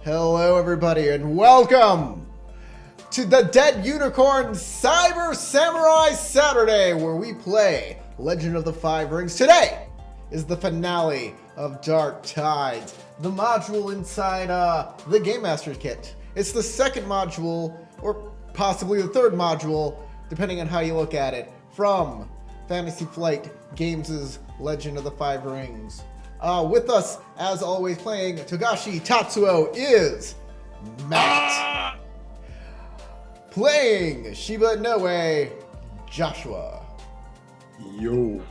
Hello, everybody, and welcome to the Dead Unicorn Cyber Samurai Saturday, where we play Legend of the Five Rings. Today is the finale of Dark Tides, the module inside the Game Master's Kit. It's the second module, or possibly the third module, depending on how you look at it, from Fantasy Flight Games' Legend of the Five Rings. With us, as always, playing Togashi Tatsuo is Matt. Playing Shiba Inoue, Joshua. Yo.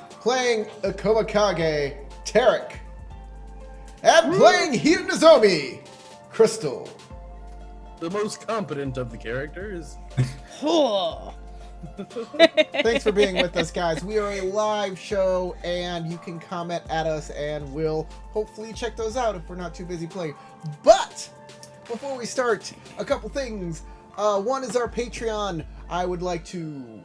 Playing Akomakage, Tarek. And playing Hida Nozomi, Crystal. The most competent of the characters. Thanks for being with us, guys. We are a live show, and you can comment at us, and we'll hopefully check those out if we're not too busy playing. But before we start, a couple things. One is our Patreon. I would like to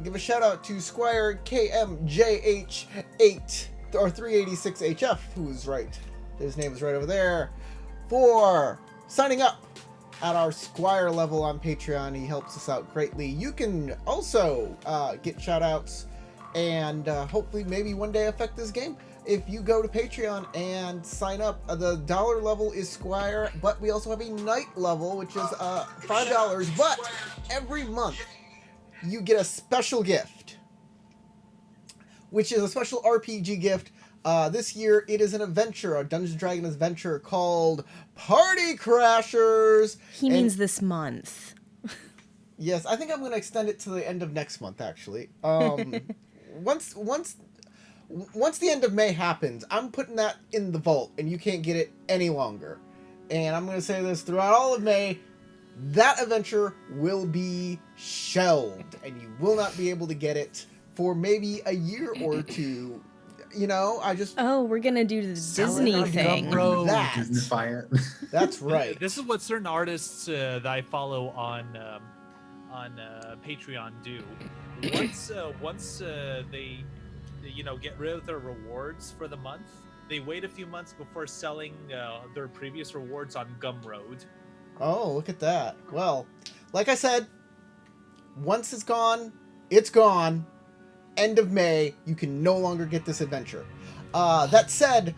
give a shout out to Squire KMJH8 or 386HF, who's right. His name is right over there, for signing up at our Squire level on Patreon. He helps us out greatly. You can also get shout outs and hopefully maybe one day affect this game if you go to Patreon and sign up. The dollar level is Squire, but we also have a night level, which is $5. But every month you get a special gift, which is a special RPG gift. This year it is an adventure, a Dungeons & Dragons adventure called Party Crashers. He means this month. Yes, I think I'm going to extend it to the end of next month, actually. Once the end of May happens, I'm putting that in the vault, and you can't get it any longer. And I'm going to say this throughout all of May, that adventure will be shelved, and you will not be able to get it for maybe a year or two. You know, I just... Oh, we're gonna do the Disney thing. Disneyfy it. That's right. This is what certain artists that I follow on Patreon do. Once they get rid of their rewards for the month, they wait a few months before selling their previous rewards on Gumroad. Oh, look at that. Well, like I said, once it's gone, it's gone. End of May, you can no longer get this adventure. That said,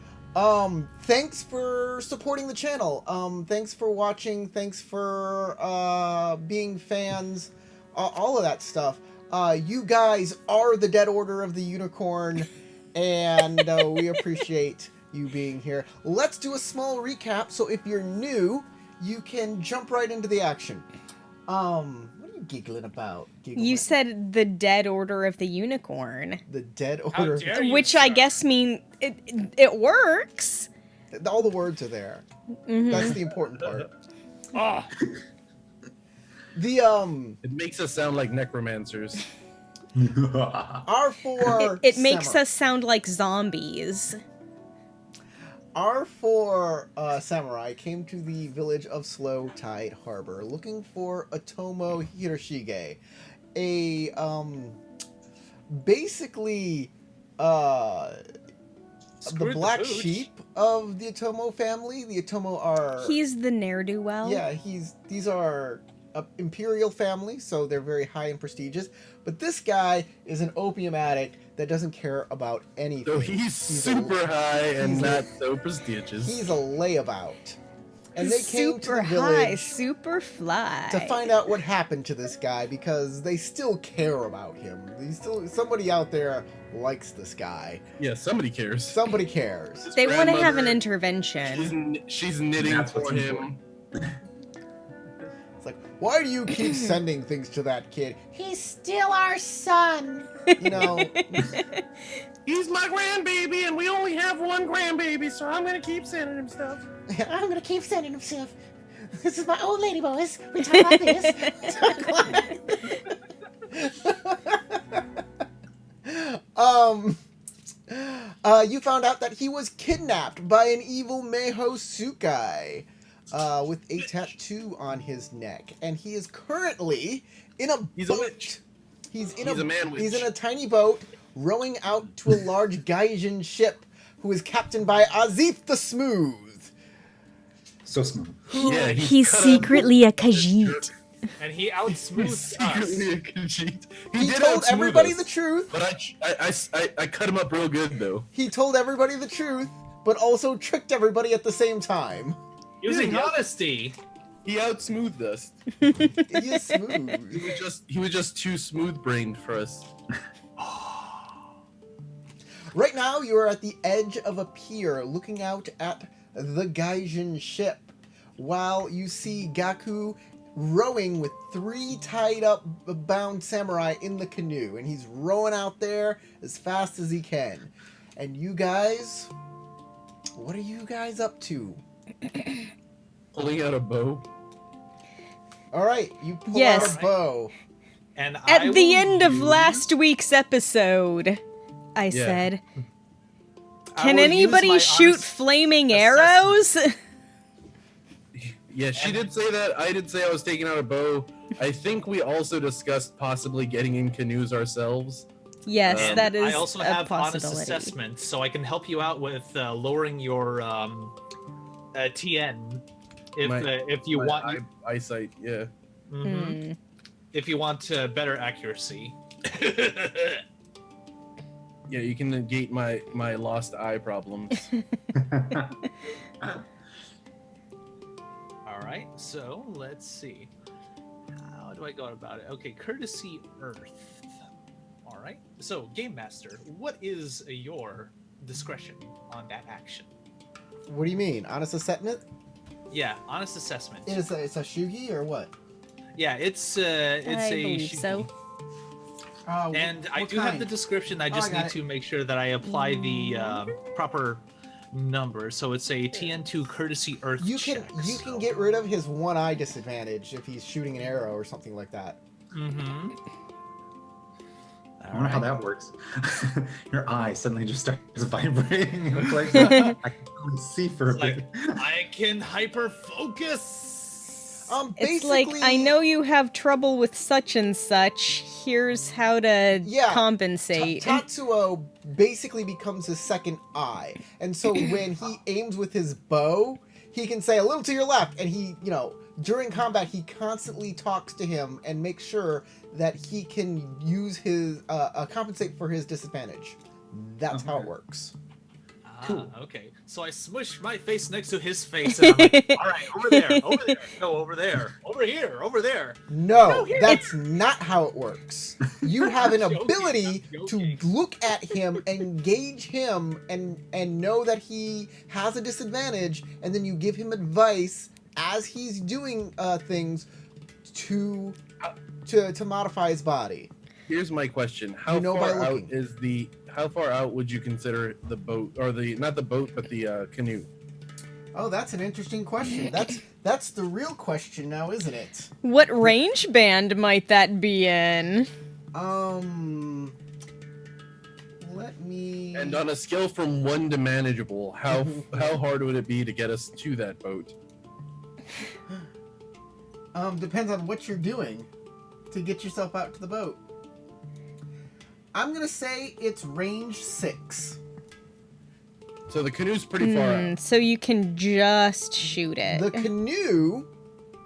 thanks for supporting the channel. Thanks for watching. Thanks for being fans. All of that stuff. You guys are the Dead Order of the Unicorn, and we appreciate you being here. Let's do a small recap, so if you're new, you can jump right into the action. What are you giggling about? You said the Dead Order of the Unicorn. The Dead How Order. dare you, Which sir. I guess mean it works. All the words are there. That's the important part. Ah, The It makes us sound like necromancers. our four It makes samurai- us sound like zombies. Our four samurai came to the village of Slow Tide Harbor looking for Otomo Hiroshige, a basically the screw black pooch. sheep of the Otomo family. The Otomo are He's the ne'er-do-well. yeah, these are an imperial family, so they're very high and prestigious. But this guy is an opium addict that doesn't care about anything. So he's super high and he's not so prestigious. He's a layabout. And they came to super the high, village super fly. to find out what happened to this guy, because they still care about him. Somebody out there likes this guy. Yeah, somebody cares. Somebody cares. They want to have an Grandmother, intervention. She's knitting That's for what's him. It's like, why do you keep sending things to that kid? He's still our son. You know, He's my grandbaby, and we only have one grandbaby, so I'm gonna keep sending him stuff. I'm gonna keep sending him stuff. This is my old lady, boys. We talk like this. You found out that he was kidnapped by an evil Meiho Tsukai with a tattoo on his neck, and he is currently in a He's a boat. witch. He's He's a man witch. He's in a tiny boat rowing out to a large Gaijin ship who is captained by Azif the Smooth. So smooth. Yeah, He's cut up- secretly a Khajiit. And he He's outsmoothed us. secretly a Khajiit. He did told outsmooth everybody us, the truth. But I cut him up real good though. He told everybody the truth, but also tricked everybody at the same time. Using Yeah. honesty. He outsmoothed us. He is smooth. He was just too smooth brained for us. Right now, you are at the edge of a pier looking out at the Gaijin ship, while you see Gaku rowing with 3 tied up bound samurai in the canoe, and he's rowing out there as fast as he can. And you guys, what are you guys up to? Pulling out a bow. All right, you pull Yes. out a bow. And I At the will end of use- last week's episode, I said, I can will use anybody my shoot honest flaming arrows? Yeah, she did say that. I did say I was taking out a bow. I think we also discussed possibly getting in canoes ourselves. Yes, And that is I also a have honest possibility. assessment, so I can help you out with lowering your TN if you My want. eyesight. Yeah. Mhm. Hmm. If you want better accuracy. Yeah, you can negate my lost eye problems. All right, so let's see. How do I go about it? Okay, courtesy Earth. All right. So, Game Master, what is your discretion on that action? What do you mean? Honest assessment? Yeah, honest assessment. It's a shugi or what? Yeah, it's a believe shugi. so. And I do have the description. I just got need it. to make sure that I apply the proper number. So it's a TN2 courtesy Earth You check. can get rid of his one eye disadvantage if he's shooting an arrow or something like that. Mm-hmm. I wonder how that works. Your eye suddenly just starts vibrating. It's like I can only see for a It's like, bit. I can hyper focus. It's like, I know you have trouble with such and such. Here's how to compensate. Tatsuo basically becomes his second eye, and so when he aims with his bow, he can say a little to your left, and he, during combat, he constantly talks to him and makes sure that he can use his compensate for his disadvantage. That's how it works. Okay. So I smush my face next to his face, and I'm like, all right, over there, no, over there, over here, over there. No, here. that's not how it works. You have an Joking, ability I'm to joking. look at him, engage him, and know that he has a disadvantage, and then you give him advice as he's doing things to modify his body. Here's my question: How by far out looking. is the? How far out would you consider the boat, or not the boat, but the canoe? Oh, that's an interesting question. That's the real question now, isn't it? What range band might that be in? Let me. And on a scale from 1 to manageable, how hard would it be to get us to that boat? Depends on what you're doing to get yourself out to the boat. I'm gonna say it's range 6. So the canoe's pretty far out. So you can just shoot it. The canoe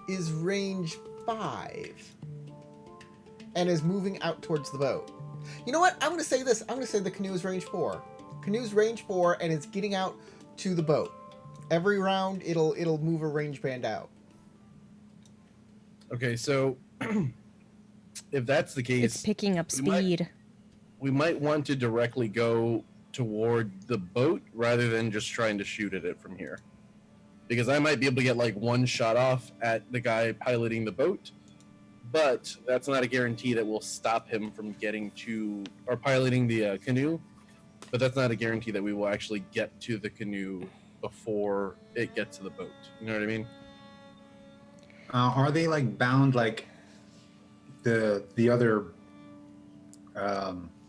is range 5 and is moving out towards the boat. You know what? I'm gonna say this. I'm gonna say the canoe is range 4. Canoe's range 4 and it's getting out to the boat. Every round, it'll move a range band out. Okay, so if that's the case, It's picking up speed. we might want to directly go toward the boat rather than just trying to shoot at it from here. Because I might be able to get like one shot off at the guy piloting the boat, but that's not a guarantee that will stop him from getting to or piloting the canoe. But that's not a guarantee that we will actually get to the canoe before it gets to the boat. You know what I mean? Are they like bound like the other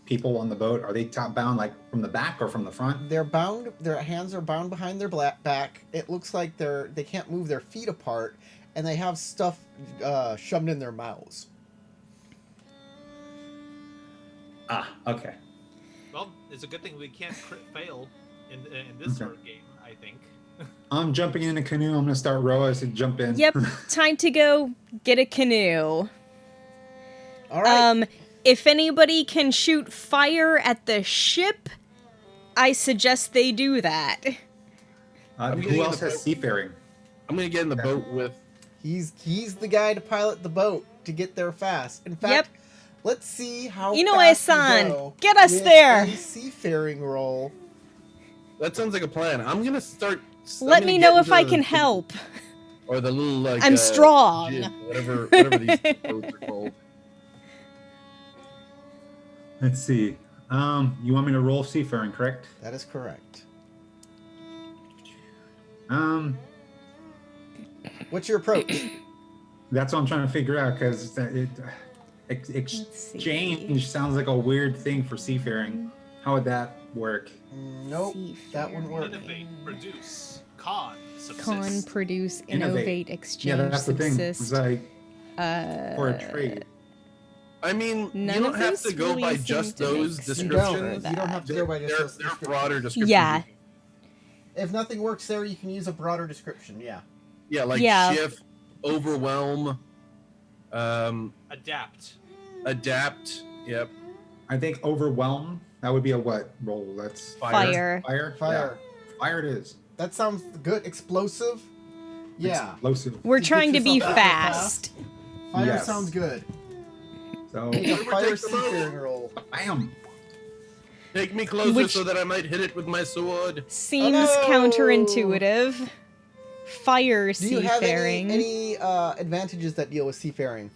people on the boat? Are they top bound like from the back or from the front? They're bound. Their hands are bound behind their back. It looks like they can't move their feet apart, and they have stuff shoved in their mouths. Ah, okay. Well, it's a good thing we can't crit fail in this sort of game, I think. I'm jumping in a canoe. I'm gonna start rowing. I said jump in. Yep, time to go get a canoe. All right. If anybody can shoot fire at the ship, I suggest they do that. Who else has seafaring? I'm gonna get in the boat with. He's the guy to pilot the boat to get there fast. In fact, Yep. let's see how Inoue-san, fast you go get us with there. a seafaring roll. That sounds like a plan. I'm gonna start. Let me know if I can help. Or the little like. I'm strong. Jib, whatever these boats are called. Let's see. You want me to roll seafaring, correct? That is correct. What's your approach? That's what I'm trying to figure out because exchange sounds like a weird thing for seafaring. How would that work? Nope, that wouldn't work. Innovate, produce, con, subsist. Con, produce, innovate, exchange, Yeah, that's the thing. It's subsist. like for a trade. I mean, None you don't of have those to go really by seem just to those make sense. You descriptions. don't. You don't have to go by just those They're descriptions. broader descriptions. Yeah. If nothing works there, you can use a broader description. Yeah. Yeah, like Yeah. shift, overwhelm, Adapt. adapt. Yep. I think overwhelm. That would be a what roll? That's Fire. Fire. Fire. Yeah. Fire. It is. That sounds good. Explosive. Yeah. Explosive. We're To get trying to be yourself out there fast. Fire Yes. sounds good. So Make a fire Take the boat. seafaring roll. bam. Take me closer Which- so that I might hit it with my sword. Seems Oh, no. counterintuitive. Fire Do you have seafaring. any advantages that deal with seafaring?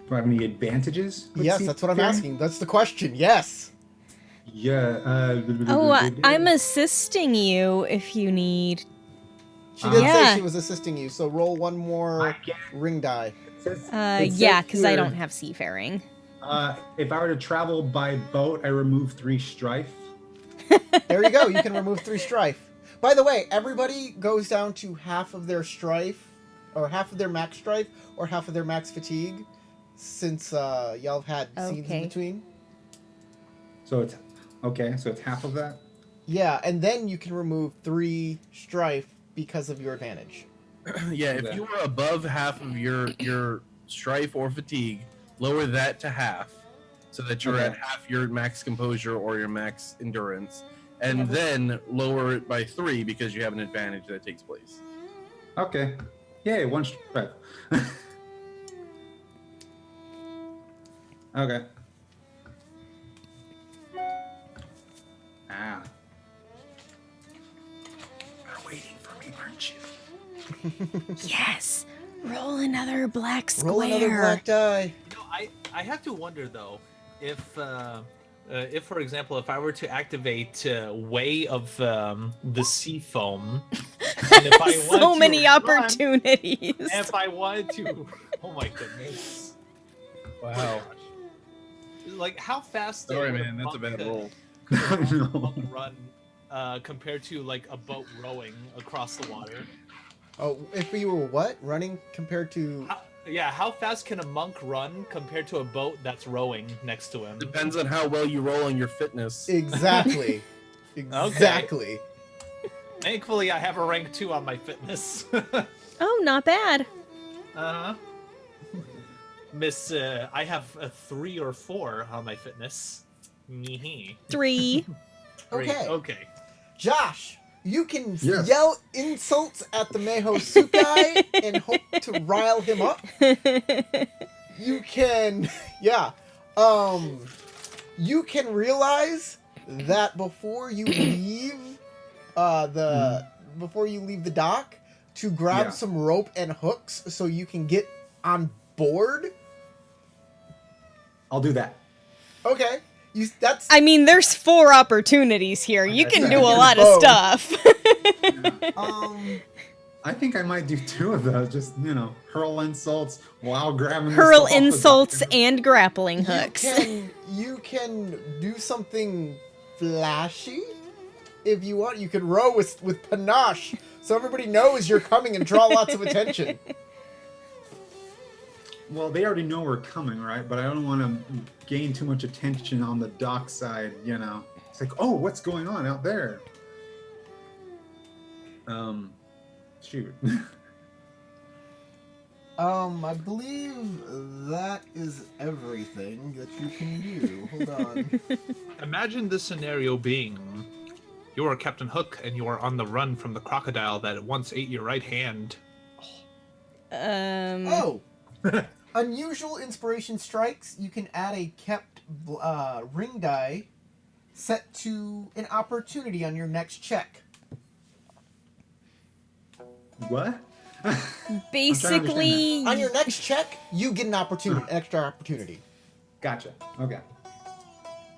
Do I have any advantages? with Yes, that's what I'm seafaring? asking. That's the question. Yes. Yeah. Oh, I'm assisting you if you need. She did Yeah. say she was assisting you, so roll one more ring die. It says Yeah, because I here, don't have seafaring. If I were to travel by boat, I remove 3 strife. There you go. You can remove 3 strife. By the way, everybody goes down to half of their strife, or half of their max strife, or half of their max fatigue, since y'all have had scenes Okay. in between. So it's okay. So it's half of that. Yeah, and then you can remove 3 strife because of your advantage. Yeah, if you were above half of your strife or fatigue, lower that to half, so that you're at Okay. half your max composure or your max endurance, and then lower it by 3 because you have an advantage that takes place. Okay. Yay, 1 strife. Okay. Ah. You're waiting for me, aren't you? Yes. Roll another black square. Roll another black die. You know, I have to wonder though, if for example, if I were to activate Way of the Sea Foam, and if I So wanted to many run, opportunities. and if I wanted to, oh my goodness! Wow. Like how fast? Sorry, would man, that's a bad roll. No. monk run compared to like a boat rowing across the water. Oh, if you were what? Running compared to... Yeah, how fast can a monk run compared to a boat that's rowing next to him? Depends on how well you roll on your fitness. Exactly. Exactly. Thankfully, I have a rank 2 on my fitness. Oh, not bad. Uh-huh. Miss, I have a 3 or 4 on my fitness. Meh. 3. Okay. Okay. Josh, you can Yes. yell insults at the Meho Sukai and hope to rile him up. You can, yeah. You can realize that before you leave before you leave the dock, to grab Yeah. some rope and hooks so you can get on board. I'll do that. Okay. That's I mean, there's 4 opportunities here. You can do a Both. lot of stuff. I think I might do 2 of those. Just, hurl insults while grabbing Hurl this off the insults dock. and grappling hooks. You can do something flashy if you want. You can row with panache so everybody knows you're coming and draw lots of attention. Well, they already know we're coming, right? But I don't want to gain too much attention on the dock side, It's like, oh, what's going on out there? Shoot. I believe that is everything that you can do. Hold on. Imagine this scenario being you are Captain Hook and you are on the run from the crocodile that once ate your right hand. Oh! Unusual inspiration strikes. You can add a kept ring die set to an opportunity on your next check. What? Basically, On your next check, you get an extra opportunity. Gotcha. Okay.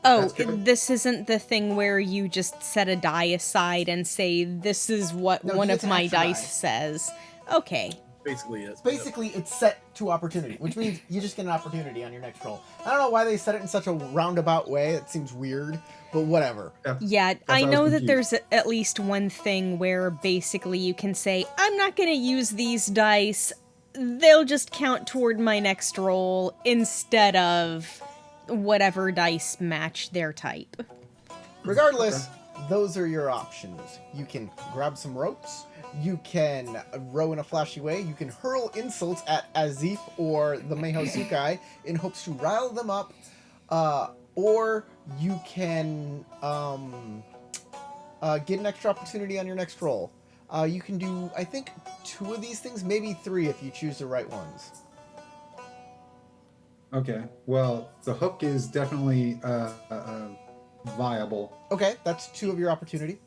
oh, That's good. this isn't the thing where you just set a die aside and say, this is what No, one he of gets an my extra dice die. says. Okay. Basically it. Basically, it's set to opportunity, which means you just get an opportunity on your next roll. I don't know why they said it in such a roundabout way. It seems weird, but whatever. Yeah, why I I was know that confused. there's at least one thing where basically you can say, I'm not going to use these dice. They'll just count toward my next roll instead of whatever dice match their type. Regardless, those are your options. You can grab some ropes. You can row in a flashy way. You can hurl insults at Azif or the Mehosukai in hopes to rile them up. Or you can get an extra opportunity on your next roll. You can do, I think, 2 of these things, maybe 3 if you choose the right ones. Okay. Well, the hook is definitely viable. Okay, that's 2 of your opportunity.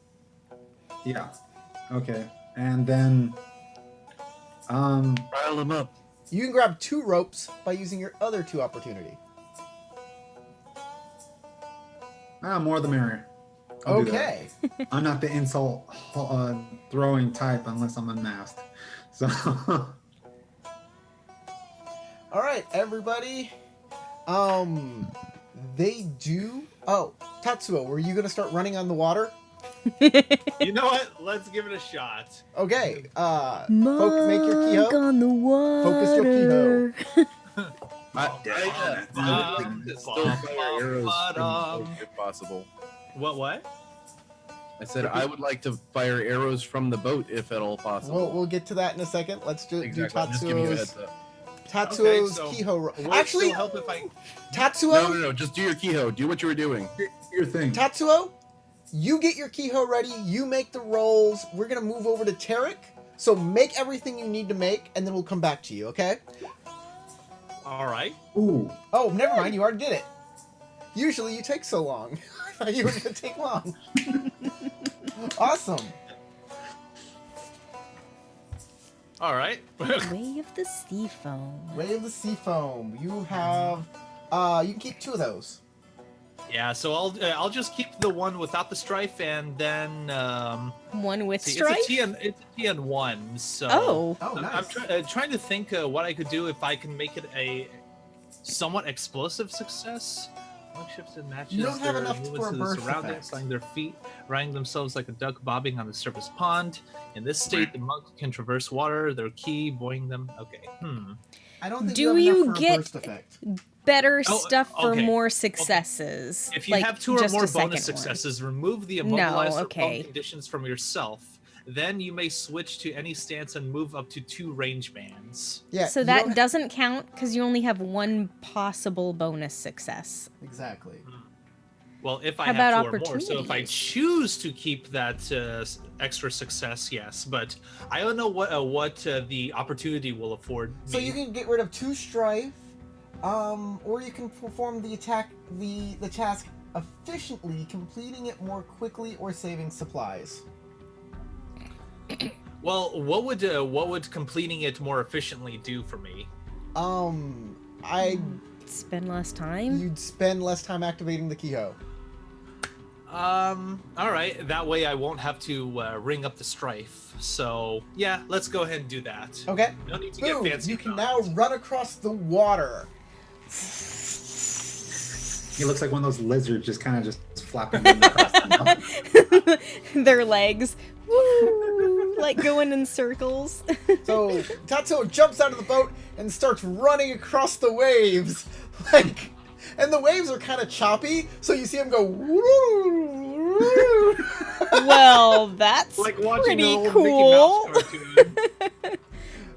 Yeah. Okay. And then, Rile them up. You can grab 2 ropes by using your other 2 opportunity. more the merrier. I'll do that. Okay. I'm not the insult throwing type unless I'm unmasked. So. All right, everybody. They do. Oh, Tatsuo, were you gonna start running on the water? You know what? Let's give it a shot. Okay. Make your Kiho. on the water. Focus your Kiho. I would like to still fire arrows from the boat if possible. What? I said I would like to fire arrows from the boat if at all possible. We'll get to that in a second. Let's do Exactly. I'm just giving you a heads Tatsuo's up. Tatsuo's Okay, so Kiho. Would it Actually, still help if I? Tatsuo. No. Just do your Kiho. Do what you were doing. Your thing. Tatsuo, you get your Kiho ready. You make the rolls. We're gonna move over to Tarek. So make everything you need to make, and then we'll come back to you. Okay? All right. Ooh. Oh, never mind. You already did it. Usually you take so long. I thought you were gonna take long. Awesome. All right. Way of the Sea Foam. Way of the Sea Foam. You have. You can keep 2 of those. Yeah. So I'll just keep the one without the strife, and then One with see, strife? it's a T and 1. So Oh. Oh, I'm nice. trying to think what I could do if I can make it a somewhat explosive success. Monk shifts and matches You don't have their enough movements for a to the burst surroundings, effect. sliding their feet, riding themselves like a duck bobbing on the surface pond. In this state, the monk can traverse water, their key, buoying them. Okay. I don't think Do you have you enough for get- a burst effect. Better Oh, stuff for okay. more successes. If you like have 2 or just more a second bonus one. successes, remove the No, immobilized or okay. prone conditions from yourself. Then you may switch to any stance and move up to 2 range bands. Yeah. So you that don't- doesn't count because you only have 1 possible bonus success. Exactly. Well, if I How have about 2 or more. So if I opportunities? choose to keep that extra success, yes. But I don't know what the opportunity will afford me. So you can get rid of 2 strife, or you can perform the task efficiently, completing it more quickly or saving supplies. Well, what would completing it more efficiently do for me? Spend less time? You'd spend less time activating the Kiho. All right. That way I won't have to ring up the strife. So yeah, let's go ahead and do that. Okay. No need to Boom! get fancy. You can about now it. run across the water. He looks like one of those lizards just kind of just flapping across the mouth. Their legs. Woo! Like going in circles. So Tatsuo jumps out of the boat and starts running across the waves, and the waves are kind of choppy. So you see him go, woo, Well, that's Like watching pretty an old cool. Mickey Mouse cartoon.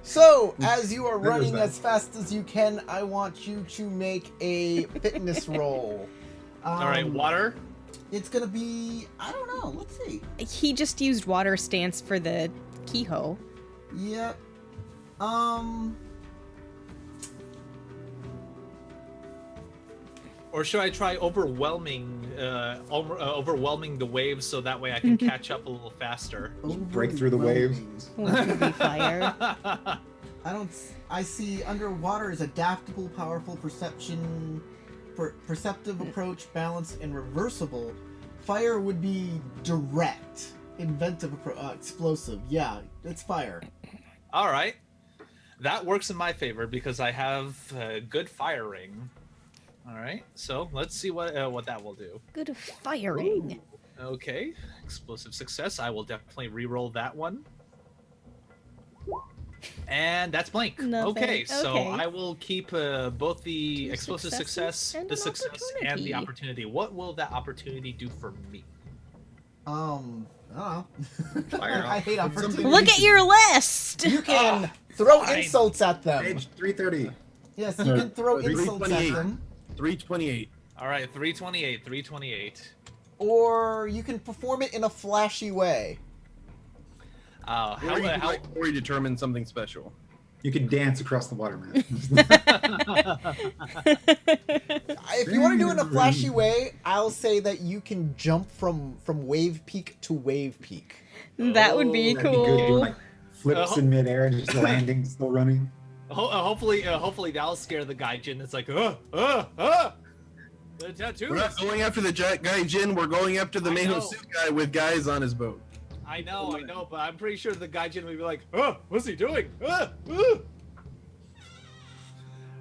So, as you are There goes running that. as fast as you can, I want you to make a fitness roll. All right, water. It's gonna be, I don't know, let's see. He just used water stance for the keyhole. Yep. Or should I try overwhelming the waves so that way I can catch up a little faster? Just break through the waves. Overwhelming. Would be fire. I see underwater is adaptable, powerful, perceptive approach, balanced, and reversible. Fire would be direct, inventive, explosive. Yeah, it's fire. All right, that works in my favor because I have good firing. All right, so let's see what that will do. Good firing. Okay, explosive success. I will definitely re-roll that one. And that's blank. Nothing. Okay, so Okay. I will keep both the Two explosive successes success, and the an success, and opportunity. the opportunity. What will that opportunity do for me? I don't know. Fire I hate off. opportunity. Look at your list. You can throw fine. insults at them. Page 330. Yes, you can throw insults at 328. them. 328. All right, 328, 328. Or you can perform it in a flashy way. How Or you can like predetermine something special. You can dance across the water, man. If you want to do it in a flashy way, I'll say that you can jump from wave peak to wave peak. That would be That'd be good. Doing cool. like flips in midair and just landing, still running. hopefully that'll scare the gaijin. It's like, The tattoo. We're not going after the guy Jin. We're going after the I Meho know. suit guy with guys on his boat. I know, but I'm pretty sure the gaijin would be like, what's he doing?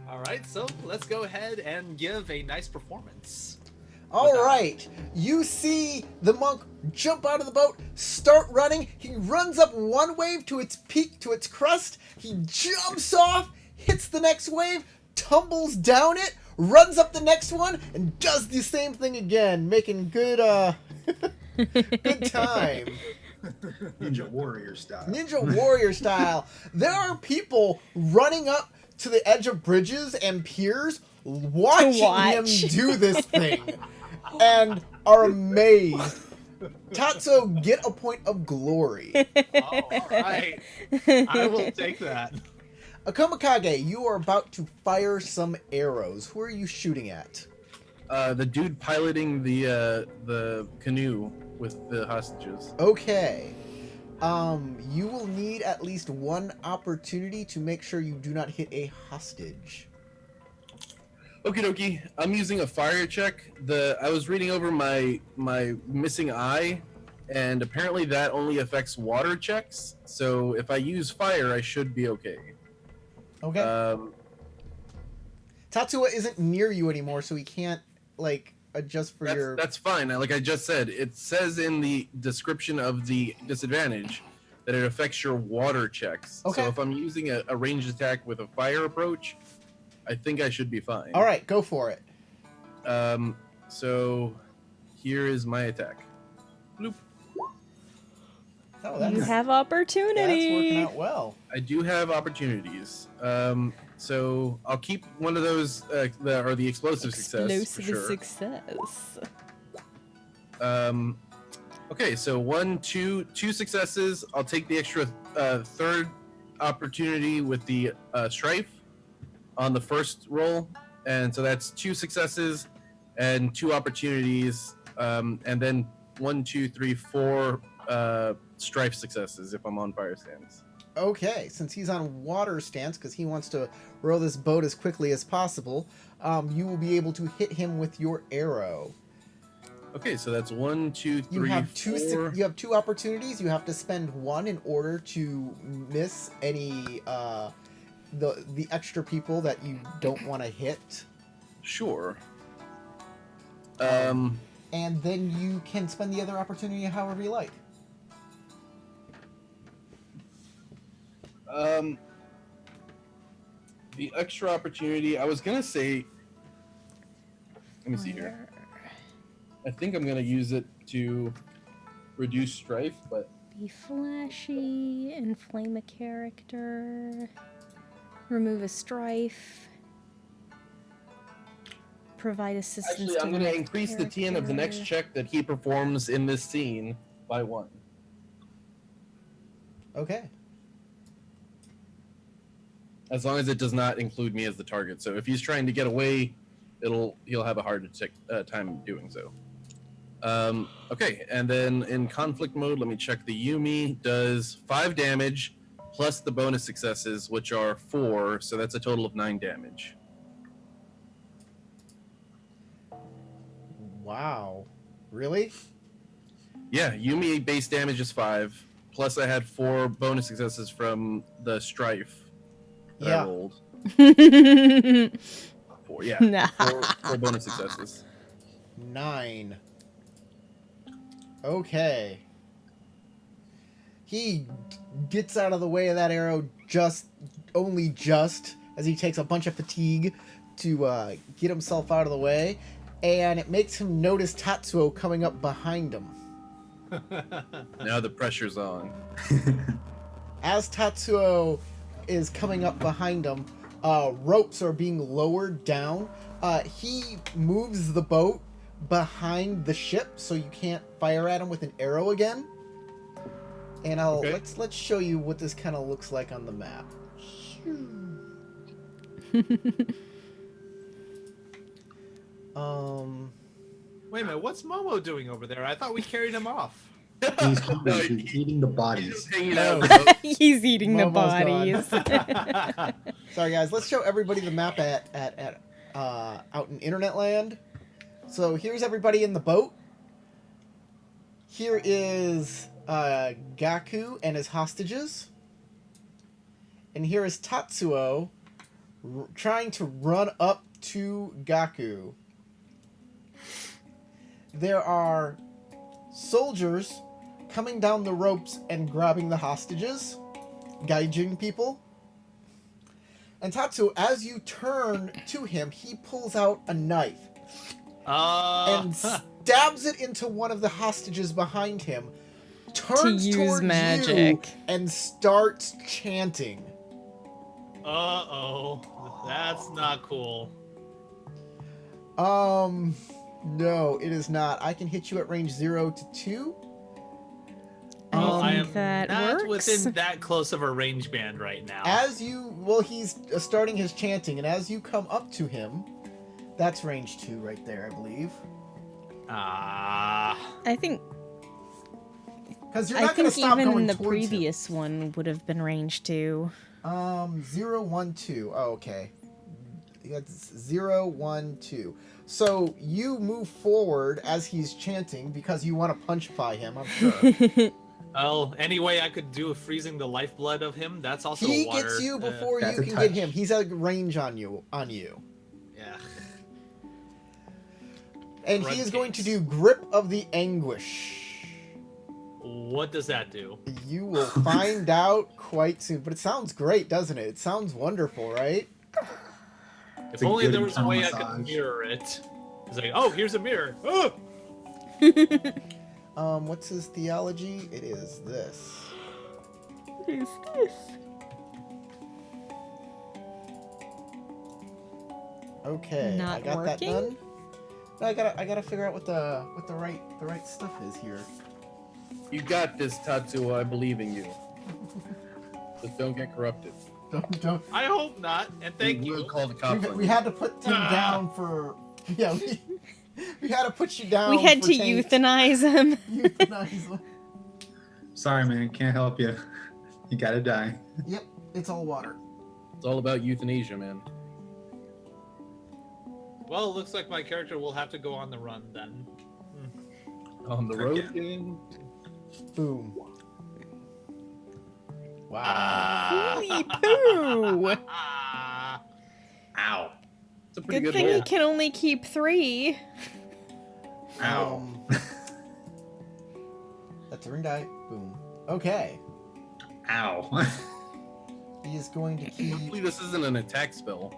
All right, so let's go ahead and give a nice performance. All right, you see the monk jump out of the boat, start running. He runs up one wave to its peak, to its crest. He jumps off, hits the next wave, tumbles down it, runs up the next one, and does the same thing again, making good good time. Ninja warrior style. Ninja warrior style. There are people running up to the edge of bridges and piers watching him watch. do this thing and are amazed. Tatsu, get a point of glory. Oh, all right. I will take that. Akomakage, you are about to fire some arrows. Who are you shooting at? The dude piloting the canoe with the hostages. Okay. You will need at least one opportunity to make sure you do not hit a hostage. Okie dokie. I'm using a fire check. I was reading over my missing eye, and apparently that only affects water checks. So if I use fire, I should be okay. Okay. Tatsuya isn't near you anymore, so he can't, like, adjust for your... That's fine. Like I just said, it says in the description of the disadvantage that it affects your water checks. Okay. So if I'm using a ranged attack with a fire approach, I think I should be fine. All right, go for it. So here is my attack. Bloop. Oh, You that's, have that's opportunity. working out well. I do have opportunities. So I'll keep one of those, the explosive success for Explosive sure. success. Okay, so two successes. I'll take the extra third opportunity with the strife on the first roll, and so that's 2 successes and 2 opportunities, and then 1, 2, 3, 4 strife successes if I'm on fire stance. Okay, since he's on water stance, because he wants to row this boat as quickly as possible, you will be able to hit him with your arrow. Okay, so that's 1, 2, 3, You have 4. you have 2 opportunities. You have to spend 1 in order to miss any the extra people that you don't want to hit. Sure. And then you can spend the other opportunity however you like. The extra opportunity, I was gonna say. Let me see here. I think I'm gonna use it to reduce strife, but Be flashy, inflame a character, remove a strife, provide assistance actually, I'm to going to next increase the TN of the next character. check that he performs in this scene by 1. Okay. As long as it does not include me as the target. So if he's trying to get away, he'll have a hard time doing so. Okay, and then in conflict mode, let me check. The Yumi does 5 damage plus the bonus successes, which are 4, so that's a total of 9 damage. Wow. Really? Yeah, Yumi base damage is 5, plus I had 4 bonus successes from the strife that I Yeah. rolled. 4, yeah. Nah. 4 bonus successes. 9. Okay. He gets out of the way of that arrow only just as he takes a bunch of fatigue to get himself out of the way, and it makes him notice Tatsuo coming up behind him. Now the pressure's on. As Tatsuo is coming up behind him, ropes are being lowered down. He moves the boat behind the ship so you can't fire at him with an arrow again. And Okay. let's show you what this kind of looks like on the map. Wait a minute, what's Momo doing over there? I thought we carried him off. He's hungry. No, He's eating the He's bodies. just hanging No. out. He's eating the Momo's gone. bodies. Sorry guys, let's show everybody the map at out in Internet Land. So here's everybody in the boat. Here is Gaku and his hostages. And here is Tatsuo trying to run up to Gaku. There are soldiers coming down the ropes and grabbing the hostages, gaijin people. And Tatsuo, as you turn to him, he pulls out a knife and stabs it into one of the hostages behind him, turns use towards magic. you, and starts chanting. Uh-oh. That's not cool. No, it is not. I can hit you at range 0 to 2. I I think am that not works. within that close of a range band right now. He's starting his chanting, and as you come up to him, that's range 2 right there, I believe. Ah. I think Because you're not going to even stop in going the towards previous one would have been range 2. him. 0, 1, 2. Oh, okay. That's 0, 1, 2. So you move forward as he's chanting because you want to punchify him, I'm sure. Well, any way I could do freezing the lifeblood of him, that's also He water. gets you before That's you a can touch. get him. He's at range on you. Yeah. And he is going to do Grip of the Anguish. What does that do? You will find out quite soon. But it sounds great, doesn't it? It sounds wonderful, right? If a only good there was a way I internal could massage. mirror it. It's like, oh, here's a mirror. Oh! What's his theology? It is this. What is this? Okay, Not I got working? that done. No, I gotta figure out what the right stuff is here. You got this, Tatsuo. I believe in you. Just don't get corrupted. Don't. I hope not, and thank We will you. call the cops on We you. had to put Tim down for. Yeah, we had to put you down. We had for to taint. euthanize him. Euthanize him. Sorry, man. Can't help you. You gotta die. Yep, it's all water. It's all about euthanasia, man. Well, it looks like my character will have to go on the run then. On the road game. Boom. Wow. Holy poo! Ah. Ow. It's a pretty Good good thing roll. he can only keep 3. Ow. That's a ring die. Boom. Okay. Ow. He is going to keep. Hopefully this isn't an attack spell.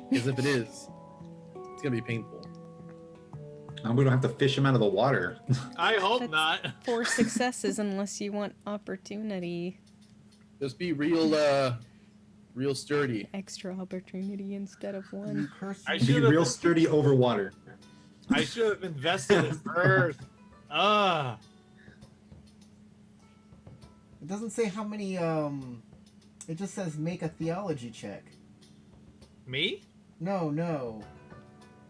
Because if it is, it's gonna be painful. Now we don't have to fish him out of the water. I hope That's- not. 4 successes unless you want opportunity. Just be real sturdy. Extra opportunity instead of You 1. curse I me. Be should've- real sturdy over water. I should have invested in Earth. Ah. It doesn't say how many. It just says make a theology check. Me? No.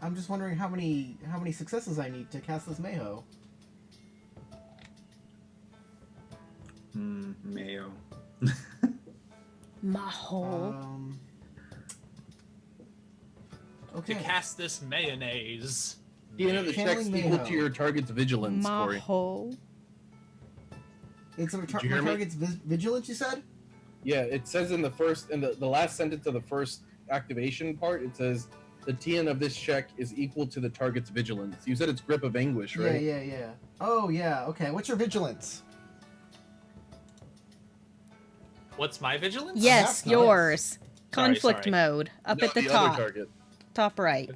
I'm just wondering how many successes I need to cast this Mayo. Mayo. Maho. Okay. To cast this mayonnaise. The end of the check's Channeling equal Mayo. to your target's vigilance, Corey. Maho. It's a Did you my hear me? target's vigilance. You said. Yeah, it says in the last sentence of the first activation part, it says the TN of this check is equal to the target's vigilance. You said it's grip of anguish, right? Yeah. Oh yeah. Okay. What's your vigilance? What's my vigilance? Yes, That's nice. yours. Conflict sorry. mode. Up No, at the other top. target. Top right. The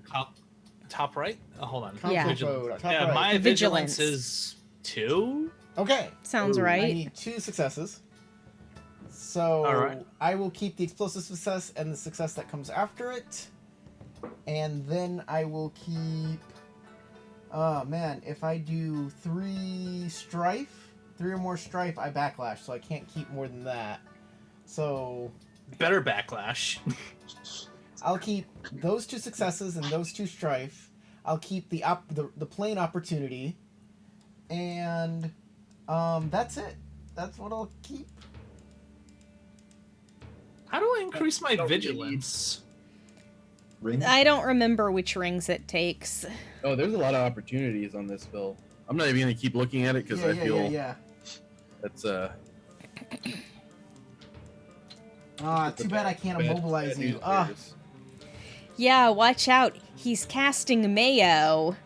top right? Oh, hold on. Yeah. Vigilance. Top Yeah, right. my Vigilance. vigilance is 2. Okay. Sounds Ooh. I right. need 2 successes. So Alright. I will keep the explosive success and the success that comes after it. And then I will keep... Oh man, if I do 3 strife, 3 or more strife, I backlash, so I can't keep more than that. So Better backlash. I'll keep those 2 successes and those 2 strife. I'll keep the plain opportunity. And that's it. That's what I'll keep. How do I increase my Don't really vigilance? Ring? I don't remember which rings it takes. Oh, there's a lot of opportunities on this bill. I'm not even gonna keep looking at it because I feel that's Too bad I can't immobilize bad you. news Ah, bears. Yeah, watch out. He's casting Mayo.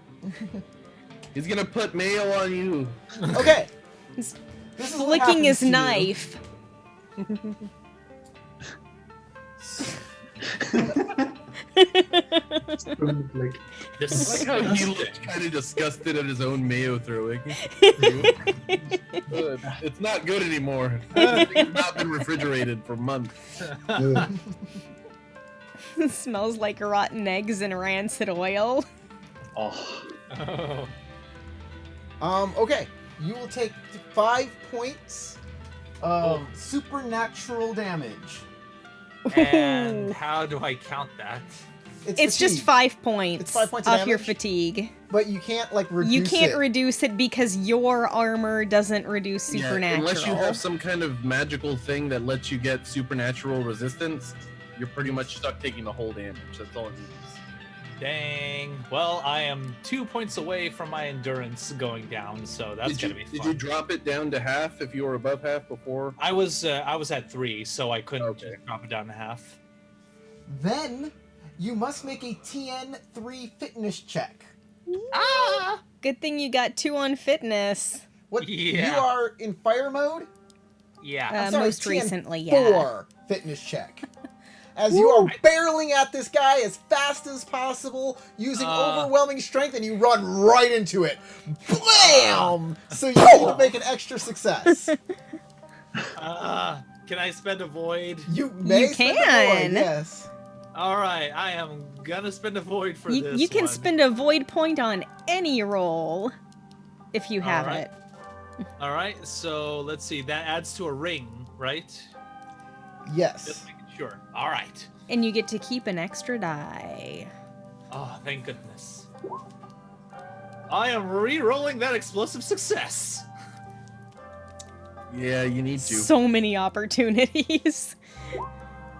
He's gonna put mayo on you. okay. He's This is what Flicking his happens to you. knife. Like, I like how he looked kind of disgusted at his own mayo throwing. It's not good anymore. It's not been refrigerated for months. ugh. Smells like rotten eggs and rancid oil. Oh. Oh. Okay. You will take 5 points of supernatural damage. And how do I count that? It's just fatigue, 5 points, It's 5 points of off your damage? fatigue. but you can't like reduce You can't it. reduce it because your armor doesn't reduce Yeah, supernatural. unless you have some kind of magical thing that lets you get supernatural resistance, you're pretty much stuck taking the whole damage. That's all it means. Dang. Well, I am 2 points away from my endurance going down, so that's Did gonna be you fun. drop it down to half if you were above half before? I was at 3, so I couldn't Okay. just drop it down to half. Then you must make a TN3 fitness check. Ah! Good thing you got 2 on fitness. What you Yeah. are in fire mode? Yeah. I'm sorry, Most TN4 recently, yeah. fitness check. As you are barreling at this guy as fast as possible, using overwhelming strength, and you run right into it. Blam! So you need to make an extra success. Can I spend a void? You may You spend a can. void, yes. All right, I am gonna spend a void for You, this. you can one. spend a void point on any roll if you have Alright. it. All right, so let's see. That adds to a ring, right? Yes. Just making sure. All right. And you get to keep an extra die. Oh, thank goodness. I am re-rolling that explosive success. Yeah, you need to. So many opportunities.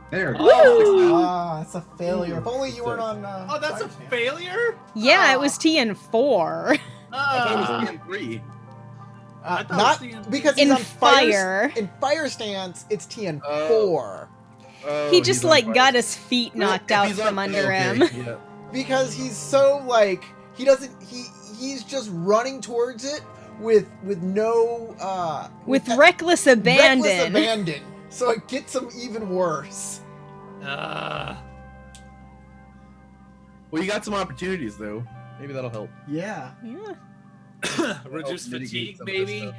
There. Ah, that's a failure. If only you weren't on. Oh, that's a fire failure? Yeah, it Oh. was TN4. I thought it was Ah. TN3. I thought not it was because In he's on fire. In fire stance, it's TN4 Oh, He he's just on like fire. got his feet knocked If out he's from on- under okay, him. Yeah. because he's so like he doesn't he's just running towards it with no With that reckless abandon. reckless abandon. So it gets him even worse. Ah. Well, you got some opportunities though. Maybe that'll help. Yeah. Yeah. Reduce mitigate fatigue, some of this maybe. stuff.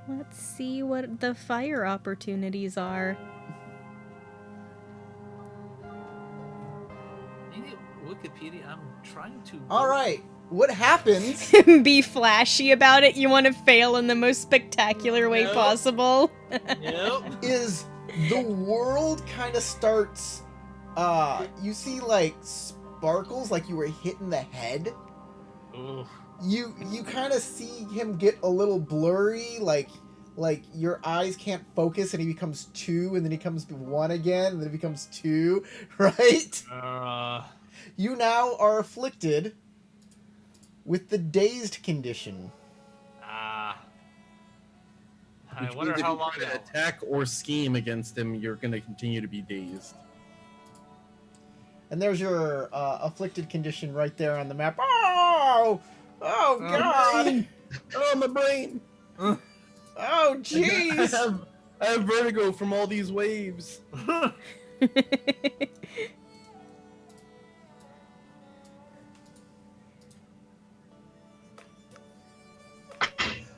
Let's see what the fire opportunities are. Maybe Wikipedia. I'm trying to. All right. What happens Be flashy about it. You want to fail in the most spectacular way Nope. possible. Yep. is the world kind of starts you see like sparkles like you were hit in the head. Ooh. You kind of see him get a little blurry, like your eyes can't focus and he becomes 2 and then he becomes 1 again and then he becomes 2, right? You now are afflicted with the dazed condition. I Which wonder means if how you long try to that'll- attack or scheme against him, you're going to continue to be dazed. And there's your afflicted condition right there on the map. Oh God! Oh, my brain! Oh I jeez! have vertigo from all these waves.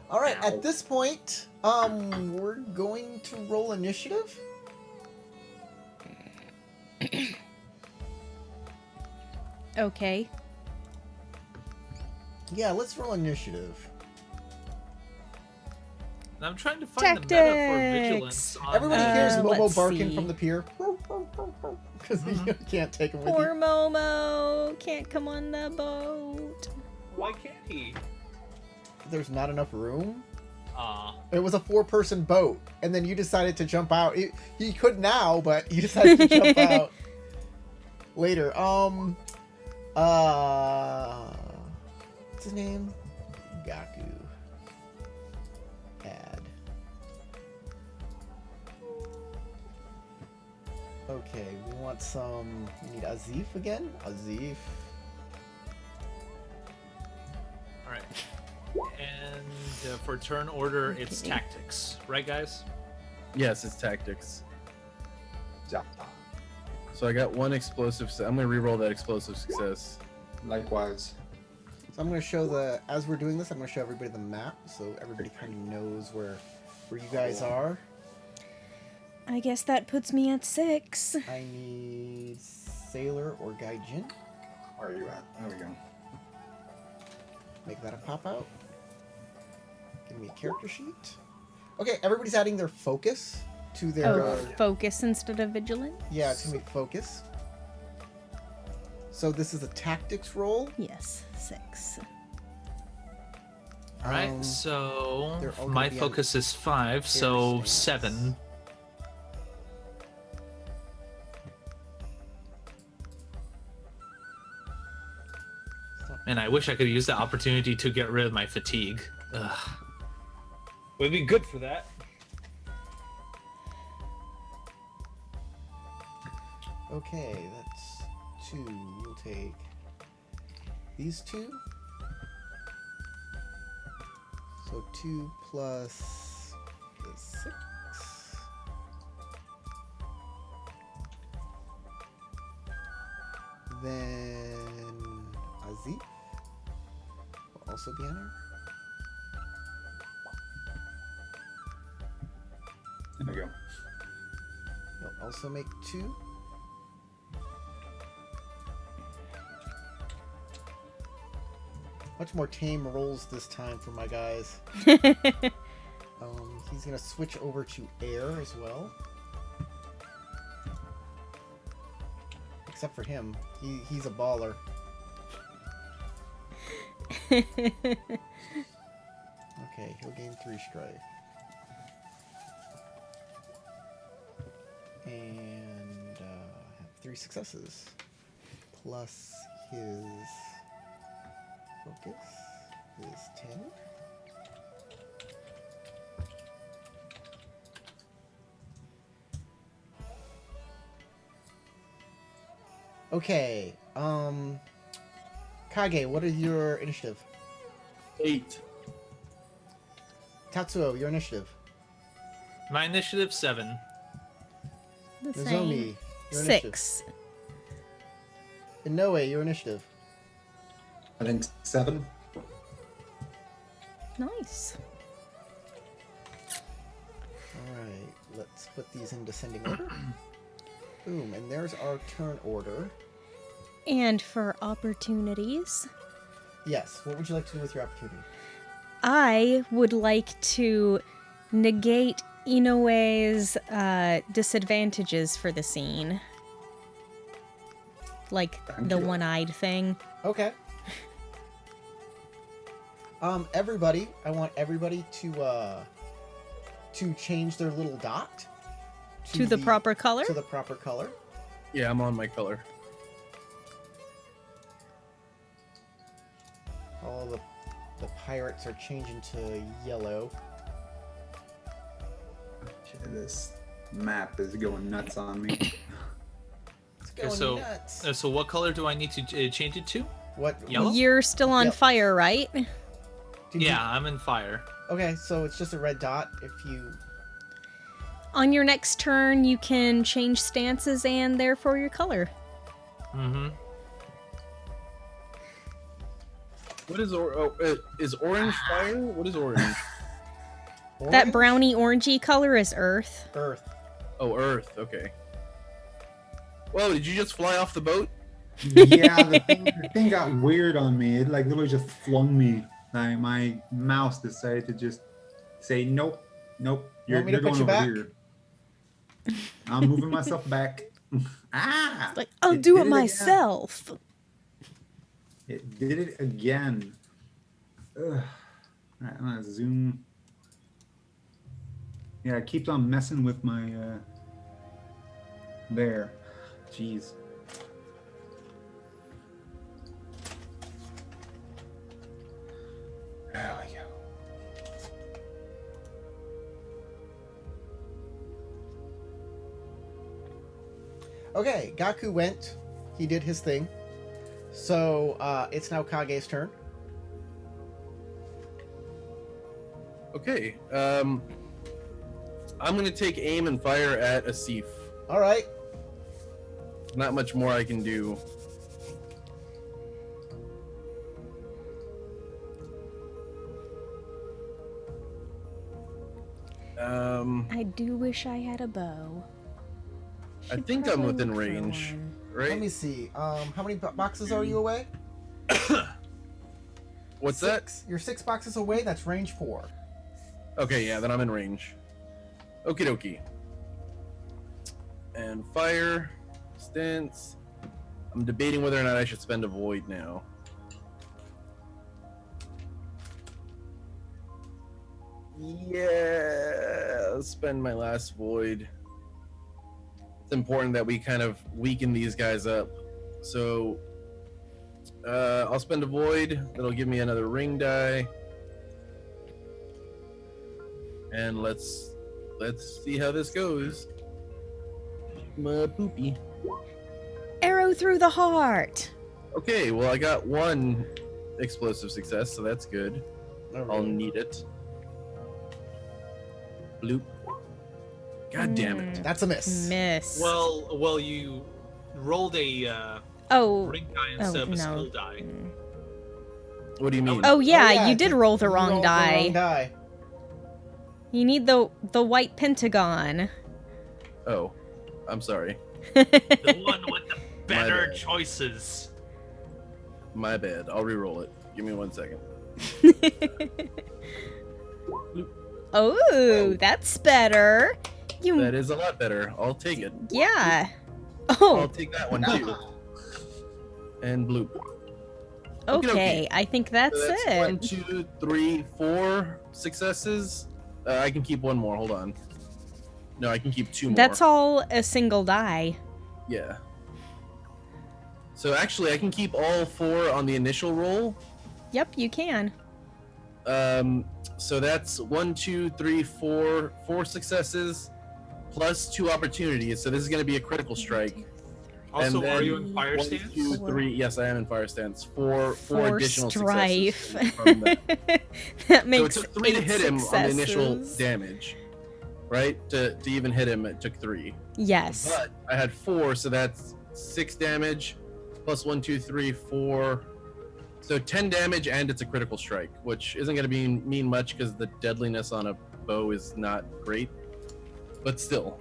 All right, at this point, we're going to roll initiative. Okay. Yeah, let's roll initiative. I'm trying to find the meta for Tactics. vigilance. On Everybody Uh, hears Momo let's barking see. from the pier because you can't take him with Poor you. Momo can't come on the boat. Why can't he? There's not enough room. Aw. It was a 4-person boat, and then you decided to jump out. He could now, but you decided to jump out later. What's his name? Gaku. Add. Okay, we want some. We need Azif again. Azif. All right. And for turn order, it's Okay. tactics, right, guys? Yes, it's tactics. Yeah. So I got 1 explosive. I'm going to reroll that explosive success. Likewise. So I'm going to show as we're doing this, I'm going to show everybody the map so everybody kind of knows where you guys are. I guess that puts me at 6. I need Sailor or Gaijin. Where are you at? There we go. Make that a pop out. Give me a character sheet. Okay, everybody's adding their focus to their. Oh, focus instead of vigilance? Yeah, it's going to be focus. So this is a tactics roll. Yes, 6. All right. Um, So they're all my gonna be on focus is 5, so air stance. 7. And I wish I could use the opportunity to get rid of my fatigue. Ugh. Would be good for that. Okay, that's 2. We'll take these 2. So 2 plus is 6. Then Azif will also be on here. There we go. He'll also make 2. Much more tame rolls this time for my guys. He's gonna switch over to air as well. Except for him, he's a baller. Okay, he'll gain 3 strife. And have 3 successes. Plus his focus is 10. Okay, Kage, what is your initiative? 8. Tatsuo, your initiative. My initiative 7. The Nozomi, same. your initiative. 6. Inoue, your initiative. I think 7. Nice. Alright, let's put these in descending order. Boom, and there's our turn order. And for opportunities, Yes, what would you like to do with your opportunity? I would like to negate Inoue's disadvantages for the scene. Like Thank the you. one-eyed thing. Okay. Everybody, I want everybody to change their little dot To the proper color? To the proper color. Yeah, I'm on my color. All the pirates are changing to yellow. Shit, this map is going nuts on me. It's going so- nuts. So what color do I need to change it to? What? Yellow? You're still on Yep. fire, right? did you- Yeah, I'm in fire. Okay, so it's just a red dot if you. On your next turn, you can change stances and therefore your color. Mm-hmm. What is is orange fire? What is orange? That Orange? brownie orangey color is earth. Earth. Oh, earth. Okay. Whoa! Did you just fly off the boat? Yeah, the thing got weird on me. It like literally just flung me. Like my mouse decided to just say nope, nope. Want me to You're put going you over back? here. I'm moving myself back. Ah! Like, I'll It do did it again. myself. It did it again. Ugh. Alright, I'm gonna zoom. Yeah, it keeps on messing with my there. Jeez. There we go. Okay, Gaku went. He did his thing. So it's now Kage's turn. Okay. I'm gonna take aim and fire at Asif. All right. Not much more I can do. I do wish I had a bow. I Should think I'm probably within look for range, one. Let right? me see. How many boxes are you away? What's that? 6. You're 6 boxes away. That's range 4. Okay, yeah, then I'm in range. Okie dokie. And fire, stance. I'm debating whether or not I should spend a void now. Yeah, I'll spend my last void. It's important that we kind of weaken these guys up. So I'll spend a void. That'll give me another ring die. And let's see how this goes. My poopy. Arrow through the heart. Okay, well I got one explosive success, so that's good. I'll need it. Bloop. God damn it. That's a miss. Miss. Well, you rolled a oh. ring die instead of a no. skill die. What do you mean? Oh yeah, Oh, you did roll the you wrong rolled die. The wrong die. You need the white pentagon. Oh, I'm sorry. The one with the better bad. choices. My bad. I'll re-roll it. Give me 1 second. Oh, that's better. You That is a lot better. I'll take it. yeah. I'll Oh, take that one too. And bloop. okay. I think that's So that's it. 1, 2, 3, 4 successes. I can keep one more. Hold on. No, I can keep 2 more. That's all a single die. Yeah. So actually, I can keep all 4 on the initial roll. Yep, you can. So that's 1, 2, 3, 4 successes plus 2 opportunities. So this is going to be a critical strike. Also, And are then you in fire 1, stance? 2, 3. Yes, I am in fire stance. 4 For additional strife. successes from that. That So it makes took 3 to 8 hit him on the initial successes. damage, right? To even hit him, it took 3. Yes. But I had 4, so that's 6 damage plus 1, 2, 3, 4. So 10 damage, and it's a critical strike, which isn't going to mean much because the deadliness on a bow is not great. But still.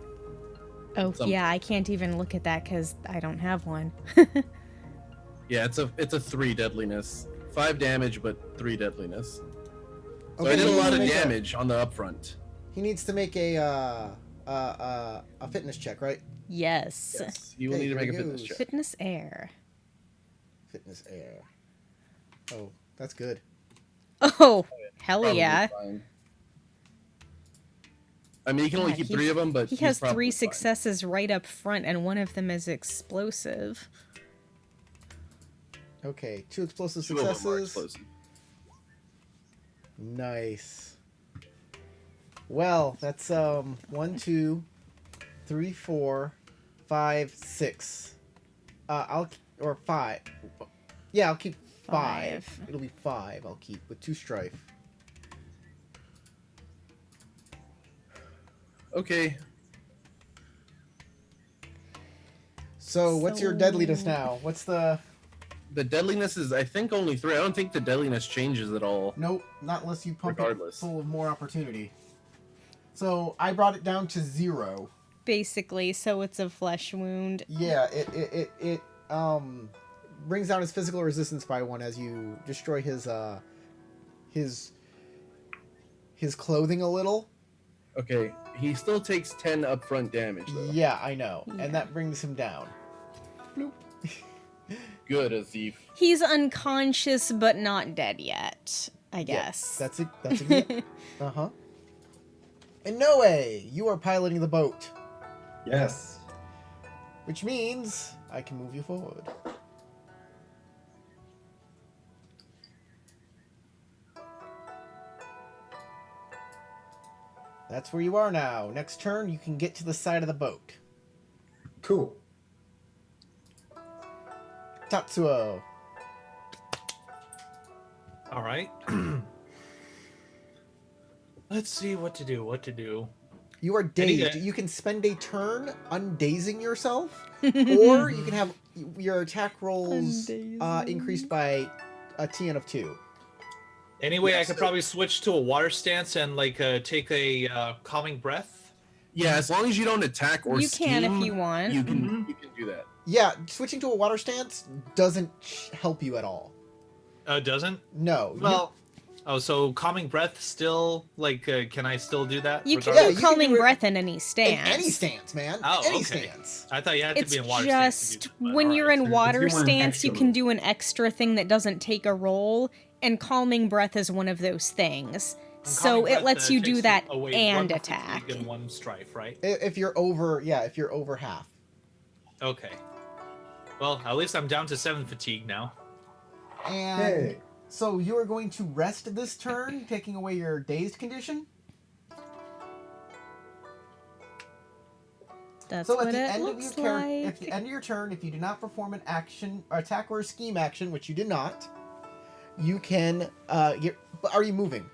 Oh, Something. yeah, I can't even look at that because I don't have one. Yeah, it's a 3 deadliness. 5 damage, but 3 deadliness. So Okay, I did a he lot needs of to make damage on the upfront. He needs to make a fitness check, right? Yes. Yes, you will Okay, need to make a here he fitness goes. check. Fitness air. Fitness air. Oh, that's good. Oh, hell Probably yeah. fine. I mean, you can only God, keep he- 3 of them, but He he's has probably 3 fine. successes right up front, and one of them is explosive. Okay, 2 explosive 2 of them are successes. explosive. Nice. Well, that's 1, 2, 3, 4, 5, 6. Or 5. Yeah, I'll keep 5. 5. It'll be 5. I'll keep with 2 strife. Okay. So, what's your deadliness now? What's the? The deadliness is, I think, only 3. I don't think the deadliness changes at all. Nope, not unless you pump Regardless. it full of more opportunity. So I brought it down to 0. Basically, so it's a flesh wound. Yeah, it brings down his physical resistance by 1 as you destroy his clothing a little. Okay, he still takes 10 upfront damage, though. Yeah, I know, Yeah. and that brings him down. Good, Azif. He's unconscious, but not dead yet, I guess. That's it. That's it. Uh-huh. And Noe, you are piloting the boat, Yes. which means I can move you forward. That's where you are now. Next turn, you can get to the side of the boat. Cool. Tatsuo. All right. Let's see what to do. You are Any- dazed. You can spend a turn undazing yourself, or you can have your attack rolls increased by a TN of 2. Anyway, Yeah, I could so- probably switch to a water stance and like take a calming breath. Yeah, as long as you don't attack or You can steam, if you want. You can do that. Yeah, switching to a water stance doesn't help you at all. Doesn't? No. Well, oh, so calming breath still like can I still do that? You can Yeah, do you can calming do it breath in any in stance. any stance, man. Oh, any okay. stance. I thought you had to It's be in water stance to just do that, but when all you're right. in So water if you want an stance, you extra can move. do an extra thing that doesn't take a roll, and calming breath is one of those things. And So calming it breath, lets you do takes that away and one attack. fatigue and 1 strife, right? If you're over, if you're over half. Okay. Well, at least I'm down to 7 fatigue now. And Hey. so you are going to rest this turn, taking away your dazed condition. That's So what at the it end of your looks turn, like. at the end of your turn, if you do not perform an action, or attack or a scheme action, which you did not, you can get. Are you moving?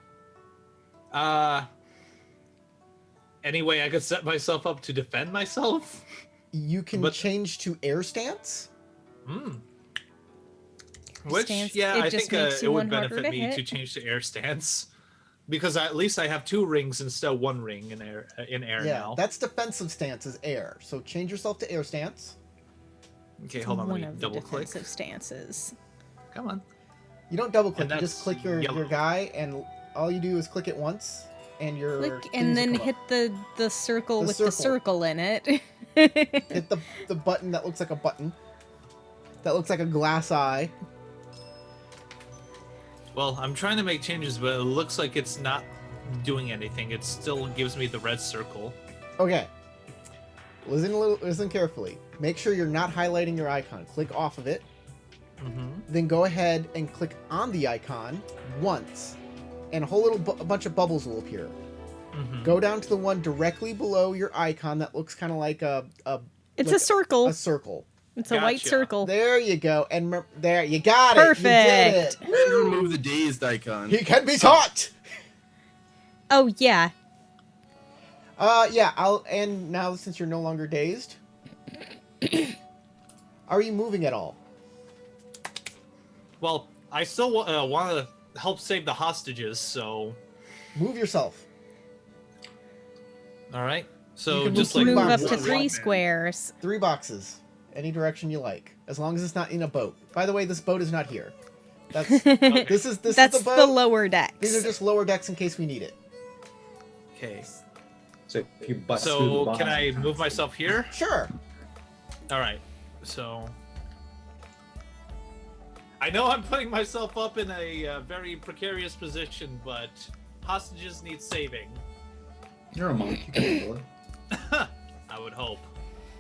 Anyway, I could set myself up to defend myself. You can But- change to air stance. Hmm. Which, Stance- yeah, it I just think makes it you would one harder benefit to me hit. to change to air stance, because at least I have 2 rings instead of 1 ring in air. Yeah, Now. that's defensive stance is air. So change yourself to air stance. Okay, hold on. One Let me of the double click. defensive stances. Come on. You don't double click. And You just that's click your yellow. guy, and all you do is click it once, and your Click things and will then come hit up. the circle The with the circle. circle in it. Hit the button that looks like a button. That looks like a glass eye. Well, I'm trying to make changes, but it looks like it's not doing anything. It still gives me the red circle. Okay. Listen carefully. Make sure you're not highlighting your icon. Click off of it. Mm-hmm. Then go ahead and click on the icon once, and a whole a bunch of bubbles will appear. Mm-hmm. Go down to the one directly below your icon that looks kind of like It's like a circle. a circle. It's a white Gotcha. circle. There you go. And there you got it. Perfect. You did it. And remove the dazed icon. He can be taught. Oh yeah. Yeah. And now since you're no longer dazed, are you moving at all? Well, I still want to help save the hostages, so Move yourself. all right. You So can just move like Move one up to box. 3 squares. 3 boxes. Any direction you like. As long as it's not in a boat. By the way, this boat is not here. That's this is That's the boat. the lower decks. These are just lower decks in case we need it. Okay. So if you bust through the So bottom, can I move myself here? Sure. All right. So I know I'm putting myself up in a very precarious position, but hostages need saving. You're a monk. You can handle it. I would hope.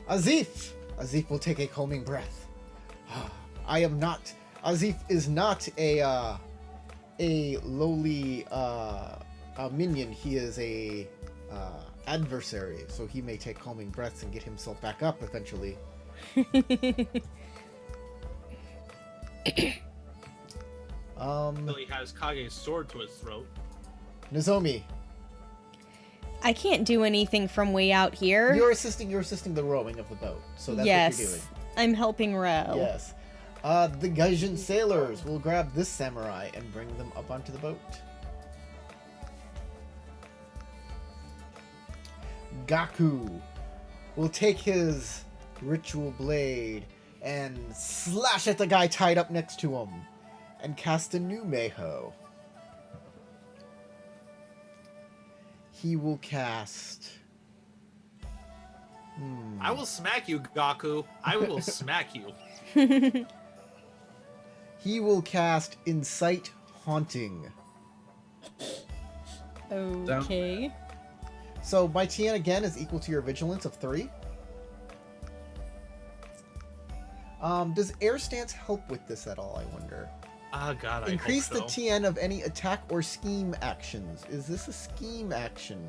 Azif! Azif will take a calming breath. I am not... Azif is not a lowly minion. He is a adversary, so he may take calming breaths and get himself back up eventually. Until he has Kage's sword to his throat. Nozomi, I can't do anything from way out here. you're assisting the rowing of the boat, so that's yes, what you're doing. I'm helping row. Yes. The Gaijin sailors will grab this samurai and bring them up onto the boat. Gaku will take his ritual blade and slash at the guy tied up next to him and cast a new Meiho. He will cast... I will smack you, Gaku. I will smack you. He will cast Incite Haunting. Okay. So my TN again is equal to your vigilance of 3. Does air stance help with this at all, I wonder? Oh god, I Increase hope the so. TN of any attack or scheme actions. Is this a scheme action?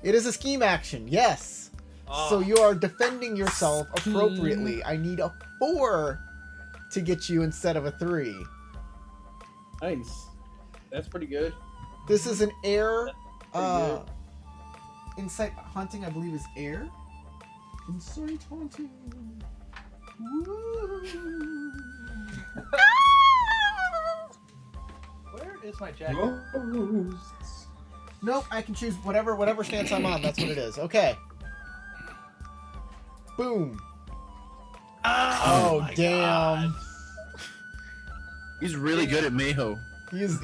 It is a scheme action, yes! Oh. So you are defending yourself appropriately. I need a 4 to get you instead of a 3. Nice. That's pretty good. This is an air... pretty Incite Haunting, I believe, is air. Incite Haunting. Woo. Where is my jacket? Ghosts. Nope, I can choose whatever stance I'm on. That's what it is. Okay. Boom. Oh, my damn. God. He's really good at Mayho. He is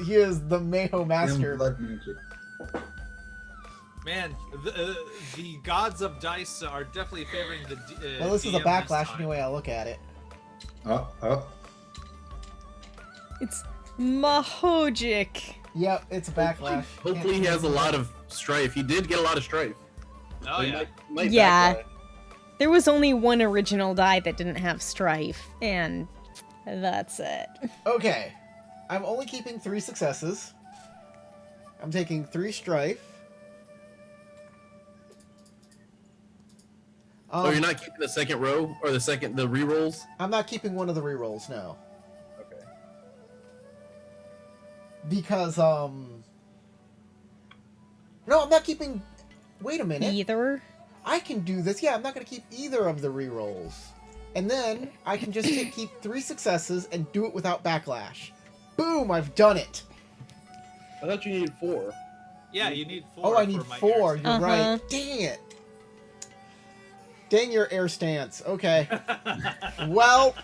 the Mayho And master. blood magic. Man, the gods of dice are definitely favoring the. Well, this is a DM backlash time. anyway. I look at it. Oh. It's Mahojic. Yep, it's a backlash. Hopefully he has a lot of strife. He did get a lot of strife. Oh So he yeah. might Yeah. backfire. There was only one original die that didn't have strife, and that's it. Okay, I'm only keeping 3 successes. I'm taking 3 strife. Oh, you're not keeping the second row or the rerolls? I'm not keeping one of the rerolls, no. Okay. Because, No, I'm not keeping... Wait a minute. Either. I can do this. Yeah, I'm not going to keep either of the rerolls. And then I can just keep 3 successes and do it without backlash. Boom, I've done it. I thought you needed 4. Yeah, you need 4. Oh, I need for my 4. ears. You're right. Dang it. Dang your air stance. Okay. Well,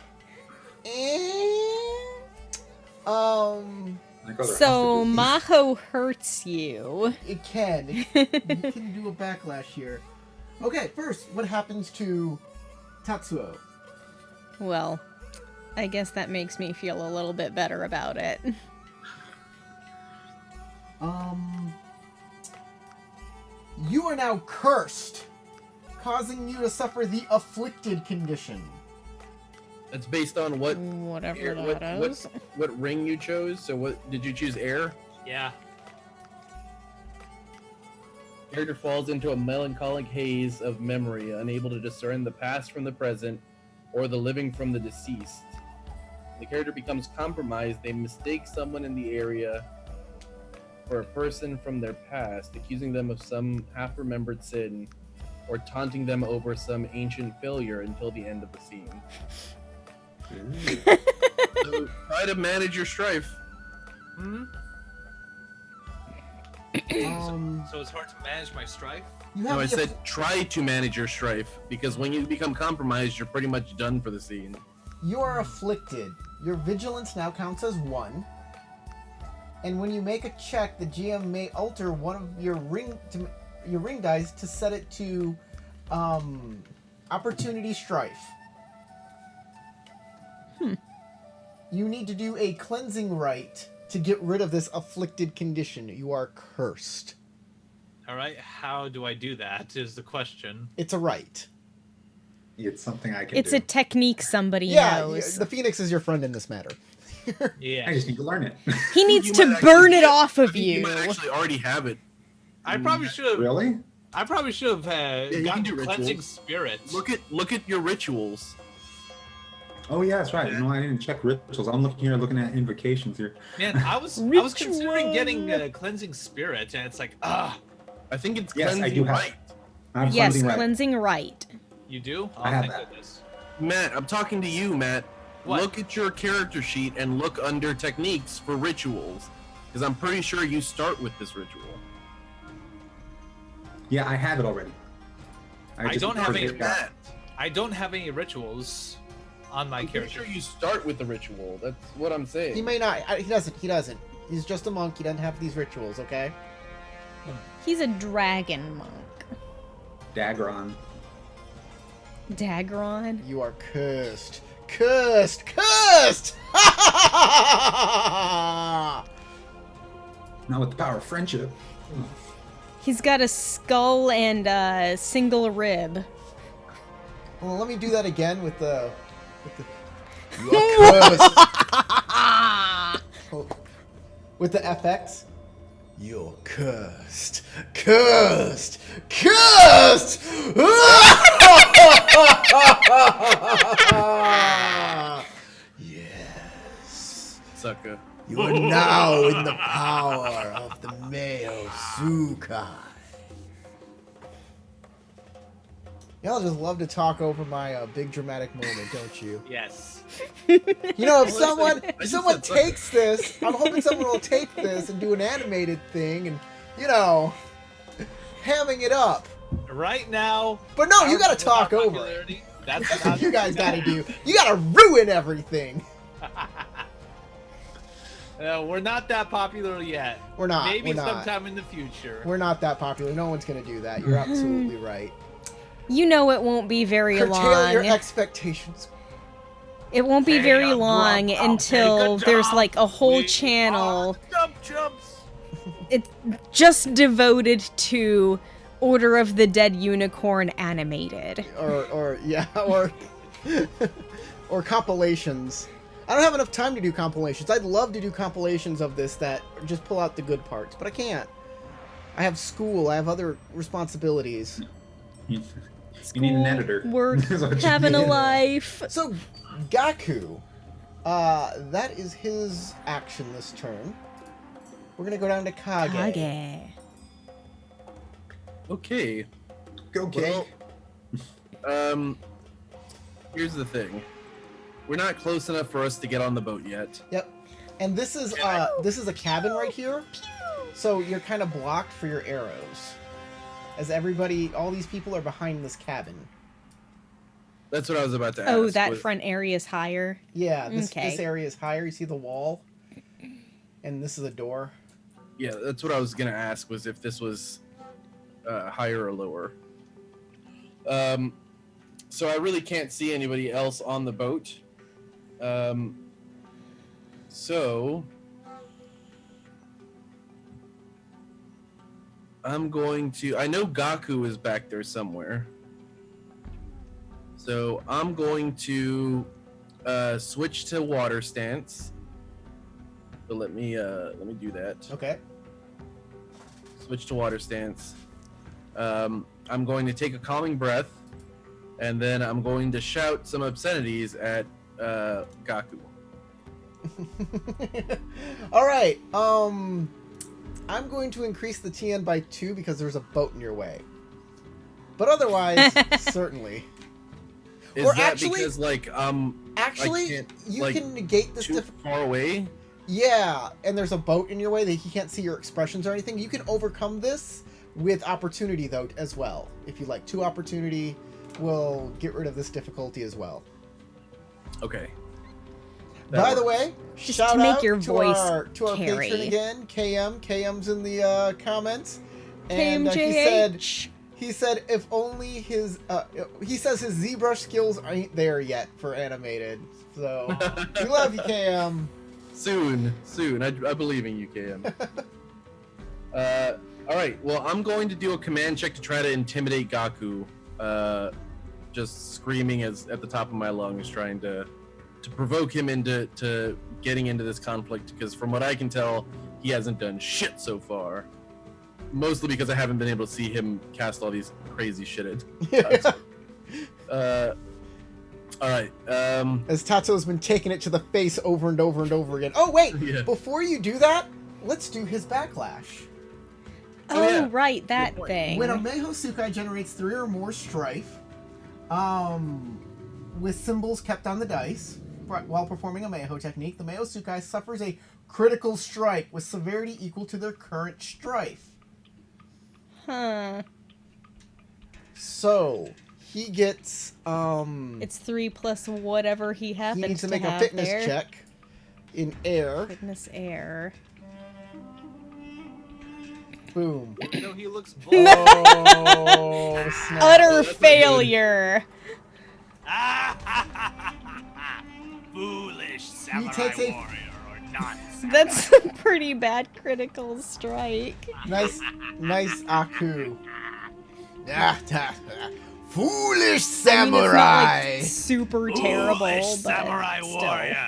I got their So hostages. Maho hurts you. it can. You can do a backlash here. Okay, first, what happens to Tatsuo? Well, I guess that makes me feel a little bit better about it. You are now cursed, causing you to suffer the afflicted condition. That's based on what Whatever air- that what, is. what ring you chose. So what did you choose? Air. Yeah. Character falls into a melancholic haze of memory, unable to discern the past from the present or the living from the deceased. The character becomes compromised. They mistake someone in the area for a person from their past, accusing them of some half-remembered sin or taunting them over some ancient failure until the end of the scene. So try to manage your strife. Hmm? So it's hard to manage my strife. You No, I the said try to manage your strife, because when you become compromised, you're pretty much done for the scene. You are afflicted. Your vigilance now counts as 1. And when you make a check, the GM may alter one of your ring dice to set it to opportunity strife. You need to do a cleansing rite to get rid of this afflicted condition. You are cursed. All right, how do I do that? Is the question. It's a rite. It's something I can It's do. a technique somebody Yeah, knows. the Phoenix is your friend in this matter. Yeah, I just need to learn it. He needs You to might burn actually- it off of You you. might actually already have it. I probably should have. Really? I probably should have you gotten can do cleansing rituals. spirits. Look at your rituals. Oh yeah, that's right. No, I didn't check rituals. I'm looking at invocations here. Man, I was considering Ritual. getting cleansing spirit, and it's like, I I think it's Yes, I cleansing do have- right. I'm Yes, cleansing right. cleansing right. you do? Oh, I have thank that. goodness. Matt, I'm talking to you, Matt. What? Look at your character sheet and look under techniques for rituals, because I'm pretty sure you start with this ritual. Yeah, I have it already. I don't have any- forget. Matt, I don't have any rituals on my I'm pretty character. sure you start with the ritual. That's what I'm saying. He may not. He doesn't. He doesn't. He's just a monk. He doesn't have these rituals, okay? He's a dragon monk. Dagron. Dagron. You are cursed. Cursed! Cursed! Not with the power of friendship. He's got a skull and a single rib. Well, let me do that again with the you are cursed. Oh, with the FX. You're cursed. Cursed! Cursed! Yes. Sucker. You are now in the power of the male Sukai. Y'all just love to talk over my big dramatic moment, don't you? Yes. You know, if I just someone said sucker. takes this, I'm hoping someone will take this and do an animated thing and, you know, hamming it up. Right now. But no, you our- gotta with talk our over it. popularity, That's That's what you guys gotta do. You gotta ruin everything. We're not that popular yet. We're not. Maybe we're not. sometime in the future. We're not that popular. No one's gonna do that. You're absolutely right. You know it won't be very Curtail your long. expectations. It won't be Hey, very I'm long drunk. I'll until take a there's dump. like a whole We channel are Dump jumps. it's just devoted to Order of the Dead Unicorn animated. Or or compilations. I don't have enough time to do compilations. I'd love to do compilations of this that just pull out the good parts, but I can't. I have school. I have other responsibilities. You need an editor. Work, That's what you having a need. life. So, Gaku, that is his action this turn. We're gonna go down to Kage. Kage. Okay. Okay. Well, here's the thing. We're not close enough for us to get on the boat yet. Yep. And this is a cabin right here. So you're kind of blocked for your arrows. As all these people are behind this cabin. That's what I was about to ask. Oh, that was- front area is higher. Yeah, this Okay. area is higher. You see the wall? And this is a door. Yeah, that's what I was gonna ask. Was if this was higher or lower. So I really can't see anybody else on the boat. So I'm going to. I know Gaku is back there somewhere. So I'm going to switch to water stance. So let me do that. Okay. Switch to water stance. I'm going to take a calming breath, and then I'm going to shout some obscenities at Gaku. All right. I'm going to increase the TN by 2 because there's a boat in your way. But otherwise, certainly. Is Or that actually- because like Actually, can't, you like, can negate this. too far away. Yeah, and there's a boat in your way that he can't see your expressions or anything. You can overcome this with opportunity though as well. If you like, 2 opportunity will get rid of this difficulty as well. Okay. By the way, Just shout to make out your to voice our carry. patron again, KM. KM's in the comments, and KMJH. he said if only his he says his ZBrush skills ain't there yet for animated. So we love you, KM. Soon. I believe in you, KM. All right. Well, I'm going to do a command check to try to intimidate Gaku. Just screaming at the top of my lungs, trying to provoke him into getting into this conflict. Because from what I can tell, he hasn't done shit so far. Mostly because I haven't been able to see him cast all these crazy shit at. All right. As Tatsuo's been taking it to the face over and over and over again. Oh wait, Yeah. before you do that, let's do his backlash. Oh, yeah. right, that point. thing. When a Meiho Tsukai generates 3 or more strife, with symbols kept on the dice, while performing a Meiho technique, the Meiho Tsukai suffers a critical strike with severity equal to their current strife. Huh. So, he gets, It's 3 plus whatever he he happens needs to make a have fitness there. check in air. Fitness air. Boom. You know he looks bold. Oh, snap. Utter that's not failure. Foolish samurai takes a- warrior or nonsense. That's a pretty bad critical strike. Nice Aku. Foolish I mean, it's not like super terrible, Foolish but samurai still. warrior.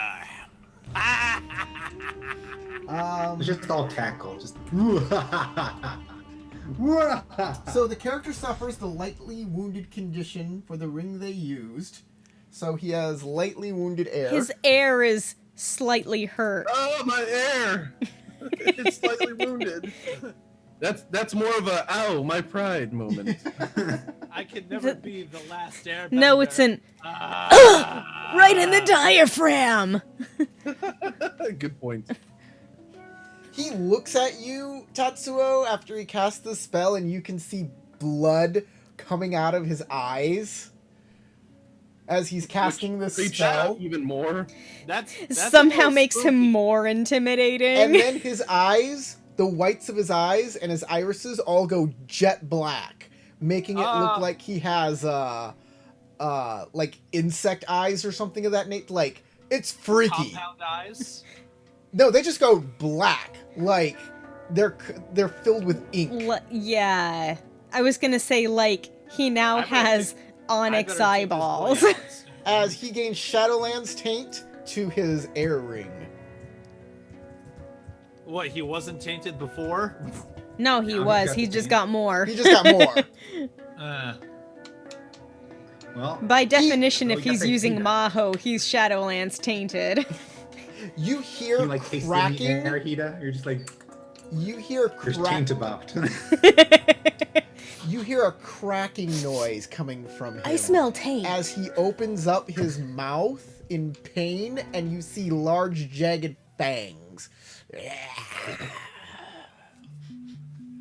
It's just all cackle. Just. So the character suffers the lightly wounded condition for the ring they used. So he has lightly wounded air. His air is slightly hurt. Oh, my air! It's slightly wounded. That's more of a ow, my pride moment. I could never be the last airbender. No, it's an right in the diaphragm. Good point. He looks at you, Tatsuo, after he casts the spell, and you can see blood coming out of his eyes as he's casting this Creeps spell. out even more. That's Somehow a little makes him spooky. more intimidating. And then his eyes, the whites of his eyes and his irises all go jet black, making it look like he has like insect eyes or something of that nature. Like, it's freaky. Compound eyes. No, they just go black. Like they're filled with ink. Yeah, I was gonna say like he now I better has I onyx better take this boy eyeballs. out. As he gains Shadowlands taint to his air ring. What, he wasn't tainted before? No, he Now he's was. got He the just taint. got more. He just got more. Well, By definition, Well, if you he's gotta say using tainted. Maho, he's Shadowlands tainted. You hear you like tasting the cracking. air, Hida? You're just like, You hear there's crack. taint about. You hear a cracking noise coming from him. I smell taint. As he opens up his mouth in pain, and you see large jagged fangs.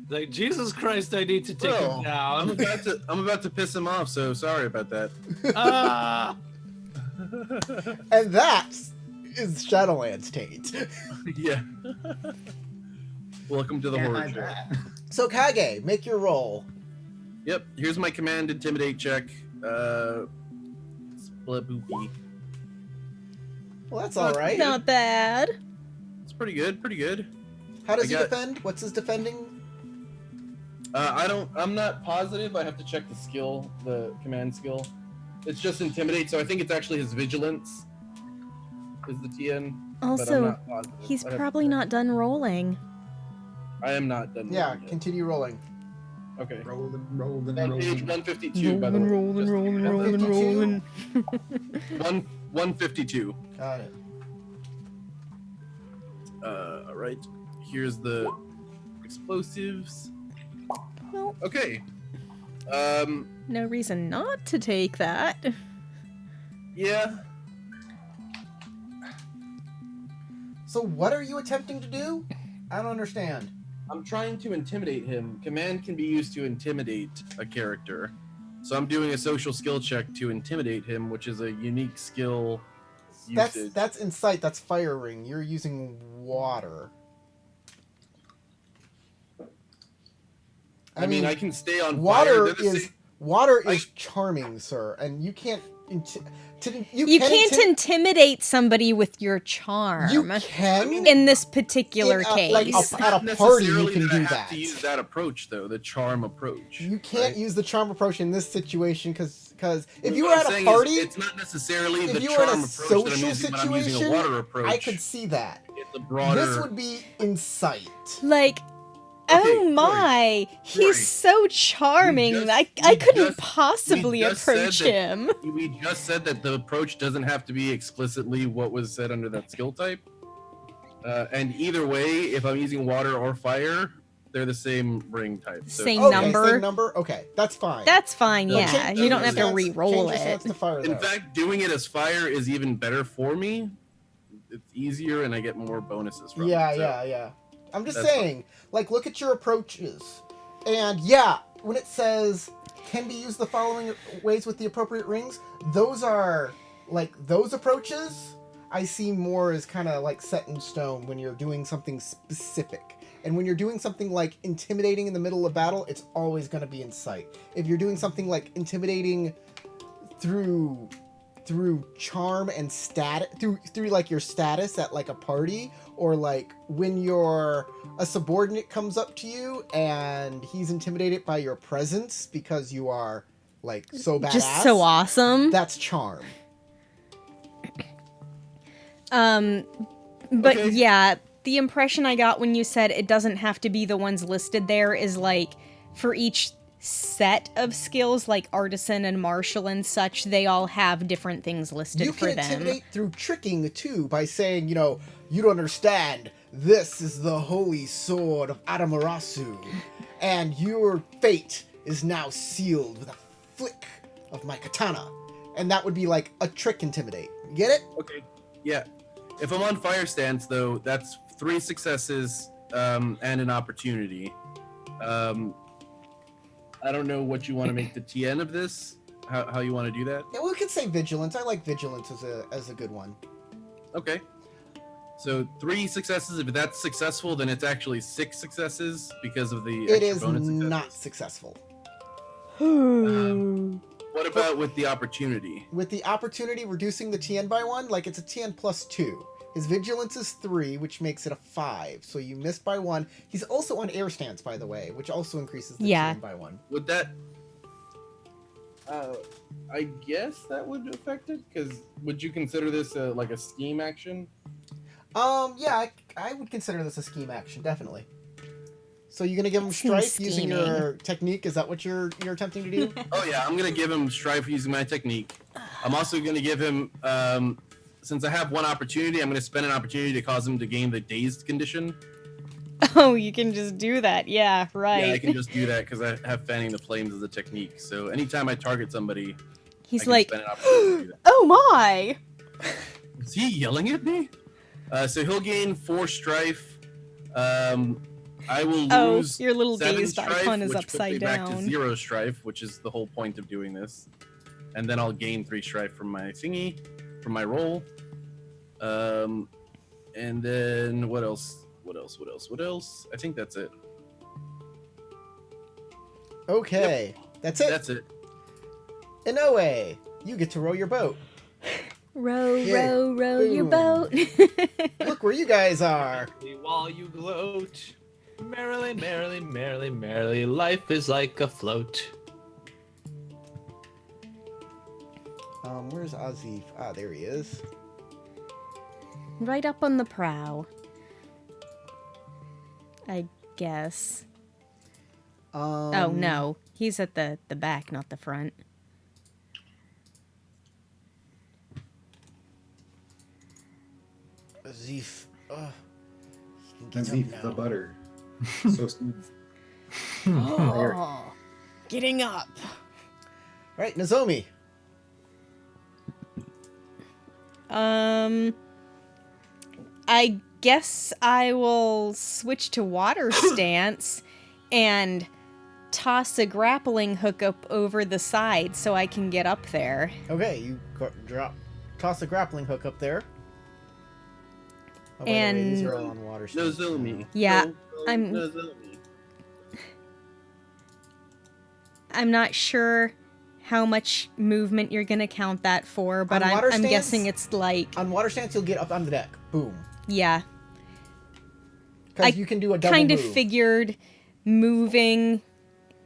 Like, Jesus Christ, I need to take Well, him down. I'm about to piss him off, so sorry about that. Ah! And that is Shadowlands taint. Yeah. Welcome to the Can't horror hide show. that. So Kage, make your roll. Yep, here's my command intimidate check. Split boopy. Well, that's all right. Not bad. It's pretty good, pretty good. How does I he got- defend? What's his defending? I'm not positive. I have to check the skill, the command skill. It's just intimidate, so I think it's actually his vigilance is the TN. but I'm Also, not positive. he's I'd have to probably check. not done rolling. I am not done. Yeah, rolling yet. continue rolling. Okay. Rolling, On page 152, by the way. rolling, Just- rolling, rolling, rolling. 152. Got it. All right. Here's the explosives. Well, Okay. no reason not to take that. Yeah. So what are you attempting to do? I don't understand. I'm trying to intimidate him. Command can be used to intimidate a character. So I'm doing a social skill check to intimidate him, which is a unique skill usage. That's insight. That's fire ring. You're using water. I mean, I can stay on water fire. They're the is same- water is charming, sir, and you can't. You can't intimidate somebody with your charm. You can. in this particular In, case. like It's at not a party, you necessarily can that I do have that. to use that approach, though, the charm approach. You can't right? use the charm approach in this situation because if you were What at I'm a saying party, is it's not necessarily if the you were in charm a approach that I'm social using when I'm using a situation, water approach. I could see that. It's a broader. This would be insight. Like, Okay, oh my, Corey, he's so charming. just- I we couldn't just- possibly we just said approach that- him. We just said that the approach doesn't have to be explicitly what was said under that skill type. And either way, if I'm using water or fire, they're the same ring type. So Same Okay, number. same number. Okay, that's fine. That's fine, Well, yeah. change You don't your have to stance- re-roll change your it. stance to fire, In though. fact, doing it as fire is even better for me. It's easier, and I get more bonuses from Yeah, it. so- yeah. I'm just That's saying, like, look at your approaches. And yeah, when it says can be used the following ways with the appropriate rings, those are, like, those approaches I see more as kind of like set in stone when you're doing something specific. And when you're doing something like intimidating in the middle of battle, it's always going to be in sight. If you're doing something like intimidating through charm and status, through like your status at like a party, or like when a subordinate comes up to you and he's intimidated by your presence because you are like so badass, Just so awesome. that's charm. But Okay. yeah, the impression I got when you said it doesn't have to be the ones listed there is like for each set of skills like artisan and martial and such, they all have different things listed You for can them. intimidate through tricking too by saying, you know, you don't understand. This is the holy sword of Adamarasu, and your fate is now sealed with a flick of my katana. And that would be like a trick intimidate. You get it? Okay. Yeah. If I'm on fire stance, though, that's 3 successes and an opportunity. I don't know what you want to make the TN of this. How you want to do that? Yeah, we could say vigilance. I like vigilance as a good one. Okay. So 3 successes. If that's successful, then it's actually 6 successes because of the It extra is bonus successes. not successful. What about with the opportunity? With the opportunity reducing the TN by 1, like it's a TN plus 2. His vigilance is 3, which makes it a 5. So you missed by 1. He's also on air stance, by the way, which also increases the Yeah. TN by 1. Would that? I guess that would affect it. Because would you consider this like a scheme action? Yeah, I would consider this a scheme action, definitely. So you're gonna give him Seems strife using your technique? Is that what you're attempting to do? Oh yeah, I'm gonna give him strife using my technique. I'm also gonna give him, since I have 1 opportunity, I'm gonna spend an opportunity to cause him to gain the dazed condition. Oh, you can just do that. Yeah, right. Yeah, I can just do that because I have fanning the flames as a technique. So anytime I target somebody, He's I can like, spend an opportunity to do that. oh my! Is he yelling at me? So he'll gain 4 strife. I will Oh, lose your little 7 dazed strife, icon is which puts me upside back to down. 0 strife, which is the whole point of doing this. And then I'll gain 3 strife from my thingy, from my roll. And then what else? What else? I think that's it. Okay, that's it. That's it. Inoue, you get to row your boat. Row, Yeah. row, row your Boom. boat. Look where you guys are. While you gloat, merrily, merrily, merrily, merrily, life is like a float. Where's Azif? Ah, there he is. Right up on the prow. I guess. Oh no, he's at the back, not the front. Azif. He can get up Nazif the now. butter. So smooth. Oh, getting up. Right, Nozomi. I guess I will switch to water stance and toss a grappling hook up over the side so I can get up there. Okay, you toss a grappling hook up there. Oh, by the way, And- these are all on water stance. Nozomi. Yeah, No, I'm- Nozomi. I'm not sure how much movement you're gonna count that for, but On water I'm guessing stance? it's like, On water stance, you'll get up on the deck. Boom. yeah. Because I you can do a double Kind of move. figured moving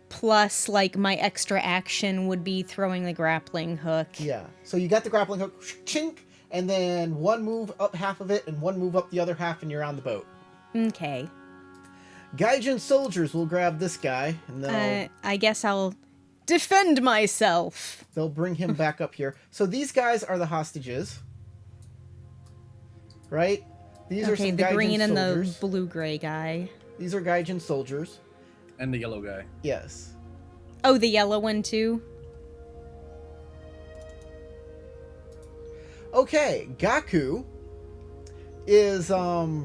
plus like my extra action would be throwing the grappling hook. Yeah. So you got the grappling hook, chink, and then one move up half of it and one move up the other half, and you're on the boat. Okay. Gaijin soldiers will grab this guy, and I guess I'll defend myself. they'll bring him back up here. So these guys are the hostages, right? These are Okay, some the Gaijin green and the soldiers. blue-gray guy. These are Gaijin soldiers. And the yellow guy. Yes. Oh, the yellow one too? Okay, Gaku is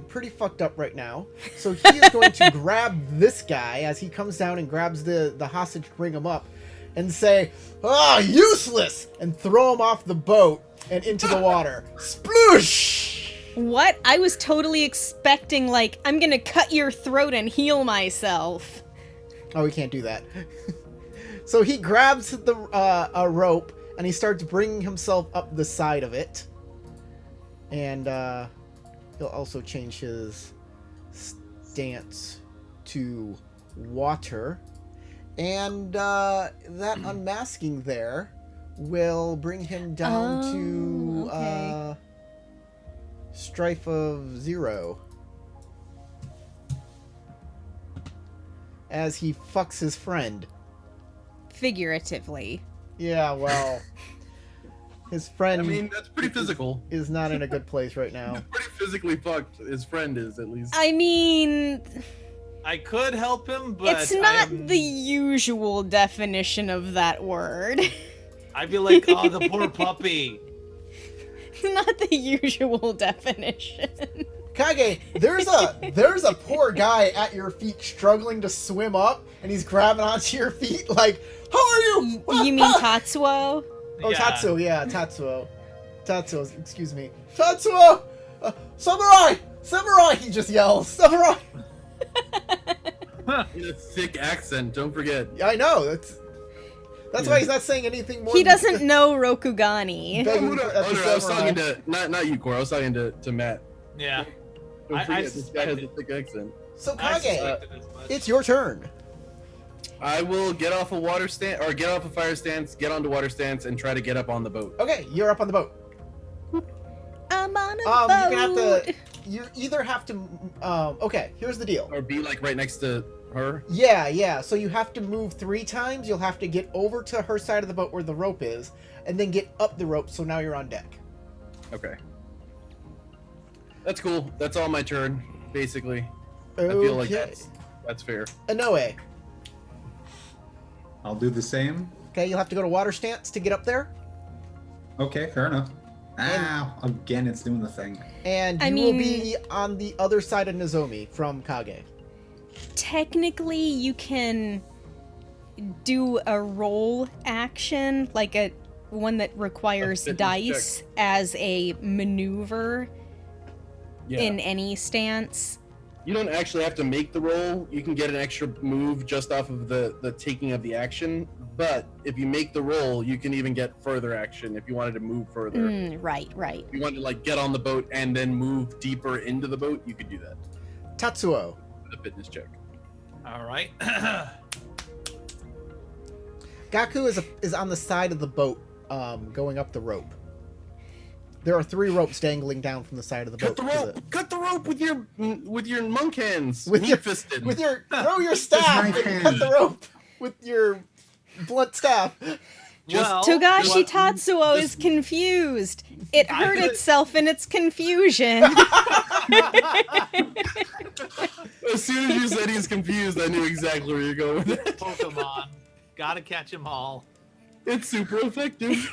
pretty fucked up right now. So he is going to grab this guy as he comes down and grabs the hostage to bring him up and say, "Ah, useless!" and throw him off the boat and into the water. Sploosh! What? I was totally expecting, like, I'm gonna cut your throat and heal myself. Oh, we can't do that. So he grabs a rope and he starts bringing himself up the side of it. And he'll also change his stance to water. And that unmasking there will bring him down to okay. Strife of 0. As he fucks his friend. Figuratively. Yeah, well, his friend I mean, that's pretty physical. is not in a good place right now. Pretty physically fucked. His friend is, at least. I mean, I could help him, but it's not the usual definition of that word. I'd be like, oh, the poor puppy. It's not the usual definition. Kage, there's a poor guy at your feet struggling to swim up, and he's grabbing onto your feet like, "How are you?" You mean Tatsuo? Oh, Yeah. Tatsuo, yeah, Tatsuo. Tatsuo, excuse me. Tatsuo! Samurai! Samurai! He just yells, Samurai! In a thick accent, don't forget. Yeah, I know, that's why he's not saying anything more He than doesn't know Rokugani. begging Oh, at the no, I was samurai. talking to, not you, Cor, I was talking to Matt. Yeah. Don't I forget, this guy has a suspected. thick accent. So I Kage, suspected as much. it's your turn. I will get off a water stand, or get off a fire stance, get onto water stance, and try to get up on the boat. Okay, you're up on the boat. I'm on a You boat. can have to. You either have to. Okay, here's the deal. Or be like right next to her. Yeah. So you have to move 3 times. You'll have to get over to her side of the boat where the rope is, and then get up the rope. So now you're on deck. Okay. That's cool. That's all my turn, basically. Okay. I feel like that's fair. Inoue. I'll do the same. Okay, you'll have to go to water stance to get up there, Okay, fair enough. Ow! Again, it's doing the thing. and I you will mean- be on the other side of Nozomi from Kage. Technically, you can do a roll action, like a one that requires fitness dice as a maneuver Yeah. in any stance. You don't actually have to make the roll. You can get an extra move just off of the taking of the action. But if you make the roll, you can even get further action if you wanted to move further. Right. If you wanted to like get on the boat and then move deeper into the boat, you could do that Tatsuo. with a fitness check. All right. Gaku is on the side of the boat, going up the rope. There are 3 ropes dangling down from the side of the Cut boat. the to rope! Cut the rope with your monk hands. With your- fisted. With your throw your staff knife and hand. cut the rope with your blunt staff. Well, Togashi what- Tatsuo is confused. It I hurt could- itself in its confusion. As soon as you said he's confused, I knew exactly where you're going with it. Pokemon. Gotta catch them all. It's super effective.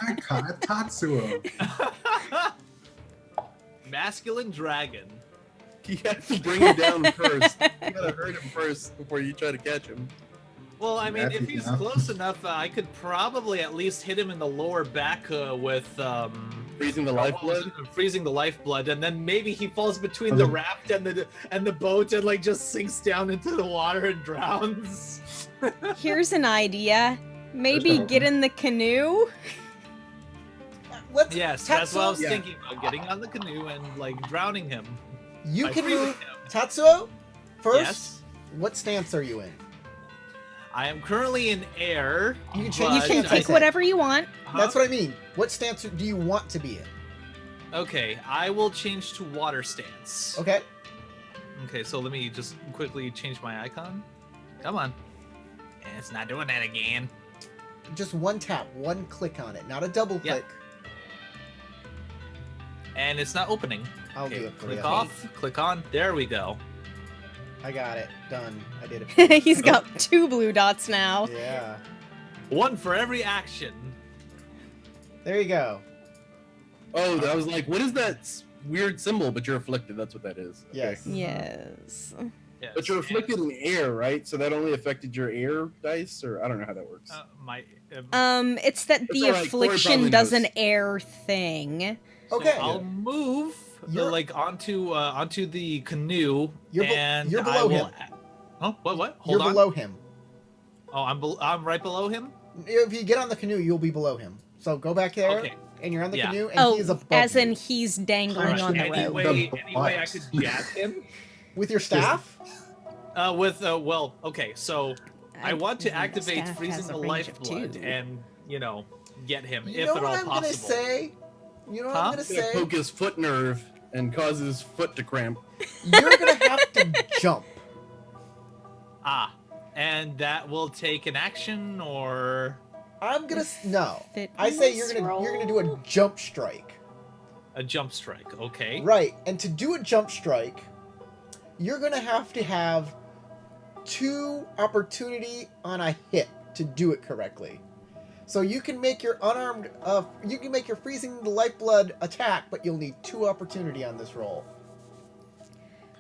I caught Tatsuo. masculine dragon. You have to bring him down first. You gotta hurt him first before you try to catch him. Well, I mean, That's if he's enough. close enough, I could probably at least hit him in the lower back with Freezing the lifeblood. freezing the lifeblood, and then maybe he falls between the raft and the boat and like just sinks down into the water and drowns. Here's an idea. Maybe There's get in the canoe. Let's Yes, that's what I was Yeah. thinking about, getting on the canoe and like drowning him. You by can freezing move him. Tatsuo. First, Yes, what stance are you in? I am currently in air. You can change- You but can I pick said- whatever you want. That's what I mean. What stance do you want to be in? Okay, I will change to water stance. Okay. Okay, so let me just quickly change my icon. Come on. It's not doing that again. Just one tap, one click on it, not a double Yeah. click. And it's not opening. I'll Okay, do it for click you. off, click on. There we go. I got it. Done. I did it. He's got 2 blue dots now. Yeah. One for every action. There you go. Oh, I was like, what is that weird symbol? But you're afflicted. That's what that is. Okay. Yes. Yes. Yes. But you're afflicted in air, right? So that only affected your air dice, or I don't know how that works. It's that the all right, Corey affliction probably does knows. an air thing. So Okay. I'll move You're- like onto the canoe, You're be- and you're I below will. him. Oh, what? You're Hold on. below him. Oh, I'm right below him. If you get on the canoe, you'll be below him. So go back there, Okay. and you're on the Yeah. canoe, and Oh, he is above as you. in he's dangling Alright, on the any rope. way The I box. could jab him With your staff? with well, okay, so I want to the activate staff freezing has a the range of lifeblood 2. and get him You if know at what all I'm possible. gonna say? You know what I'm Huh? gonna It's gonna say? poke his foot nerve and cause his foot to cramp. You're gonna have to jump. Ah, and that will take an action or I'm gonna no. Fitness I say you're gonna do a roll? jump strike. a jump strike. Okay. Right, and to do a jump strike, you're gonna have to have 2 opportunity on a hit to do it correctly. So you can make your unarmed, you can make your freezing the lifeblood attack, but you'll need 2 opportunity on this roll.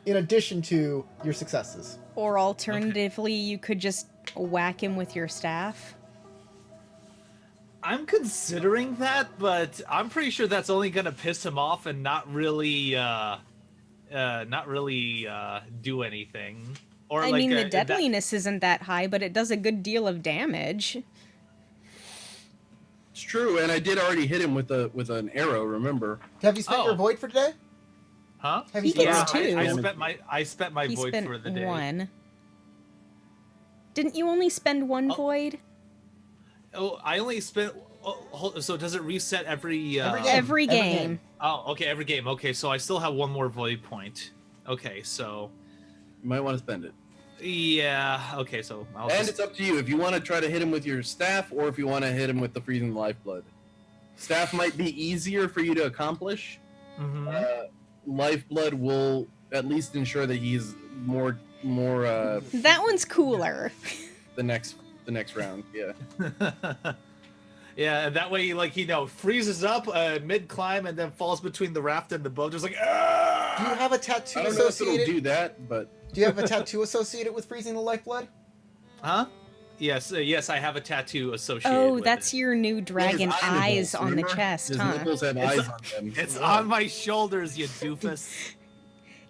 In addition to your successes. Or alternatively, you could just whack him with your staff. I'm considering that, but I'm pretty sure that's only gonna piss him off and not really do anything. Or I like mean, the that- deadliness isn't that high, but it does a good deal of damage. It's true, and I did already hit him with an arrow. Remember? Have you spent Oh. your void for today? Huh? Have He you spent gets your- 2. I spent my He void spent for the day. 1. Didn't you only spend 1 Oh. void? Oh, I only spent. So does it reset every? Every game. Every Every game. game. Oh, okay, every game. Okay, so I still have 1 more void point. Okay, so You might want to spend it. yeah. Okay, so I'll And just. it's up to you if you want to try to hit him with your staff or if you want to hit him with the freezing lifeblood. Staff might be easier for you to accomplish. Mhm. Lifeblood will at least ensure that he's more That one's cooler. the next round. Yeah. Yeah, and that way, like freezes up mid climb and then falls between the raft and the boat, just like. Do you have a tattoo I don't know if it'll associated? do that, but Do you have a tattoo associated with freezing the lifeblood? Huh? Yes, yes, I have a tattoo associated. Oh, with that's it. your new dragon his eye eyes nipples, on the remember? chest, His huh? nipples have It's- eyes on them. It's on my shoulders, you doofus.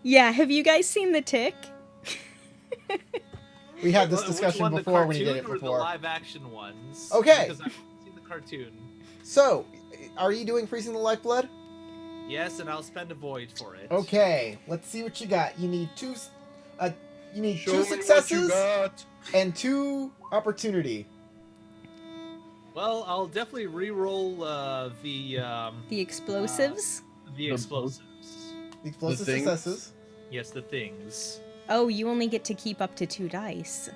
Yeah, have you guys seen the tick? We had this Which discussion one, the before when you did it cartoon or before. the live action ones? Okay. Because I've seen the cartoon. So, are you doing freezing the lifeblood? Yes, and I'll spend a void for it. Okay, let's see what you got. You need 2 you need Show 2 me what you successes got. and 2 opportunity. Well, I'll definitely re-roll The explosives? the explosives. The explosive things? successes. Yes, the things. Oh, you only get to keep up to 2 dice.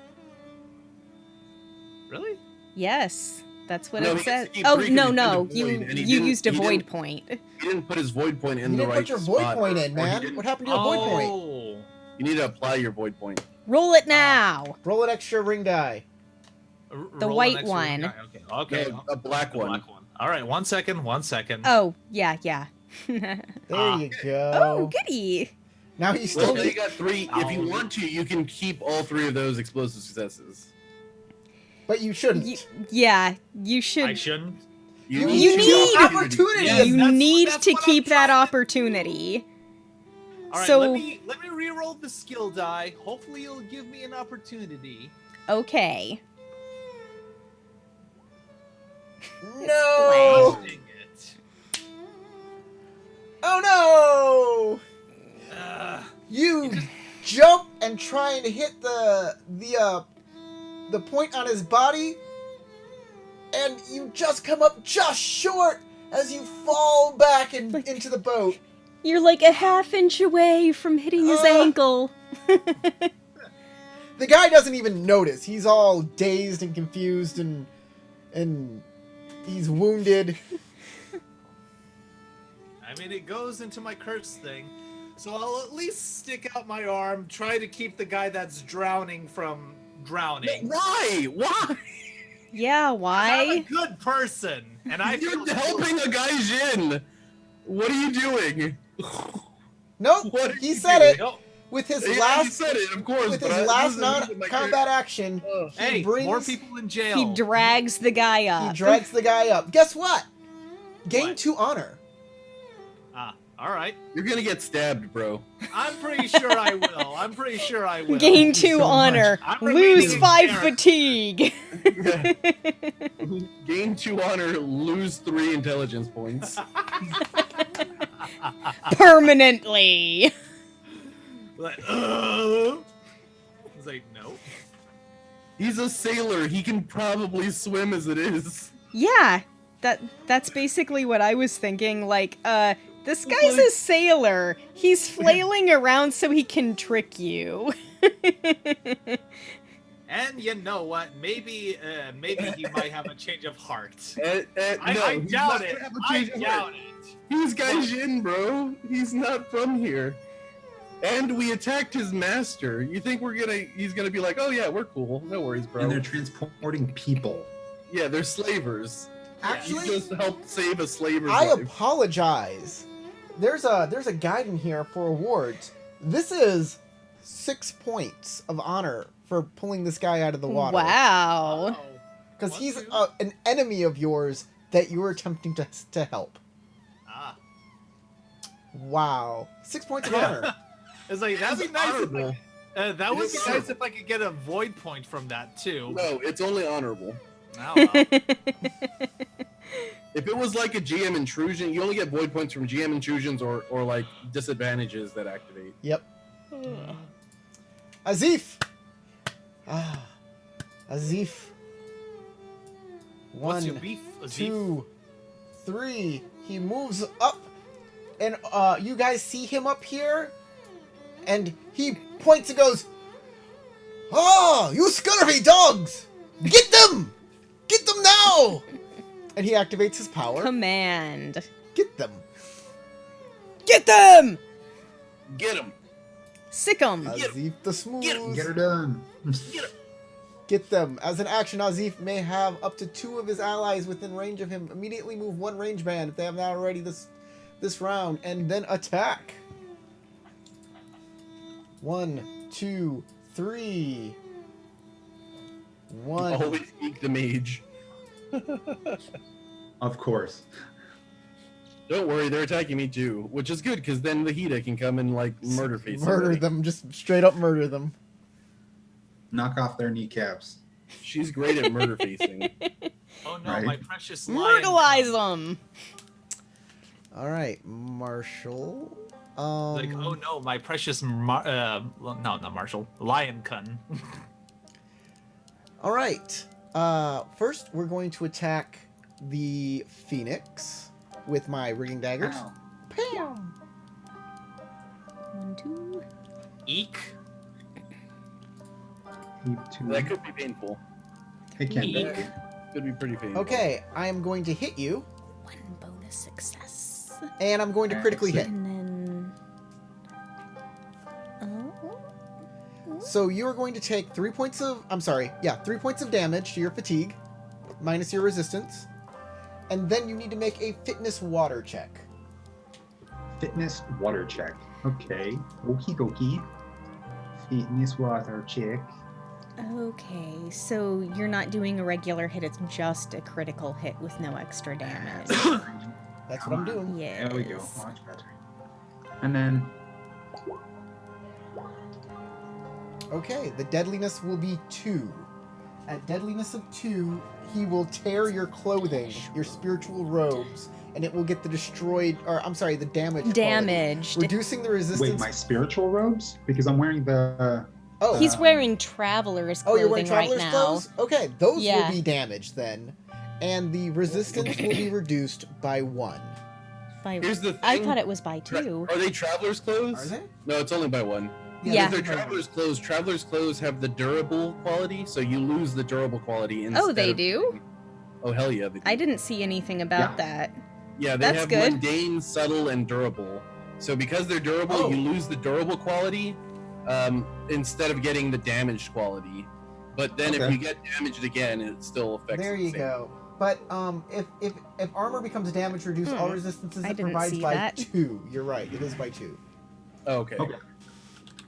Really? Yes, that's what No, it he gets says. to keep Oh, 3 'cause no, he no, spent a you void, and he you didn't- used a he void didn't- point. He didn't put his void point in You the didn't right put your void spot, point or in, he man. didn't- What happened to your void point? Oh. You need to apply your void point. Roll it now. Roll an extra ring die. The Roll an white extra one. die. Okay. Okay. No, a black The one. black one. All right. 1 second. 1 second. Oh, yeah, yeah. There Ah. you go. Oh, goody. Now you still Well, you need, got 3. If you want to, you can keep all 3 of those explosive successes. but you shouldn't. Yeah, you should. I shouldn't. You need need- opportunity. Yes, you that's- need that's to what I'm keep that trying to opportunity. All right, So- let me re-roll the skill die. Hopefully, you'll give me an opportunity. Okay. No! Dang it. Oh no! Ugh. You jump and try and hit the point on his body, and you just come up just short as you fall back into the boat. You're like a half-inch away from hitting his ankle. The guy doesn't even notice. He's all dazed and confused, and he's wounded. I mean, it goes into my curse thing, so I'll at least stick out my arm, try to keep the guy that's drowning from drowning. Why? Why? Yeah, I'm a why? good person, and I You're helping a gaijin. What are you doing? Nope, What are he you said doing? it No, with his Yeah, you last said it, of course. with but his I- last this isn't my non-combat action. character. hey, brings- more people in jail. He drags the guy He up. drags the guy up. Guess what? Gain What? 2 honor. All right. You're gonna get stabbed, bro. I'm pretty sure I will. I'm pretty sure I will. Gain Thank you 2 so honor. much. I'm remaining Lose in 5 character. fatigue. Gain 2 honor, lose 3 intelligence points. Permanently. Like, it's like, no. He's a sailor. He can probably swim as it is. Yeah, that's basically what I was thinking. Like, this guy's a sailor. He's flailing around so he can trick you. And you know what? Maybe he might have a change of heart. No, I he's doubt not it. gonna have a I change of doubt heart. it. He's gaijin, bro. He's not from here. And we attacked his master. You think he's gonna be like, oh yeah, we're cool. No worries, bro. And they're transporting people. Yeah, they're slavers. Actually, You just helped save a slaver's I life. apologize. There's a guide in here for awards. This is 6 points of honor for pulling this guy out of the water. Wow. Oh. Because One, he's two. an enemy of yours that you were attempting to help. Ah. Wow. 6 points of Yeah. honor. It's like that'd be nice. Honorable. That would It be is nice if I could get a void point from that too. No, it's only honorable. Oh, well. If it was like a GM intrusion, you only get void points from GM intrusions or like disadvantages that activate. Yep. Azif! Azif. What's your 1, beef, Azif? 2, 3. He moves up, and you guys see him up here, and he points and goes, "Oh, you scurvy dogs! Get them! Get them now!" And he activates his power. Command. Get them. Get them! Get him! Sick 'em. Azif the Smooth. Get her done. Get them. As an action, Azif may have up to 2 of his allies within range of him immediately move 1 range band if they have not already this round, and then attack. 1, 2, 3. 1. Always eat the mage. Of course. Don't worry, they're attacking me too, which is good because then the Hida can come and like murder face Murder somebody. them. Just straight up murder them. Knock off their kneecaps. She's great at murder facing. Oh no, Right. my precious lion. Myrtleize them. All right, Marshall. Like, oh no, my precious well, no, not Marshall. Lion Kun. All right. First, we're going to attack the Phoenix with my rigging daggers. Ow. Pam. 1, 2. Eek. Heap two. That could be painful. It can be. Eek. Could be pretty painful. Okay, I am going to hit you, 1 bonus success. and I'm going to critically hit. And then. Oh. So you are going to take 3 points of, 3 points of damage to your fatigue, minus your resistance, and then you need to make a fitness water check. fitness water check. Okay. Okie dokie. Fitness water check. Okay, so you're not doing a regular hit, it's just a critical hit with no extra damage. That's what I'm doing. Yes. There we go. Much better. And then Okay, the deadliness will be 2. At deadliness of 2, he will tear your clothing, your spiritual robes, and it will get the destroyed, or I'm sorry, the damage. Damaged. Reducing the resistance. wait, my spiritual robes? Because I'm wearing the Oh, He's wearing traveler's oh, clothing you're wearing traveler's right now. clothes? Okay, those Yeah. will be damaged then. And the resistance will be reduced by 1. By, Here's the thing. I thought it was by 2. Are they traveler's clothes? Are they? No, it's only by 1. Yeah. If they're traveler's clothes, traveler's clothes have the durable quality, so you lose the durable quality. Oh, they of- do? Oh, hell yeah. They do. I didn't see anything about that. Yeah, they That's have good. mundane, subtle, and durable. So because they're durable, Oh. you lose the durable quality instead of getting the damaged quality. But then if Okay. you get damaged again, it still affects. There the you same. go. But if armor becomes damage reduced, all resistances I it didn't provides see by that. 2. You're right. It is by 2. Oh, okay. Okay.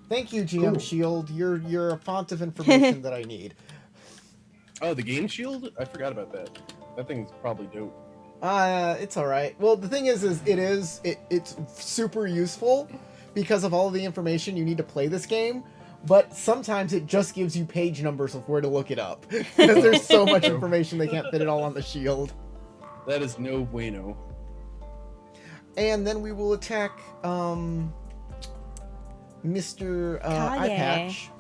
Thank you, GM Cool. Shield. You're a font of information that I need. Oh, the game shield? I forgot about that. That thing's probably dope. It's all right. Well, the thing is it's super useful because of all the information you need to play this game. But sometimes it just gives you page numbers of where to look it up because there's so much information they can't fit it all on the shield. That is no bueno. And then we will attack Mr. Eye Kage. Patch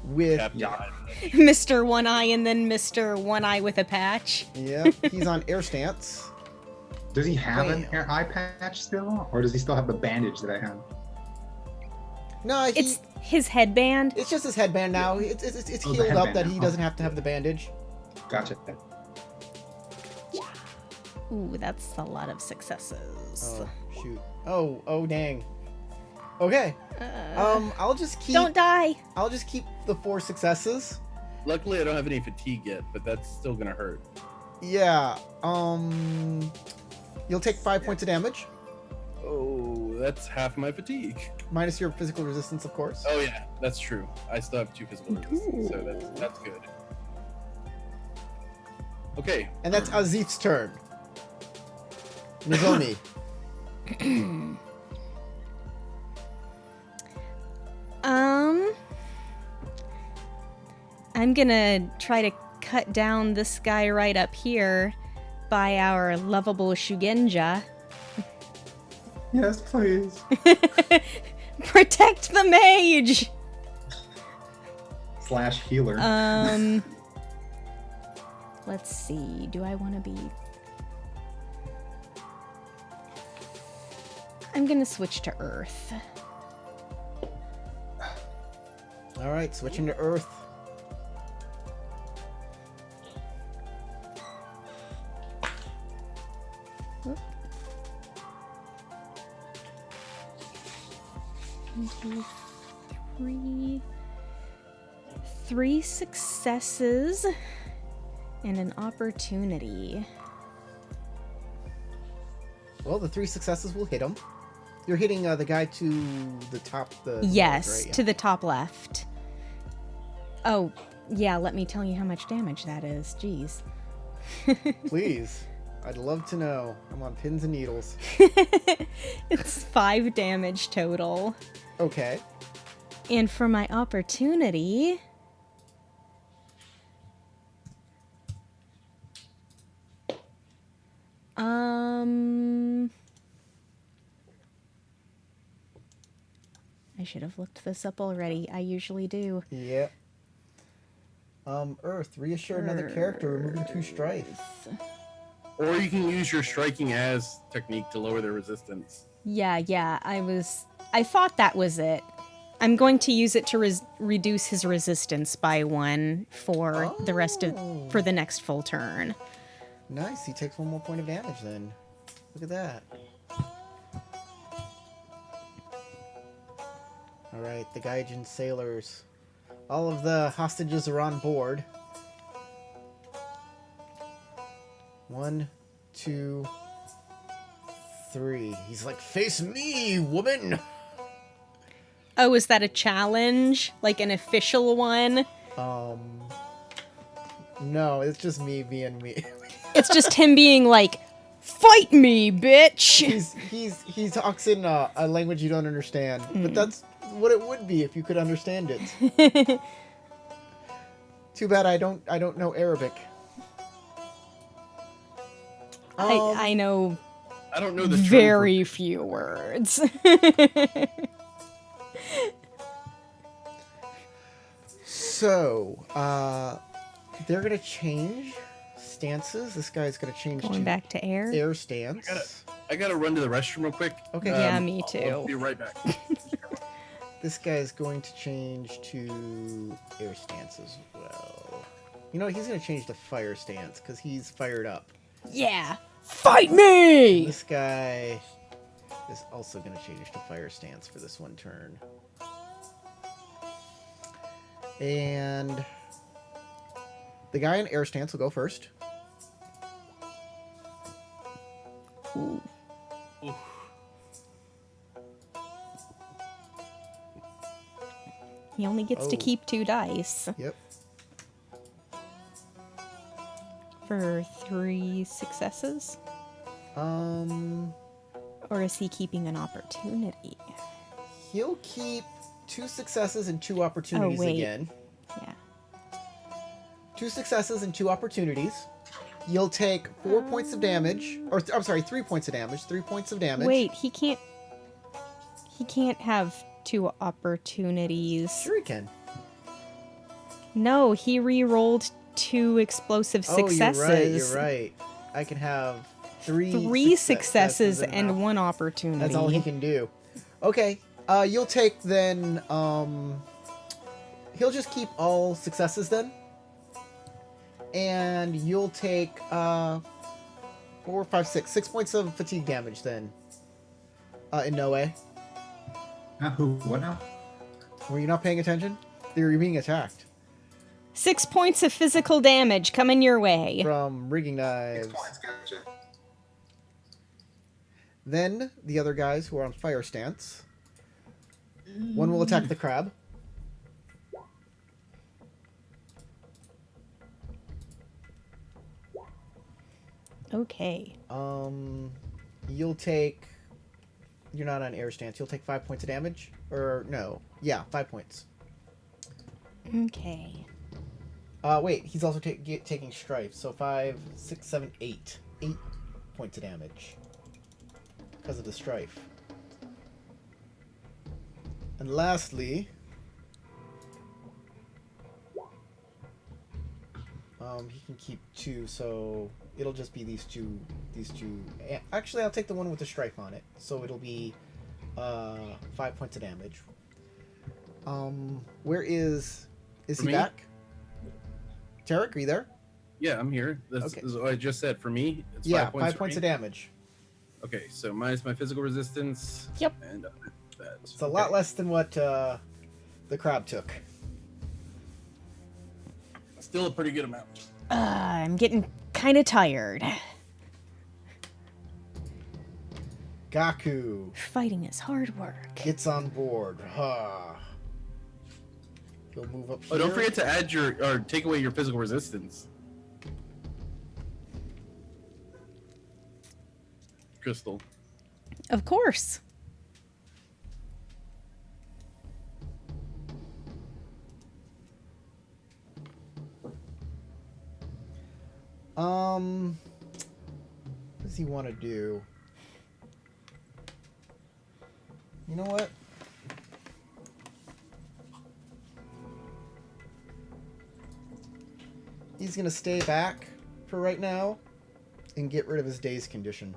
with Captain. Yeah. Mr. One Eye and then Mr. One Eye with a patch. yeah, he's on air stance. Does he have an Damn. eye patch still, or does he still have the bandage that I have? No, It's his headband. it's just his headband now. It's Oh, the healed up headband that now. he doesn't have to have the bandage. Gotcha. Ooh, that's a lot of successes. Oh shoot. Oh dang. Okay. I'll just keep Don't die. I'll just keep the 4 successes. Luckily, I don't have any fatigue yet, but that's still gonna hurt. Yeah. You'll take 5 points of damage, Oh, that's half my fatigue. minus your physical resistance, of course. Oh yeah, that's true. I still have 2 physical resistance, so that's good. Okay, And that's Azif's turn. Nozomi. I'm gonna try to cut down this guy right up here by our lovable Shugenja. Yes, please. Protect the mage! Slash healer. Let's see. Do I want to be... I'm gonna switch to Earth. All right, switching to Earth. One, two, three. 3 successes and an opportunity. Well, the 3 successes will hit him. You're hitting the guy to the top. Yes, right? to the top left. Oh, yeah, let me tell you how much damage that is. Jeez. Please, I'd love to know. I'm on pins and needles. It's 5 damage total. Okay. And for my opportunity... I should have looked this up already. I usually do. Yep. Earth, reassure another character, removing 2 strife. or you can use your striking as technique to lower their resistance. Yeah, I thought that was it. I'm going to use it to reduce his resistance by 1 for the rest of for the next full turn. Nice, he takes 1 more point of damage then. Look at that. Alright, the Gaijin sailors. All of the hostages are on board. 1, 2, 3. He's like, face me, woman. Oh, is that a challenge? Like an official one? No, it's just me being me. It's just him being like, fight me, bitch! He talks in a language you don't understand, but that's what it would be if you could understand it. Too bad I don't know Arabic. I know I don't know the term very few words. So, they're gonna change stances. This guy's gonna change Going to back to air? air stance. I gotta run to the restroom real quick. Okay. Yeah, me I'll too. be right back. This guy's going to change to air stance as well. You know, he's gonna change to fire stance because he's fired up. Yeah. Fight me! This guy is also gonna change to fire stance for this one turn. And the guy in air stance will go first. Oof. He only gets to Oh. keep 2 dice Yep. for 3 successes. Or is he keeping an opportunity? He'll keep 2 successes and 2 opportunities wait. again. Yeah. 2 successes and 2 opportunities. You'll take 4 points of damage, or I'm sorry, 3 points of damage. 3 points of damage. Wait, he can't have 2 opportunities. Sure he can. No, he re-rolled 2 explosive successes. Oh, you're right. I can have 3 successes and and 1 opportunity. That's all he can do. Okay. You'll take then. He'll just keep all successes then, and you'll take 4, 5, 6 points of fatigue damage then. In no way. Who? What now? Were you not paying attention? They were being attacked 6 points of physical damage coming your way. from rigging 6 knives. points, gotcha. Then the other guys who are on fire stance. One will attack the crab. Okay. You'll take. You're not on air stance. You'll take 5 points of damage, or no? Yeah, 5 points. Okay. Wait. He's also taking strife. So 5, 6, 7, 8. 8 points of damage because of the strife. And lastly, he can keep 2, so it'll just be these two. Actually, I'll take the one with the strife on it, so it'll be 5 points of damage. Where is For he me? back? Tarek, are you there? Yeah, I'm here. That's, Okay. is what I just said. For me, it's Yeah, 5 points. 5 for points me. of damage. Okay, so minus my physical resistance. Yep. And that. It's a lot less than what the crab took. Still a pretty good amount. I'm getting kind of tired. Gaku Fighting is hard work. gets on board. Ha. He'll move up here. Oh, don't forget to add or take away your physical resistance. Crystal. Of course. What does he want to do? You know what? He's gonna stay back for right now and get rid of his day's condition.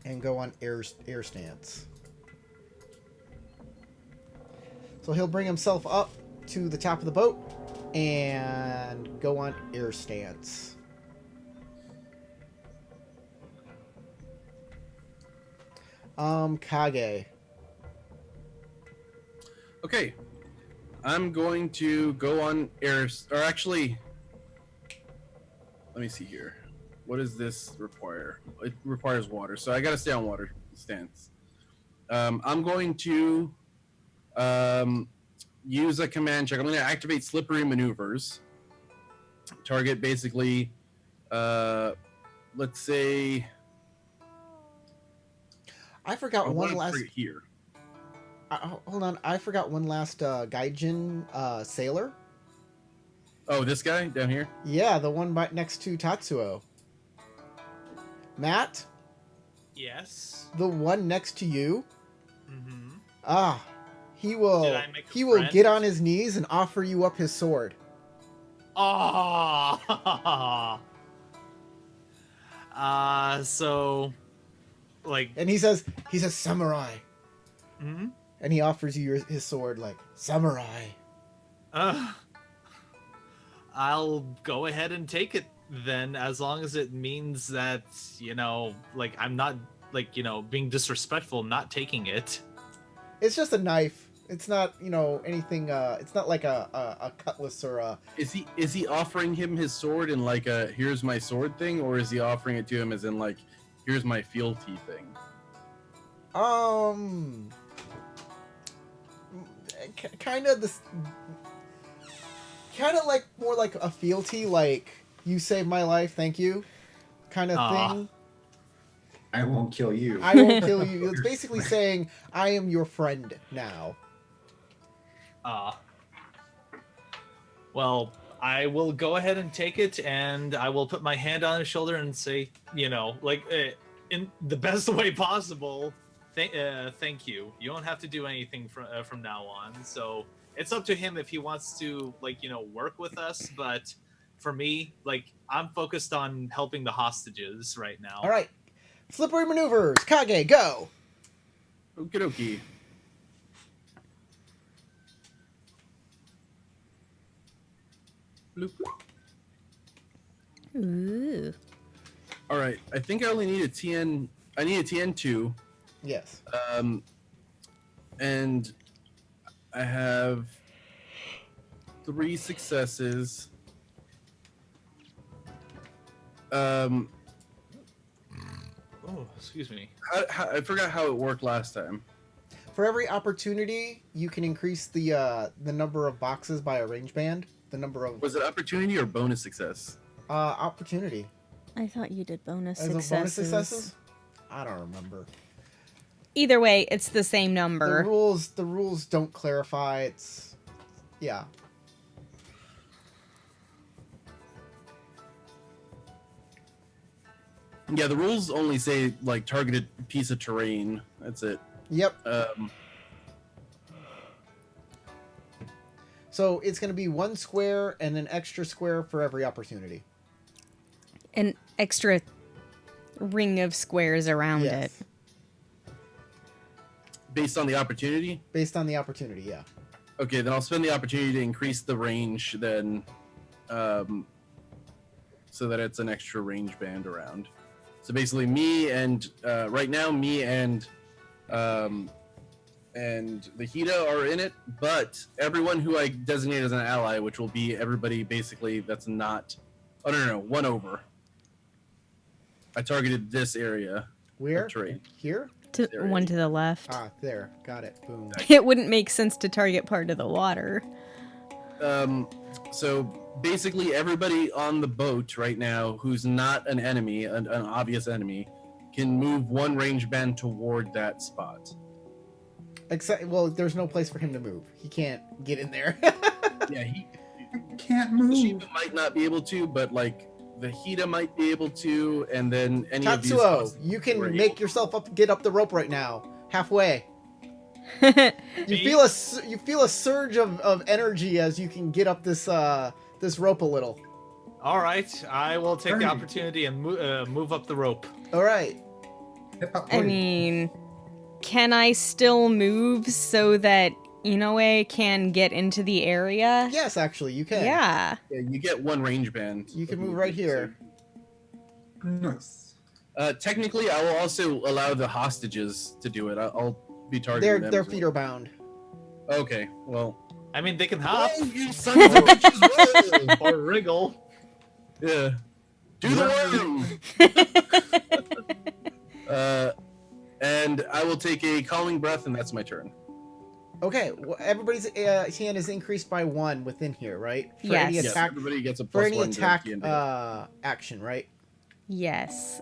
And go on air stance. So he'll bring himself up to the top of the boat and go on air stance. Kage. Okay. I'm going to go on air, or actually, let me see here. what does this require? It requires water, so I gotta stay on water stance. I'm going to use a command check. I'm going to activate Slippery Maneuvers. Target basically, let's say. I forgot one last. Here. Hold on, I forgot one last Gaijin sailor. Oh, this guy down here? Yeah, the one right next to Tatsuo. Matt, Yes. the one next to you. Mm-hmm. He Did will. I make a He will friend? get on his knees and offer you up his sword. Oh. So, like, And he says, samurai. hmm? And he offers you his sword like, samurai. I'll go ahead and take it then, as long as it means that, like, I'm not, like, being disrespectful, not taking it. It's just a knife. It's not, anything, it's not like a cutlass or a... Is he offering him his sword in like a here's my sword thing, or is he offering it to him as in like here's my fealty thing? Kind of this... Kind of like, more like a fealty, like, you saved my life, thank you, kind of Aw. thing. I won't kill you. I won't kill you. It's basically saying, I am your friend now. Well, I will go ahead and take it, and I will put my hand on his shoulder and say, like, in the best way possible, thank you. You don't have to do anything from now on. So it's up to him if he wants to, like, work with us. But for me, like, I'm focused on helping the hostages right now. All right. Slippery maneuvers. Kage, go. Okie dokie. Bloop. Ooh. All right. I think I only need a TN. I need a TN2. Yes. And I have 3 successes. Oh, excuse me. I forgot how it worked last time. For every opportunity, you can increase the number of boxes by a range band. The number of Was it opportunity or bonus success? opportunity. I thought you did bonus As successes. a bonus successes? I don't remember. Either way, it's the same number. The rules don't clarify. It's yeah. Yeah, the rules only say like targeted piece of terrain. That's it. Yep. Um, So it's going to be 1 square and an extra square for every opportunity. An extra ring of squares around Yes. it. based on the opportunity. Based on the opportunity, yeah. Okay, then I'll spend the opportunity to increase the range then, so that it's an extra range band around. So basically, me and right now, me and the Hida are in it, but everyone who I designate as an ally, which will be everybody basically that's not. Oh no, 1 over. I targeted this area. Where? of terrain. Here? There One it to the left. Ah, there. Got it. Boom. It wouldn't make sense to target part of the water. So basically, everybody on the boat right now who's not an enemy, an obvious enemy, can move 1 range band toward that spot. Except, well, there's no place for him to move. He can't get in there. Yeah, he Can't move. Shiva might not be able to, but like the Hida might be able to, and then any of these. Tatsuo, you can were make able- yourself get up the rope right now. Halfway. Oh, You feel a surge of energy as you can get up this this rope a little. All right, I will take the Ernie. opportunity and move up the rope. All right. I mean, can I still move so that Inoue can get into the area? Yes, actually, you can. Yeah. Yeah, you get 1 range band. You can move right here. Nice. Technically, I will also allow the hostages to do it. I'll be targeting them. Their as feet well. are bound. Okay, well. I mean, they can hop Oh, you sons of bitches! Whoa! or wriggle. Yeah. Do the worm. And I will take a calming breath, and that's my turn. Okay, well, everybody's hand is increased by 1 within here, right? For Yes. any Yes, attack, everybody gets a for plus any 1 to attack D&D. action, right? Yes.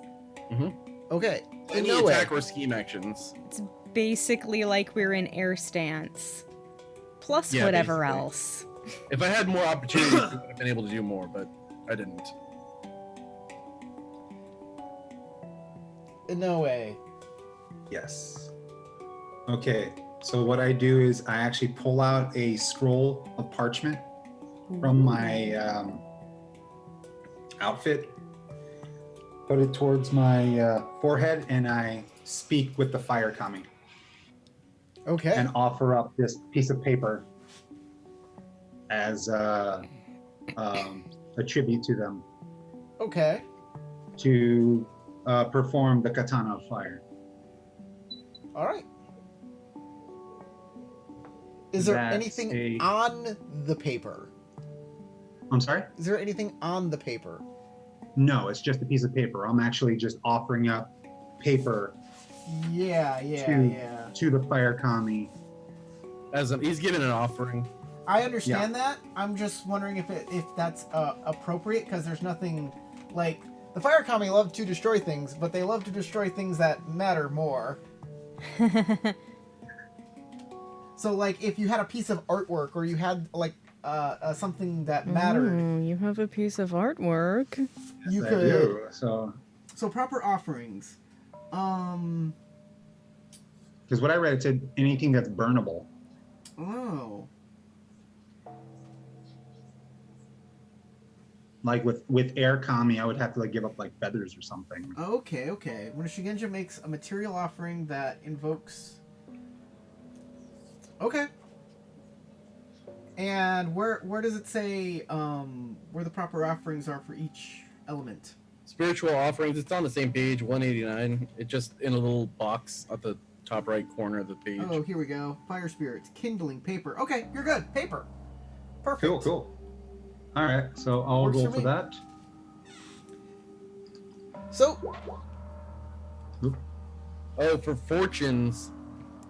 Okay. Any no attack way. or scheme actions. It's basically like we're in air stance. Plus Yeah, whatever basically. else. If I had more opportunities, I would have been able to do more, but I didn't. No way. Yes. Okay. So what I do is I actually pull out a scroll of parchment from my outfit, put it towards my forehead, and I speak with the fire kami Okay. and offer up this piece of paper as a tribute to them Okay. to perform the katana of fire. All right. Is there That's anything a- on the paper? I'm sorry? Is there anything on the paper? No, it's just a piece of paper. I'm actually just offering up paper Yeah. to the fire kami. He's given an offering. I understand that. I'm just wondering if that's appropriate, because there's nothing like the fire kami love to destroy things, but they love to destroy things that matter more. So, like, if you had a piece of artwork, or you had like something that mattered, You have a piece of artwork. you Yes, I could. do. So So offerings. because what I read, it said anything that's burnable. Oh. Like with air kami, I would have to like give up like feathers or something. Okay. When a Shugenja makes a material offering that invokes. Okay. And where does it say where the proper offerings are for each element? Spiritual offerings. It's on the same page, 189. It just in a little box at the top right corner of the page. Oh, here we go. Fire spirits, kindling, paper. Okay, you're good. Paper. Perfect. Cool. All right, so I'll Works roll for for me. that. So, Oh, for fortunes,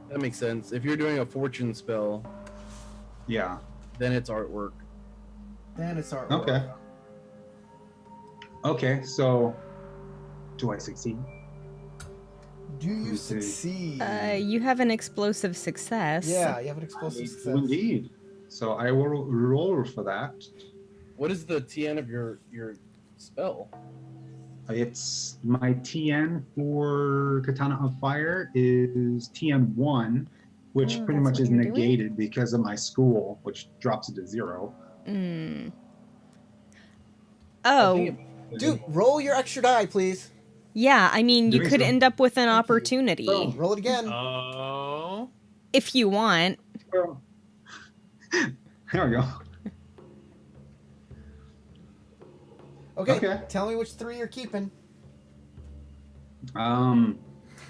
that makes sense. If you're doing a fortune spell, Yeah. then it's artwork. then it's our Okay. Okay, so do I succeed? Do you Let's see. succeed? You have an explosive success. Yeah, you have an explosive I success. do indeed. So I will roll for that. What is the TN of your spell? It's my TN for Katana of Fire is TN1, which Oh, pretty that's much what is you're doing? negated because of my school, which drops it to 0. Mm. I Oh, think Dude, roll your extra die, please. yeah. I mean, you Doing could so. end up with an Thank you. opportunity Roll it again. Oh. if you want. Well, there we go. Okay, okay. tell me which 3 you're keeping. Is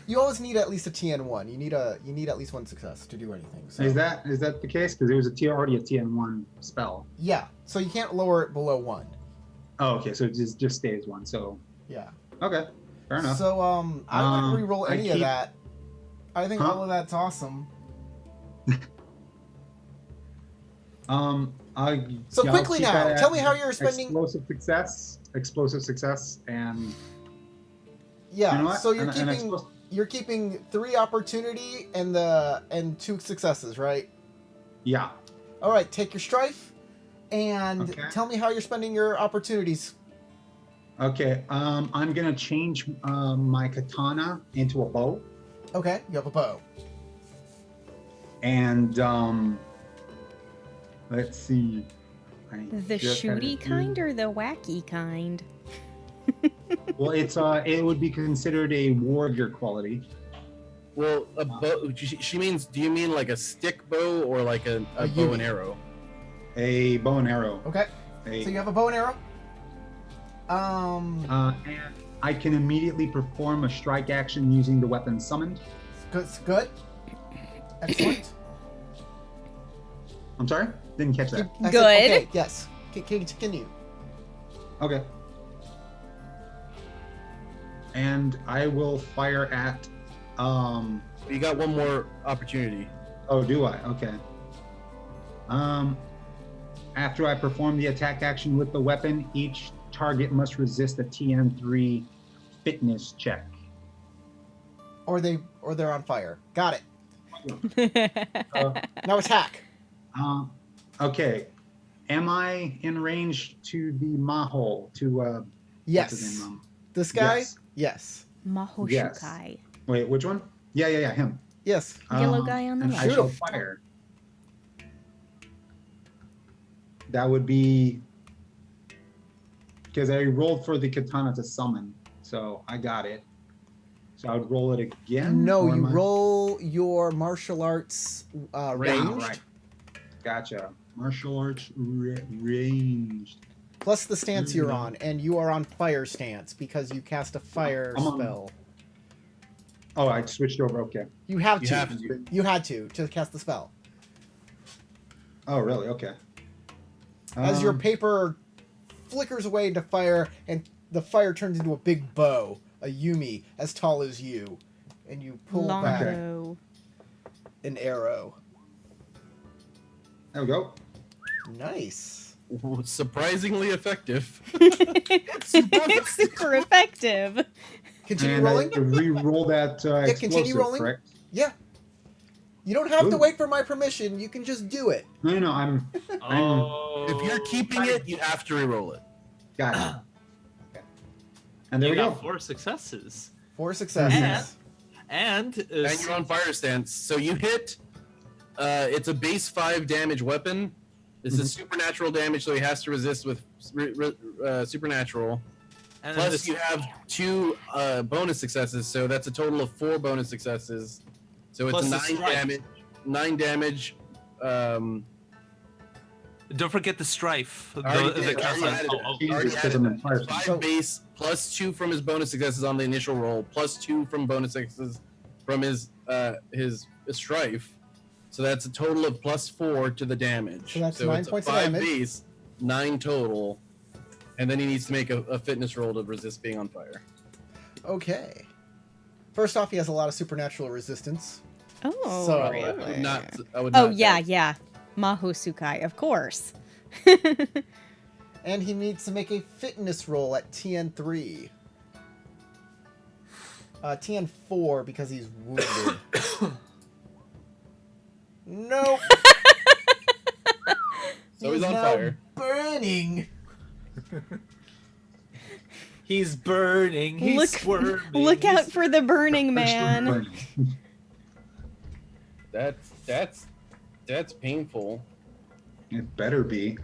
You always need at least a TN1. You need at least 1 success to do anything. So. that the case? Because it was already a TN1 spell. Yeah, so you can't lower it below 1. Oh, okay. So it just stays 1. So Yeah. okay, fair enough. So I wouldn't re-roll I any of keep- that. I think Huh? all of that's awesome. So I'll quickly keep now, that tell me how as you're spending. explosive success, and Yeah, you know what? so you're And keeping explos- you're keeping 3 opportunity and 2 successes, right? yeah. All right, take your strife, and Okay. tell me how you're spending your opportunities. Okay. I'm gonna change my katana into a bow, Okay, you have a bow. and let's see. I The just had shooty it- kind or the wacky kind? Well, it would be considered a warrior quality. Well, a bow. She means. Do you mean like a stick bow or like a A bow yumi. and arrow? A bow and arrow. Okay, A, so you have a bow and arrow. and I can immediately perform a strike action using the weapon summoned. Good. Excellent. I'm sorry, didn't catch that. I said, Good. okay, yes. Continue. Okay. and I will fire at. You got one more opportunity. Oh, do I? Okay. After I perform the attack action with the weapon, each target must resist a TN3 fitness check. Or they're on fire. Got it. Now attack. Okay. Am I in range to the Mahol? To what's Yes. his name? This guy? Yes. Yes. Mahoshukai. Wait, which one? Yeah, him. Yes. Yellow guy on the and left. I shall Shoot him. fire. That would be because I rolled for the katana to summon, so I got it. So I would roll it again. No, or you am I- roll your martial arts ranged Right. Gotcha. Martial arts ranged. plus the stance you're Mhm. on, and you are on fire stance because you cast a fire I'm on- spell. Oh, I switched over. Okay. You have You to. have to. You had to cast the spell. Oh, really? Okay. As your Um, paper flickers away into fire, and the fire turns into a big bow, a Yumi as tall as you, and you pull back Longbow. an arrow. There we go. Nice. Surprisingly effective. It's super effective. Continue And rolling. I re-roll that continue explosive, rolling. correct? Yeah. You don't have to Ooh. wait for my permission. You can just do it. No, I'm Oh. If you're keeping it, you have to re-roll it. got it. Okay. And there You we go. got 4 successes. 4 successes. And And you're on fire stance. So you hit. It's a base 5 damage weapon. This is supernatural damage, so he has to resist with supernatural. and Plus, this- you have 2 bonus successes, so that's a total of 4 bonus successes. So it's Plus the 9 strike. damage. 9 damage. Don't forget the strife. I already The did. I cast already on- added it. oh, Jesus, Already because added I'm that. on fire. 5 So- base plus 2 from his bonus successes on the initial roll, plus 2 from bonus successes from his strife. So that's a total of plus 4 to the damage. So that's 9 it's a points of 5 damage. base, 9 total, and then he needs to make a fitness roll to resist being on fire. Okay. First off, he has a lot of supernatural resistance. Oh, So- I really? would not. I would Oh, not yeah, guess. yeah. Mahosukai, of course. And he needs to make a fitness roll at TN3. TN4 because he's wounded. Nope. So he's on now fire. burning. He's burning. He's Look- squirming. Look out he's- for the burning First man. burning. That's painful. It better be.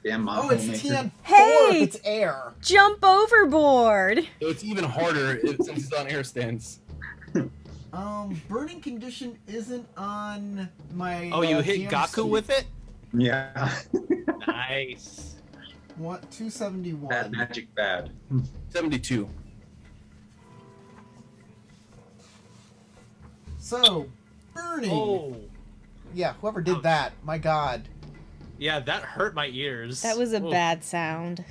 Damn, Oh, it's maker. TN4 Hey! if it's air. Jump overboard. So it's even harder since he's on air stance. Burning condition isn't on my. Oh, you hit GM Gaku sheet. with it? Yeah. Nice. What? 271. Bad magic bad. 72. So, burning. Oh. Yeah, whoever did that, my god. Yeah, that hurt my ears. That was a Oh. bad sound.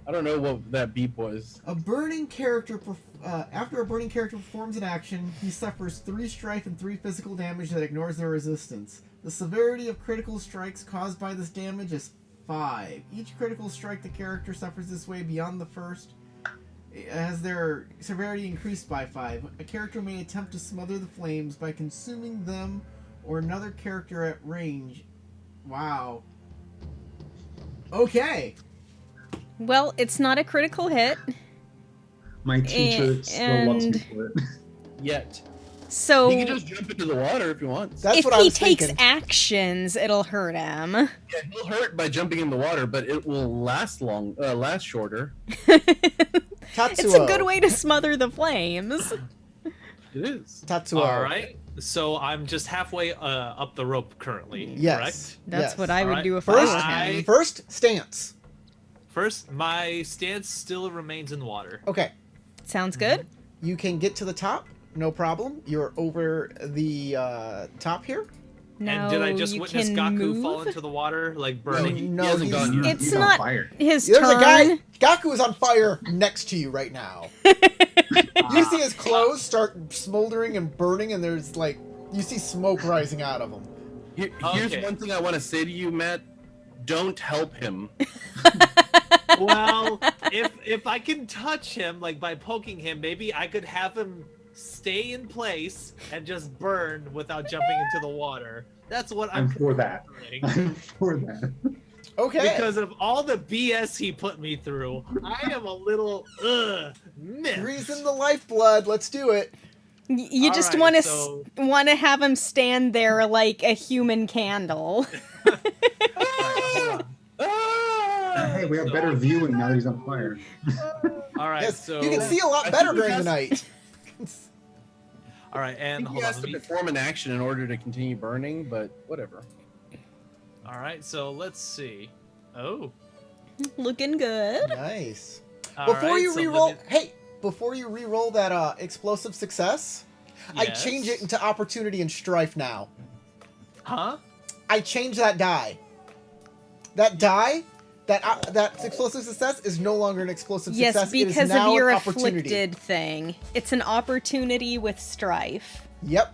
I don't know what that beep was. A burning character, after a burning character performs an action, he suffers 3 strife and 3 physical damage that ignores their resistance. The severity of critical strikes caused by this damage is 5. Each critical strike the character suffers this way beyond the first has their severity increased by 5. A character may attempt to smother the flames by consuming them or another character at range. Wow. Okay. Well, it's not a critical hit, My teacher still loves me and- for it. Yet. so He can just jump into the water if he wants. That's if what I he was takes thinking. actions, it'll hurt him. Yeah, he'll hurt by jumping in the water, but it will last shorter. Tatsuo. It's a good way to smother the flames. It is. Tatsuo. All right. So I'm just halfway up the rope currently. Yes. Correct. That's yes. what I would Alright. do if First, I was him. first stance. First, my stance still remains in water. Okay. Sounds good. You can get to the top, no problem. You're over the top here. Now And did I just you witness can Gaku move. fall into the water, like burning? No, he hasn't he's- gone yet. It's He's on not fire. his There's turn. a guy. Gaku is on fire next to you right now. You see his clothes start smoldering and burning, and there's like you see smoke rising out of him. Here's Okay. one thing I want to say to you, Matt. Don't help him. Well, if I can touch him, like by poking him, maybe I could have him stay in place and just burn without jumping into the water. That's what I'm I'm for that. considering. I'm for that. Okay. Because of all the BS he put me through, I am a little miffed. Reason the lifeblood. Let's do it. You just Alright, want to so- want to have him stand there like a human candle. Hey, we have better viewing now that he's on fire. All right, Yes, so you can see a lot I better think he during the has- night. all right, I and think he hold on. has to perform an action in order to continue burning, but whatever. All right, so let's see. Oh, Looking good. Nice. all Before right, you so re-roll, let me- hey, before you re-roll that explosive success, I Yes. change it into opportunity and strife now. Huh? I change that die. That die, that explosive success is no longer an explosive Yes, success. It is because now of your an opportunity. afflicted thing. It's an opportunity with strife. Yep.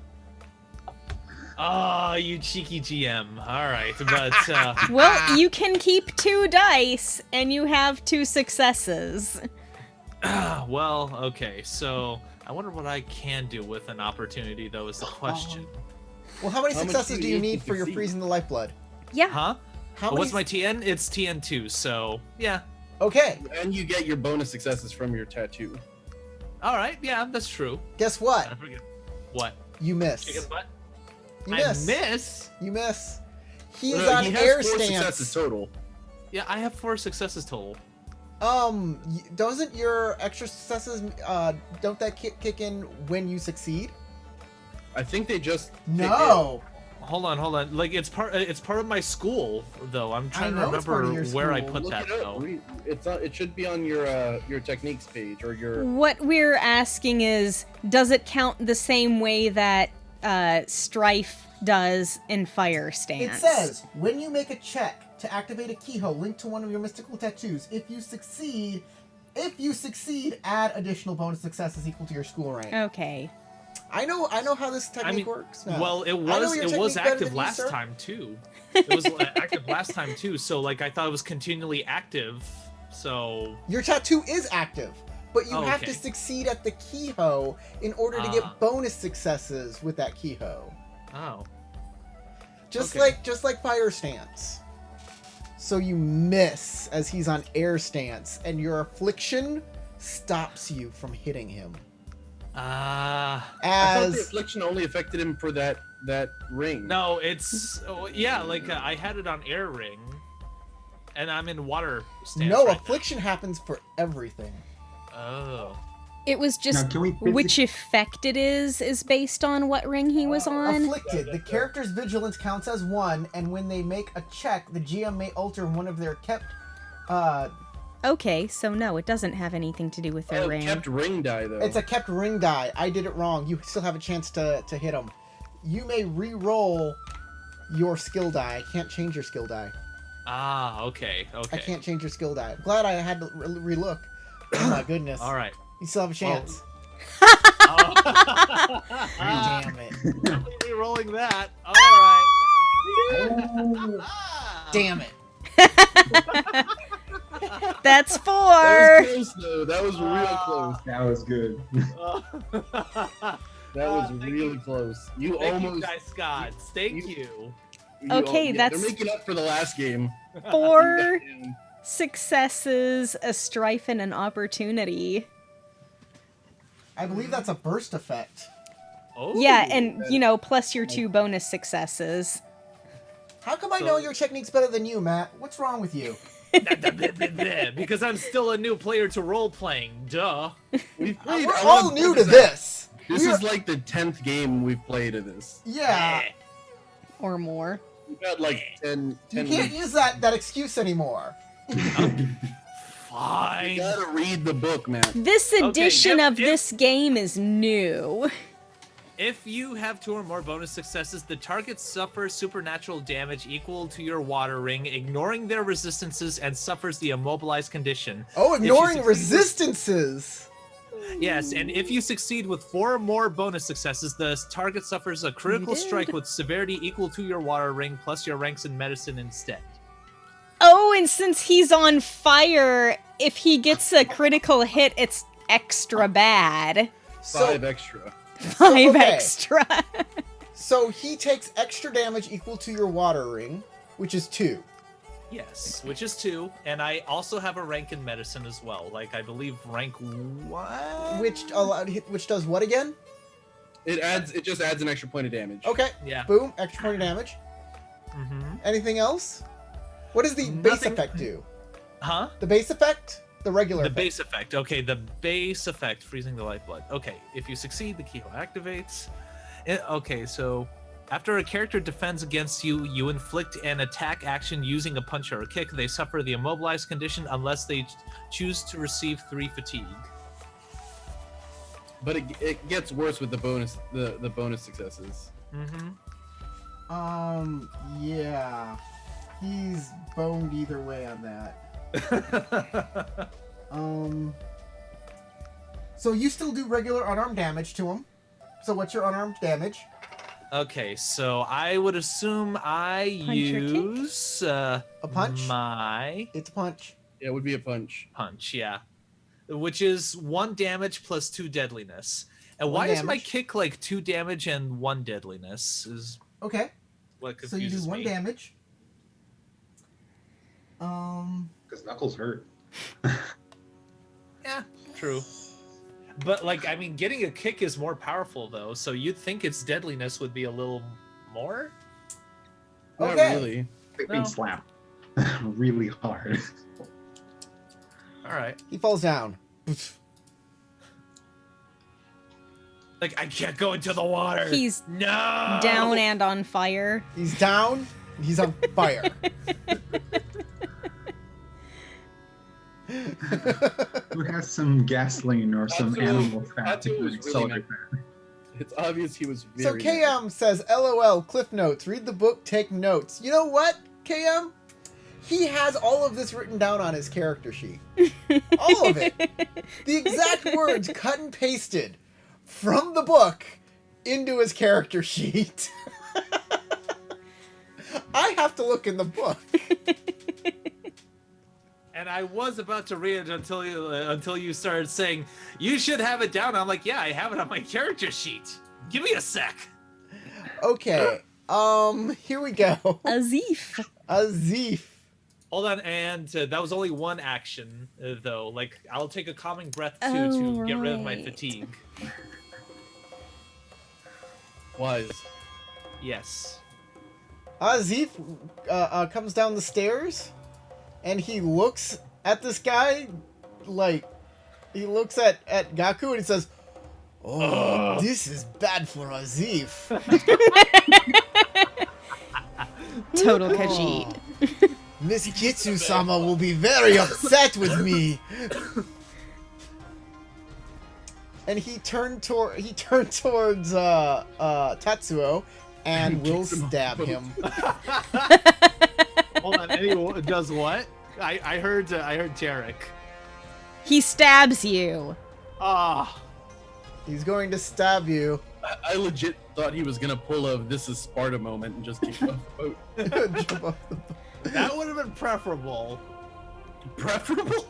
Oh, you cheeky GM. All right, but Well, you can keep 2 dice and you have 2 successes. well, okay. So I wonder what I can do with an opportunity, though, is the question. Well, how many How much successes do do you you need need to for your succeed? freezing the lifeblood? Yeah. Huh? How Well, many? what's my TN? It's TN2. So yeah. Okay. And you get your bonus successes from your tattoo. All right. Yeah, that's true. Guess I what? forget. What? You miss. Chicken butt? You I miss. miss. You miss. He is No, on he has air 4 successes stance. total. Yeah, I have 4 successes total. Doesn't your extra successes don't that kick in when you succeed? I think they just No. Hold on. Like it's part of my school though. I'm trying to know it's part remember of your where I school. put Look that it up. though. It's not, it should be on your techniques page or your. What we're asking is, does it count the same way that strife does in fire stance? It says when you make a check to activate a keyhole linked to one of your mystical tattoos, if you succeed, add additional bonus successes equal to your school rank. Okay. I know how this technique works now. Well, it I know was your it was technique better active than you, last sir. time too. It was active last time too. So like I thought it was continually active. So Your tattoo is active, but you Oh, have okay. to succeed at the keyhole in order to get Ah. bonus successes with that keyhole. oh. Just Okay. like fire stance. So you miss as he's on air stance, and your affliction stops you from hitting him. I thought the As affliction only affected him for that ring. No, it's yeah. Like I had it on air ring, and I'm in water stance. no, right affliction happens for everything. now. Oh. It was just Now, can we pick which the- effect it is based on what ring he was on. Afflicted. The character's vigilance counts as 1, and when they make a check, the GM may alter one of their kept. Okay, so no, it doesn't have anything to do with their Oh, ring. kept ring die though. It's a kept ring die. I did it wrong. You still have a chance to hit him. You may re-roll your skill die. I can't change your skill die. Ah. Okay. Okay. I can't change your skill die. I'm glad I had to re-look. Oh my goodness. All right. You still have a chance. Oh. Damn it. Definitely rolling that. All right. Damn it. That's That 4. was close though. That was real close. That was good. That was thank really you. close. You Thank almost. you, guys, Scott. Thank you- you. Okay, yeah, that's- They're making up for the last game. 4 successes, a strife, and an opportunity. I believe that's a burst effect. Oh. Yeah, and plus your 2 bonus successes. How come I So- know your technique's better than you, Matt? What's wrong with you? Because I'm still a new player to role playing. Duh. We've played. We're I all wanna new point to this out. this. This We're- is like the 10th game we've played of this. Yeah. Or more. We've had like 10 You 10 can't weeks. use that excuse anymore. You Fine. gotta read the book, man. This edition if- of this game is new. If you have 2 or more bonus successes, the target suffers supernatural damage equal to your water ring, ignoring their resistances, and suffers the immobilized condition. Oh, ignoring succeed- resistances. Yes, and if you succeed with 4 or more bonus successes, the target suffers a critical did. strike with severity equal to your water ring plus your ranks in medicine instead. Oh, and since he's on fire, if he gets a critical hit, it's extra bad. 5 extra. 5 okay. extra. So he takes extra damage equal to your water ring, which is 2. Yes, which is 2, and I also have a rank in medicine as well. Like I believe rank 1. Which does what again? It just adds an extra point of damage. Okay. Yeah. Boom. Extra point of damage. Mm-hmm. Anything else? What does the base Nothing. effect do? Huh? The base effect? The regular The effect. base effect. Okay, the base effect, freezing the lifeblood. Okay, if you succeed, the keyhole activates. Okay, so after a character defends against you, you inflict an attack action using a punch or a kick. They suffer the immobilized condition unless they choose to receive 3 fatigue. But it gets worse with the bonus successes. Mm-hmm. Yeah. He's boned either way on that. So you still do regular unarmed damage to him. So what's your unarmed damage? Okay, so I would assume I Punch or kick? use A punch? my It's a punch. Yeah, it would be a punch. punch, yeah, which is 1 damage plus 2 deadliness. And why 1 is my damage. kick like 2 damage and 1 deadliness? Is Okay. what So you confuses do 1 me. damage. Because Knuckles hurt. Yeah, true. But like, I mean, getting a kick is more powerful though, so you'd think its deadliness would be a little more. Not Okay. really. They No. slap really hard. All right, He falls down. like I can't go into the water. He's no down and on fire. He's down. He's on fire. Who has some gasoline or some Tatsuo- animal fat? Tatsuo was really accelerate that? It's obvious he was So very. KM says, LOL, Cliff Notes, read the book, take notes. You know what, KM? He has all of this written down on his character sheet. All of it. The exact words cut and pasted from the book into his character sheet. I have to look in the book. And I was about to read it until you started saying you should have it down. I'm like, yeah, I have it on my character sheet. Give me a sec. Okay. Here we go. Azif. Azif. Hold on, and that was only 1 action though. Like, I'll take a calming breath too Oh, to get rid of my right. fatigue. Wise. Yes. Azif comes down the stairs, and he looks at this guy, like, he looks at Gaku, and he says, "Oh, this is bad for Azif." Total Khajiit. Miss Kitsu-sama will be very upset with me. And he turned towards Tatsuo and will Kicks him off stab the him. Hold on, anyone does what? I heard Tarek. He stabs you. Ah, He's going to stab you. I legit thought he was gonna pull a "This is Sparta" moment and just keep off the boat. Jump off the boat. that would have been preferable. Preferable.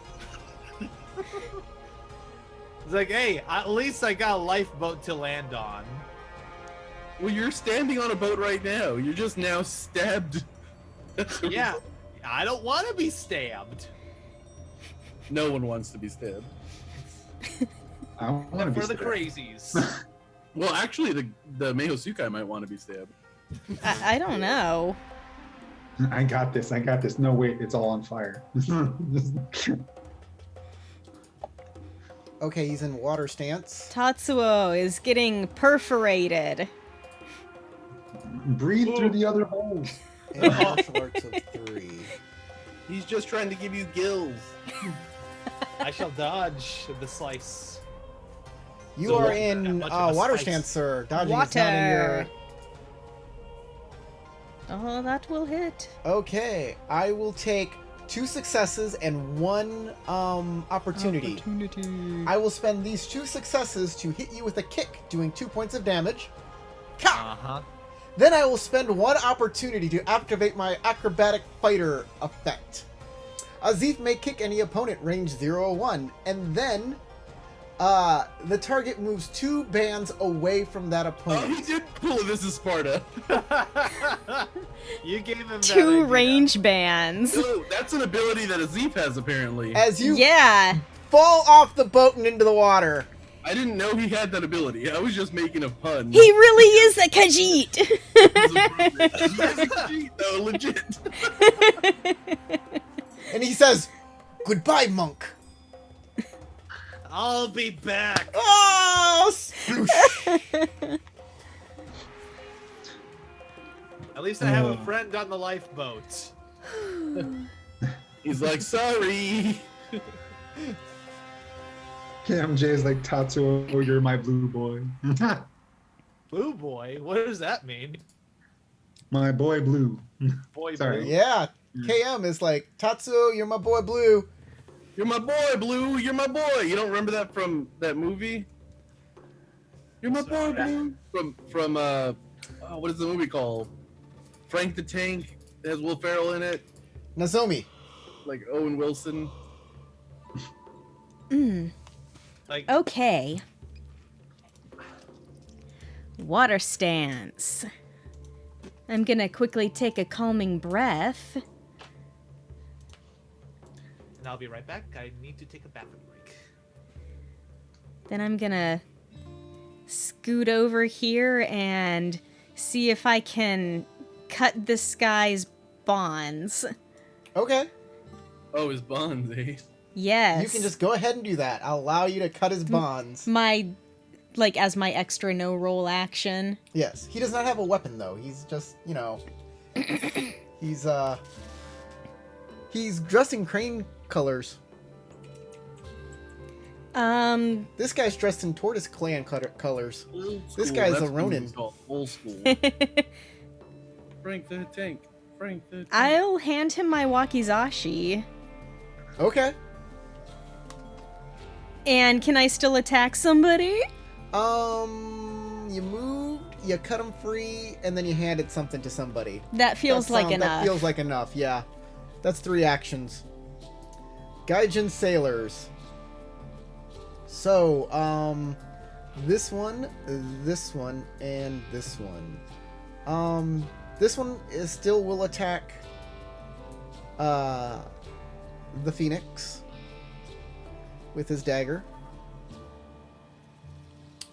It's like, hey, at least I got a lifeboat to land on. Well, you're standing on a boat right now. You're just now stabbed. Yeah, I don't want to be stabbed. No one wants to be stabbed. I want to be For the stabbed. crazies. Well, actually, the Meihosukai might want to be stabbed. I don't know. I got this. No, wait, it's all on fire. Okay, he's in water stance. Tatsuo is getting perforated. Breathe through the other holes. And martial arts of 3. He's just trying to give you gills. I shall dodge the slice. You So are that in much of a water spice. stance, sir. Dodging is not in your... Water. Oh, that will hit. Okay, I will take 2 successes and 1 opportunity. I will spend these 2 successes to hit you with a kick, doing 2 points of damage. Ka! Uh-huh. Then I will spend 1 opportunity to activate my acrobatic fighter effect. Azif may kick any opponent range 0 or 1, and then the target moves 2 bands away from that Oh, opponent. he did pull a This is Sparta. You gave him that 2 idea. range bands. Oh, that's an ability that Azif has, apparently. As you Yeah. fall off the boat and into the water. I didn't know he had that ability. I was just making a pun. He really is a Khajiit. He is a cheat, though, legit. And he says, "Goodbye, monk." I'll be back. Oh, sploosh. At least I have a friend on the lifeboat. He's like, sorry. KMJ is like, Tatsuo, you're my blue boy. Blue boy? What does that mean? My boy blue. Boy Sorry. blue? Yeah, KM is like, "Tatsuo, you're my boy Blue." You're my boy, Blue. You're my boy. You don't remember that from that movie? You're my boy, Blue. From what is the movie called? Frank the Tank. It has Will Ferrell in it. Nozomi. Like Owen Wilson. Like, Okay. Water stance. I'm gonna quickly take a calming breath. and I'll be right back. I need to take a bathroom break. Then I'm gonna scoot over here and see if I can cut this guy's bonds. Okay. Oh, his bonds, eh? Yes. You can just go ahead and do that. I'll allow you to cut his bonds. As my extra no roll action. Yes. He does not have a weapon, though. He's just, he's dressed in crane colors. This guy's dressed in Tortoise Clan colors. Old This school, guy's that's a what Ronin. it's called, old school. Frank the Tank. Frank the Tank. I'll hand him my wakizashi. Okay. And can I still attack somebody? You moved, you cut him free, and then you handed something to somebody. That feels like enough. That feels like enough, yeah. That's 3 actions. Gaijin Sailors. So, this one, and this one. This one will attack, the Phoenix with his dagger.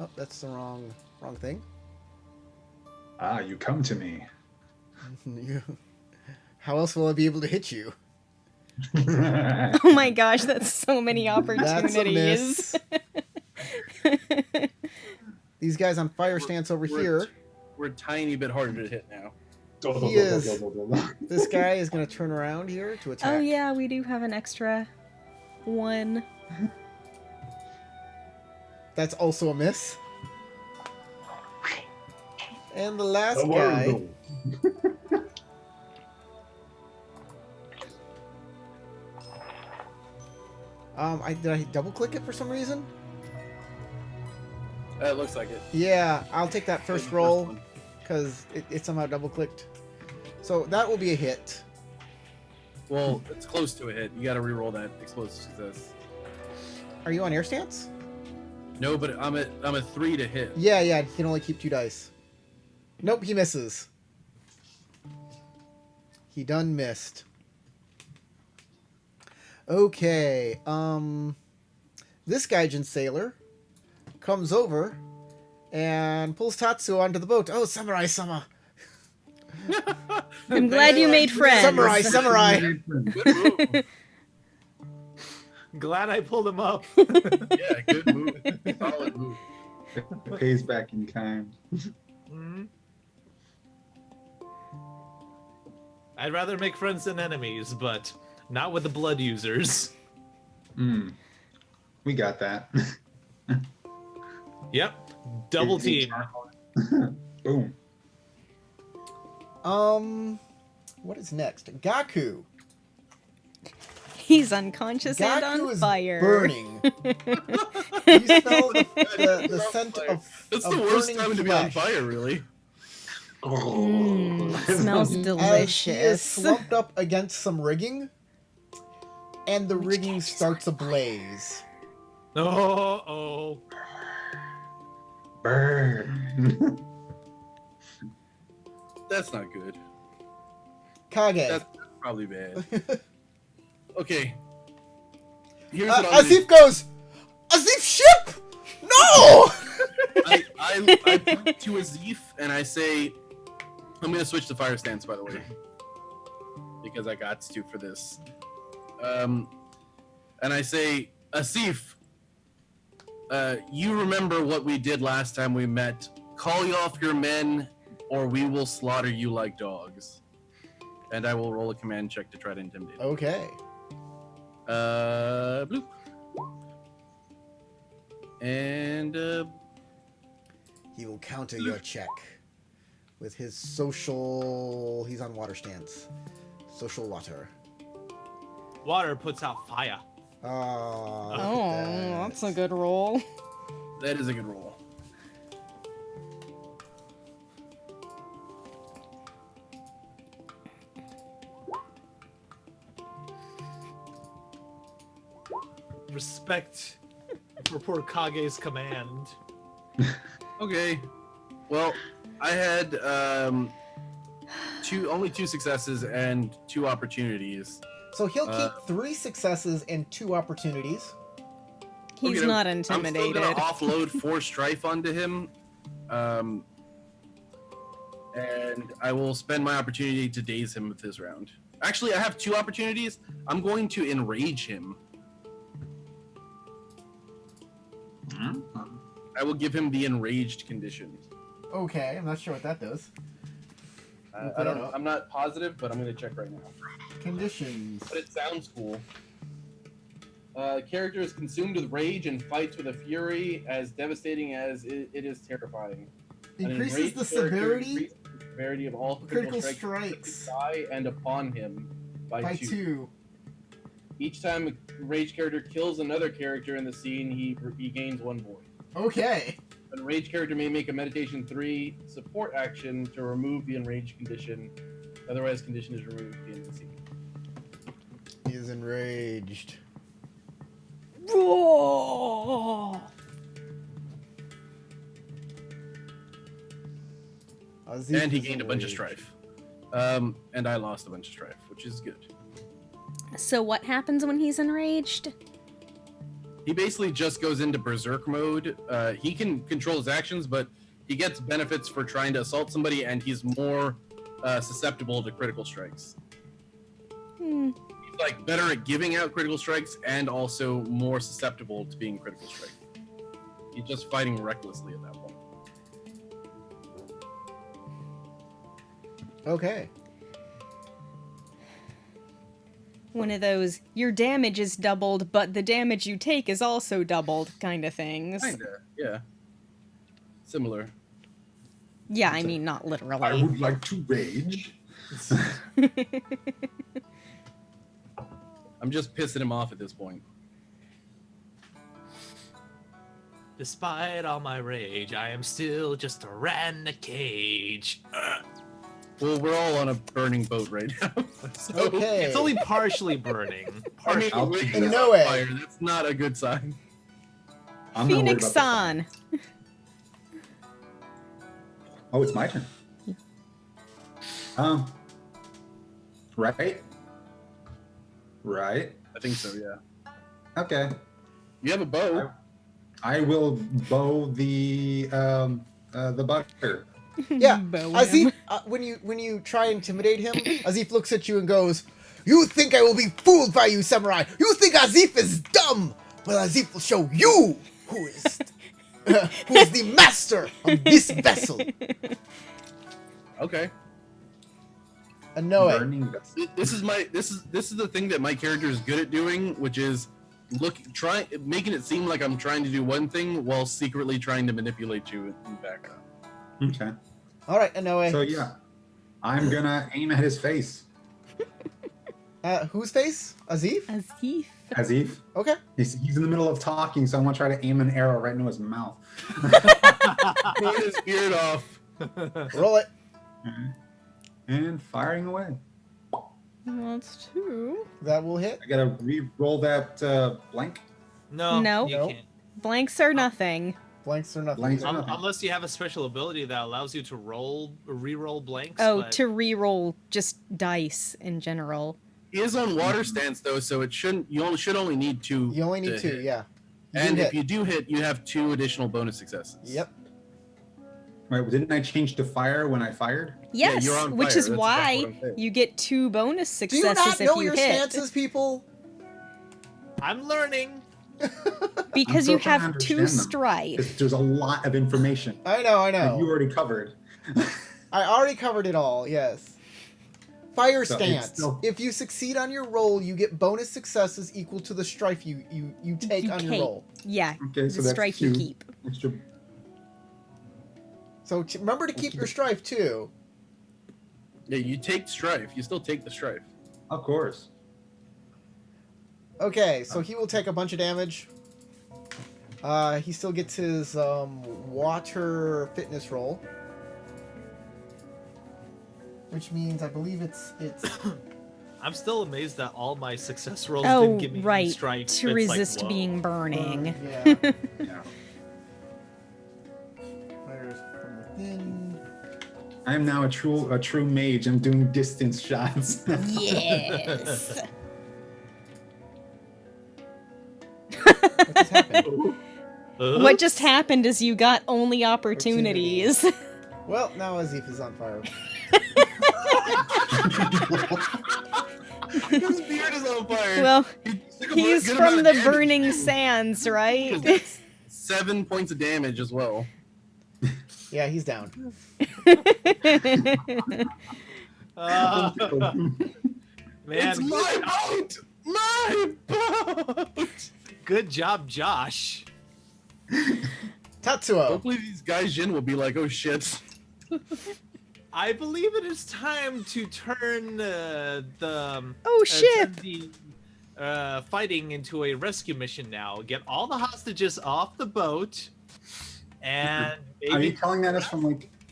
Oh, that's the wrong thing. Ah, you come to me. How else will I be able to hit you? Oh my gosh, that's so many That's a opportunities. miss. These guys on fire stance over here. We're a tiny bit harder to hit now. He is. This guy is going to turn around here to attack. Oh yeah, we do have an extra one. That's also a miss. And the last guy. Did I double click it for some reason? It looks like it. Yeah, I'll take that first First roll one. because it somehow double clicked. So that will be a hit. Well, it's close to a hit. You gotta re-roll that explosive success. Are you on air stance? No, but I'm at 3 to hit. Yeah, he can only keep 2 dice. Nope, he misses. He done missed. Okay, this Gaijin sailor comes over and pulls Tatsuo onto the boat. Oh, Samurai-sama. I'm glad you made friends. Samurai. Good move. Glad I pulled him up. Yeah, good move. Solid move. It pays back in kind. Mhm. I'd rather make friends than enemies, but not with the blood users. We got that. Yep. Double team. Boom. What is next? Gaku. He's unconscious and Gaku on is fire. burning. You smell the scent of That's of the worst burning time to be on flesh. fire, really. Smells As he is delicious. slumped up against some rigging, and the rigging starts ablaze. Oh. Burn. That's not good. Kage. That's probably bad. Okay. Here's what I'm Azif goes, Azif ship! No! I point to Azif and I say, I'm gonna switch to fire stance, by the way, because I got to for this. And I say, Azif, you remember what we did last time we met? Call off your men, or we will slaughter you like dogs. And I will roll a command check to try to intimidate him. Okay. Bloop. And He will counter your check with his social. He's on water stance. Social water. Water puts out fire. Oh, That's a good roll. that is a good roll. Respect for poor Kage's command. Okay. Well, I had only two successes and 2 opportunities. So he'll keep 3 successes and 2 opportunities. He's Okay, not I'm still intimidated. gonna offload 4 strife onto him, and I will spend my opportunity to daze him with this round. Actually, I have 2 opportunities. I'm going to enrage him. I will give him the enraged condition. Okay, I'm not sure what that does. I don't know. I'm not positive, but I'm gonna check right now. Conditions. But it sounds cool. Character is consumed with rage and fights with a fury as devastating as it is terrifying. An Increases enraged the character severity increases the severity of all critical strikes strikes by and upon him by 2. 2. Each time a rage character kills another character in the scene, he gains 1 void. Okay. An enraged character may make a meditation 3 support action to remove the enraged condition. Otherwise, condition is removed at the end of the scene. He is enraged. Roar! Azif And he is gained a bunch of enraged. strife. And I lost a bunch of strife, which is good. So what happens when he's enraged? He basically just goes into berserk mode. He can control his actions, but he gets benefits for trying to assault somebody, and he's more susceptible to critical strikes. He's like better at giving out critical strikes, and also more susceptible to being critical strike. He's just fighting recklessly at that point. Okay. One of those, your damage is doubled, but the damage you take is also doubled kind of things. Kinda, yeah. Similar. Yeah, I mean, not I literally. would like to rage. I'm just pissing him off at this point. Despite all my rage, I am still just a rat in a cage. Well, we're all on a burning boat right now. So, Okay. It's only partially burning. I mean, I'll we're take on that. No way. fire. That's not a good sign. I'm not worried Phoenix about that. San. Oh, it's my turn. Right? Right. I think so, yeah. Okay. You have a bow. I will bow the butter. Yeah. Bow him. Azif, when you try and intimidate him, Azif looks at you and goes, "You think I will be fooled by you, samurai? You think Azif is dumb? Well, Azif will show you who is the master of this vessel." Okay. Anoe. Burning vessel. This is the thing that my character is good at doing, which is making it seem like I'm trying to do one thing while secretly trying to manipulate you in the background. Okay. All right, Anoe. So yeah, I'm gonna aim at his face. Whose face? Azif? Azif. Azif. Okay. He's in the middle of talking, so I'm gonna try to aim an arrow right into his mouth. Pull his beard off. Roll it. And firing away. That's 2. That will hit. I gotta re-roll that blank. No, No. you Nope. can't. Blanks are nothing. Blanks or nothing. Blanks are either. nothing. Unless you have a special ability that allows you to re-roll blanks. Oh, but... to re-roll just dice in general. He is on water stance though, so it shouldn't. You should only need 2. You only need to 2, hit. yeah. You And do if hit. you do hit, you have 2 additional bonus successes. Yep. Right, didn't I change to fire when I fired? Yeah, Yes, you're on which fire. is That's why exactly what I'm saying. you get 2 bonus Do you successes not if know you your hit. stances, people? I'm learning. Because still you trying to have 2 understand them. strife. There's a lot of information I know, I that you know. already covered. I already covered it all, yes. Fire So it's stance. still- If you succeed on your roll, you get bonus successes equal to the strife you take You on your take. roll. Yeah, Okay, so the that's strife you 2 keep. extra. So remember to keep your strife too. Yeah, you take strife. You still take the strife. Of course. Okay, so he will take a bunch of damage. He still gets his water fitness roll, which means I believe it's I'm still amazed that all my success rolls Oh, didn't give me right. strife. To It's like, resist whoa. being burning. Yeah. Yeah. Fires from within. I am now a true mage. I'm doing distance shots. Yes. What just happened? What just happened is you got only opportunities. Well, now Azif is on fire. His beard is on fire. Well, He took a he's good amount from of the damage. burning sands, right? That's 7 points of damage as well. Yeah, he's down. Man, It's my boat! My boat! good job, Josh. Tatsuo. Hopefully these guys Jin will be like, oh shit. I believe it is time to turn Oh shit! turn the fighting into a rescue mission now. Get all the hostages off the boat, and Are you maybe telling that us from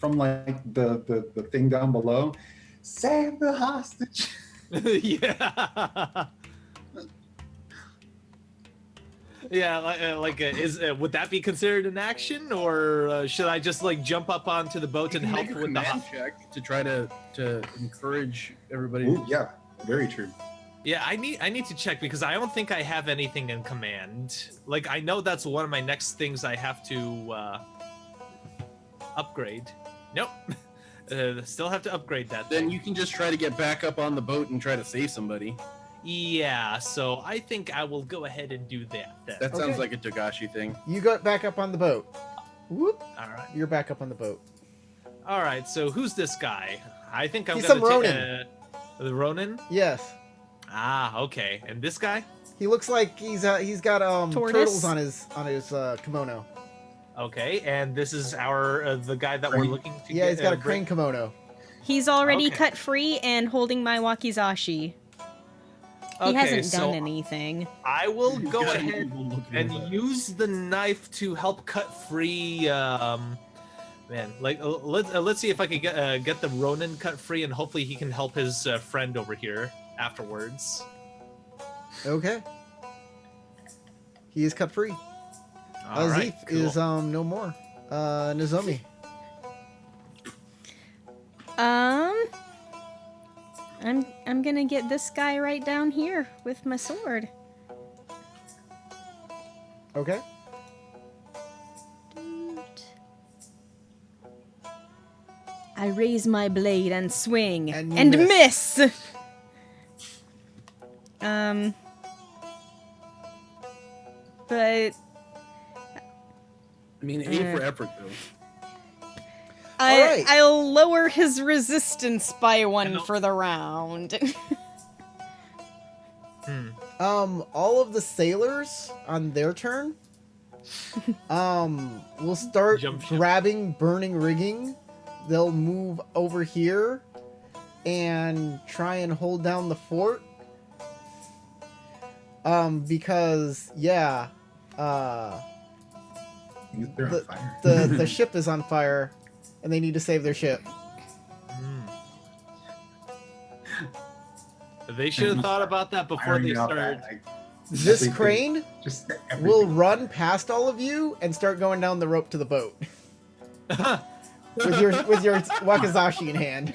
the thing down below? Save the hostage. yeah. Yeah, would that be considered an action, or should I just like jump up onto the boat You and can help make a with the? command check to try to encourage everybody. Ooh, yeah, very true. Yeah, I need to check because I don't think I have anything in command. Like I know that's one of my next things I have to upgrade. Nope. Still have to upgrade that. Then thing. you can just try to get back up on the boat and try to save somebody. Yeah, so I think I will go ahead and do that then. That sounds Okay. like a Togashi thing. You got back up on the boat. Whoop. All right. You're back up on the boat. All right. So who's this guy? I think I'm He's gonna some take Ronin. the Ronin. Yes. Ah, okay. And this guy? He looks like he's got Tortoise? turtles on his kimono. Okay. And this is our the guy that we're Crane. looking to Yeah, get. he's got a bring- crane kimono. He's already Okay. cut free and holding my wakizashi. He Okay, hasn't so done anything. I will go Gotta ahead Google look and at that. use the knife to help cut free. Man, like let's see if I can get the Ronin cut free, and hopefully he can help his friend over here afterwards. Okay. He is cut free. All right, Azif cool. is no more. Nozomi. I'm gonna get this guy right down here with my sword. Okay. I raise my blade and swing And you and miss. miss. But I mean, A for effort, though. Alright. I'll lower his resistance by one Hello. for the round. All of the sailors on their turn, will start Jump ship. grabbing burning rigging. They'll move over here and try and hold down the fort. Because yeah, They're on fire. the ship is on fire, and they need to save their ship. They should have thought about that before Firing they it off started. at, like, This everything. crane Just will everything. run past all of you and start going down the rope to the boat with your wakizashi in hand.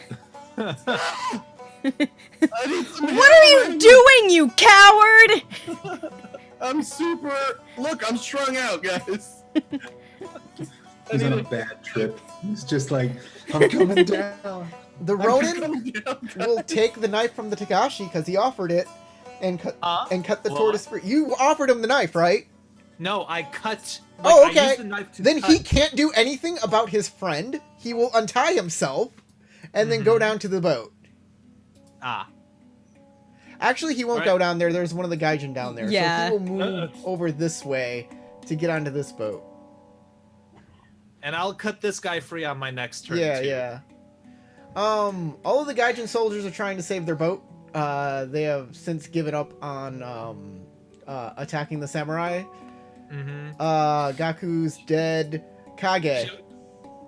What are you doing, you coward? I'm super. Look, I'm strung out, guys. He's on a bad trip. He's just like, I'm coming down. The Ronin will take the knife from the Tagashi because he offered it, and cut the Well, tortoise free. You offered him the knife, right? No, I cut. Oh, I okay. used the knife to Then cut. he can't do anything about his friend. He will untie himself and then go down to the boat. Ah. Actually, he won't Right. go down there. There's one of the Gaijin down there. Yeah. So he will move over this way to get onto this boat. And I'll cut this guy free on my next turn. Yeah, too. yeah. All of the Gaijin soldiers are trying to save their boat. They have since given up on attacking the samurai. Mm-hmm. Gaku's dead. Kage.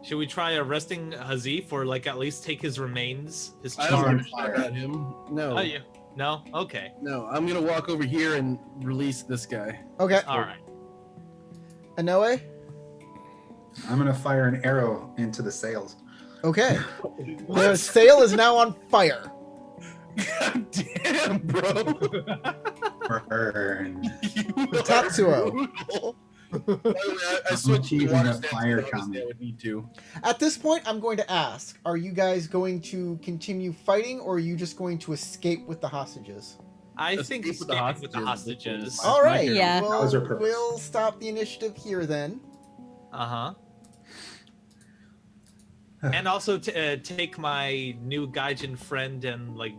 Should we try arresting Hazif or like at least take his remains? His I don't on give a shit fire. about him. No, Oh, you? No. Okay. no. I'm gonna walk over here and release this guy. Okay. All right. Inoue. I'm gonna fire an arrow into the sails. Okay. The sail is now on fire. God damn, bro. Burn. Tatsuo. Brutal. By the way, I switched to achieving water a stance, fire but obviously comment. I would need to. At this point, I'm going to ask, are you guys going to continue fighting, or are you just going to escape with the hostages? I Escape think with the escaping with the hostages. hostages. All right. Yeah. Well, That was our purpose. we'll stop the initiative here then. Uh-huh. And also take my new Gaijin friend and like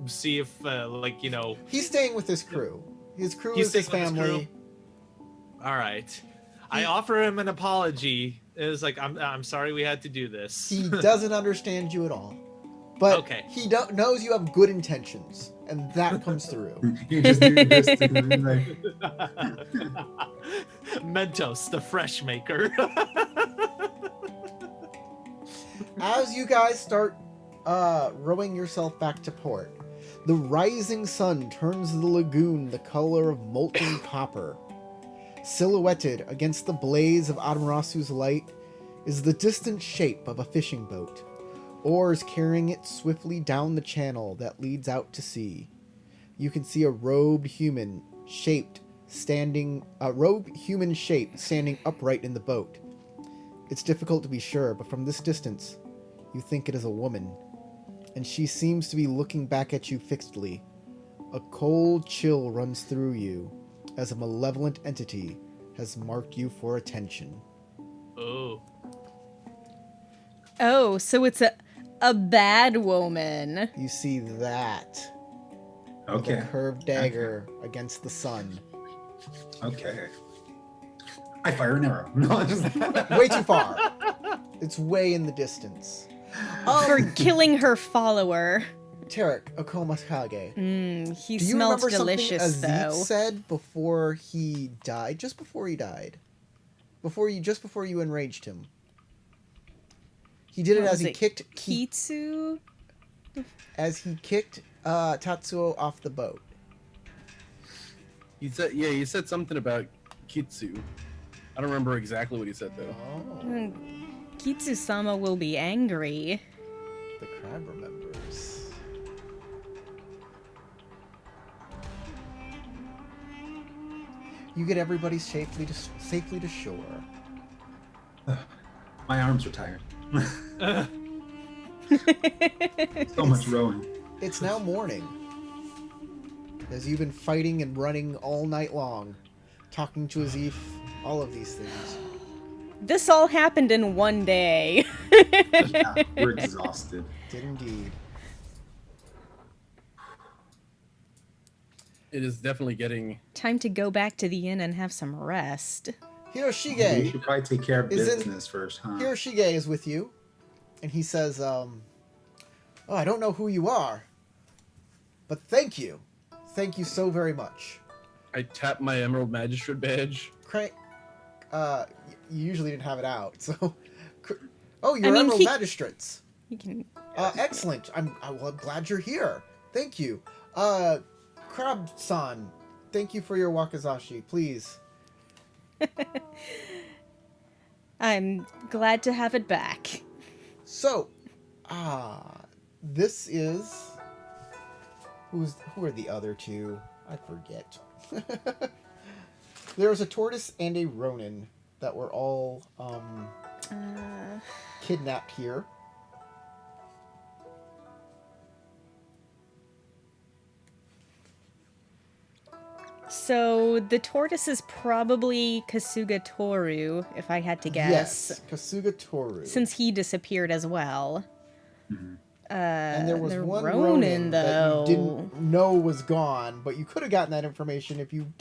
see if like He's staying with his crew. His crew He's is his staying with his family. all right. I offer him an apology. It was like I'm sorry we had to do this. He doesn't understand you at all. But Okay. he knows you have good intentions, and that comes through. You just do this to like, Mentos, the fresh maker. As you guys start rowing yourself back to port, the rising sun turns the lagoon the color of molten copper. Silhouetted against the blaze of Amarasu's light is the distant shape of a fishing boat, oars carrying it swiftly down the channel that leads out to sea. You can see a robed human shape standing upright in the boat. It's difficult to be sure, but from this distance, you think it is a woman, and she seems to be looking back at you fixedly. A cold chill runs through you, as a malevolent entity has marked you for attention. Oh. Oh, so it's a bad woman. You see that with okay, a curved dagger against the sun. okay. I fire an arrow. No, just Way too far. It's way in the distance. For killing her follower. Tarek, Okomakage. He Do you smells remember delicious, something Azit though. said before he died? Just before he died. Just before you enraged him. He did it What as was he it? kicked Kitsu? Tatsuo off the boat. He said something about Kitsu. I don't remember exactly what he said though. Oh, Kitsu-sama will be angry. the crab remembers. You get everybody safely to shore. my arms are tired. So much rowing. It's now morning. As you've been fighting and running all night long, talking to Azif, all of these things. This all happened in one day. Yeah, we're exhausted. Did indeed. It is definitely getting. Time to go back to the inn and have some rest. We Hiroshige. should probably take care of Is it- business first, huh? Hiroshige is with you, and he says, "Oh, I don't know who you are, but thank you. Thank you so very much. I tap my Emerald Magistrate badge. Crank. You usually didn't have it out, so. Oh, you're I mean, Emerald Magistrates. You can. Excellent. I'm glad you're here. Thank you. Crab-san, thank you for your wakizashi. Please. I'm glad to have it back. So, this is. Who are the other two? I forget. There's a tortoise and a ronin that were all kidnapped here. So the tortoise is probably Kasuga Toru, if I had to guess. Yes, Kasuga Toru. Since he disappeared as well. And there was the one Ronin, Ronin that though. you didn't know was gone, but you could have gotten that information if you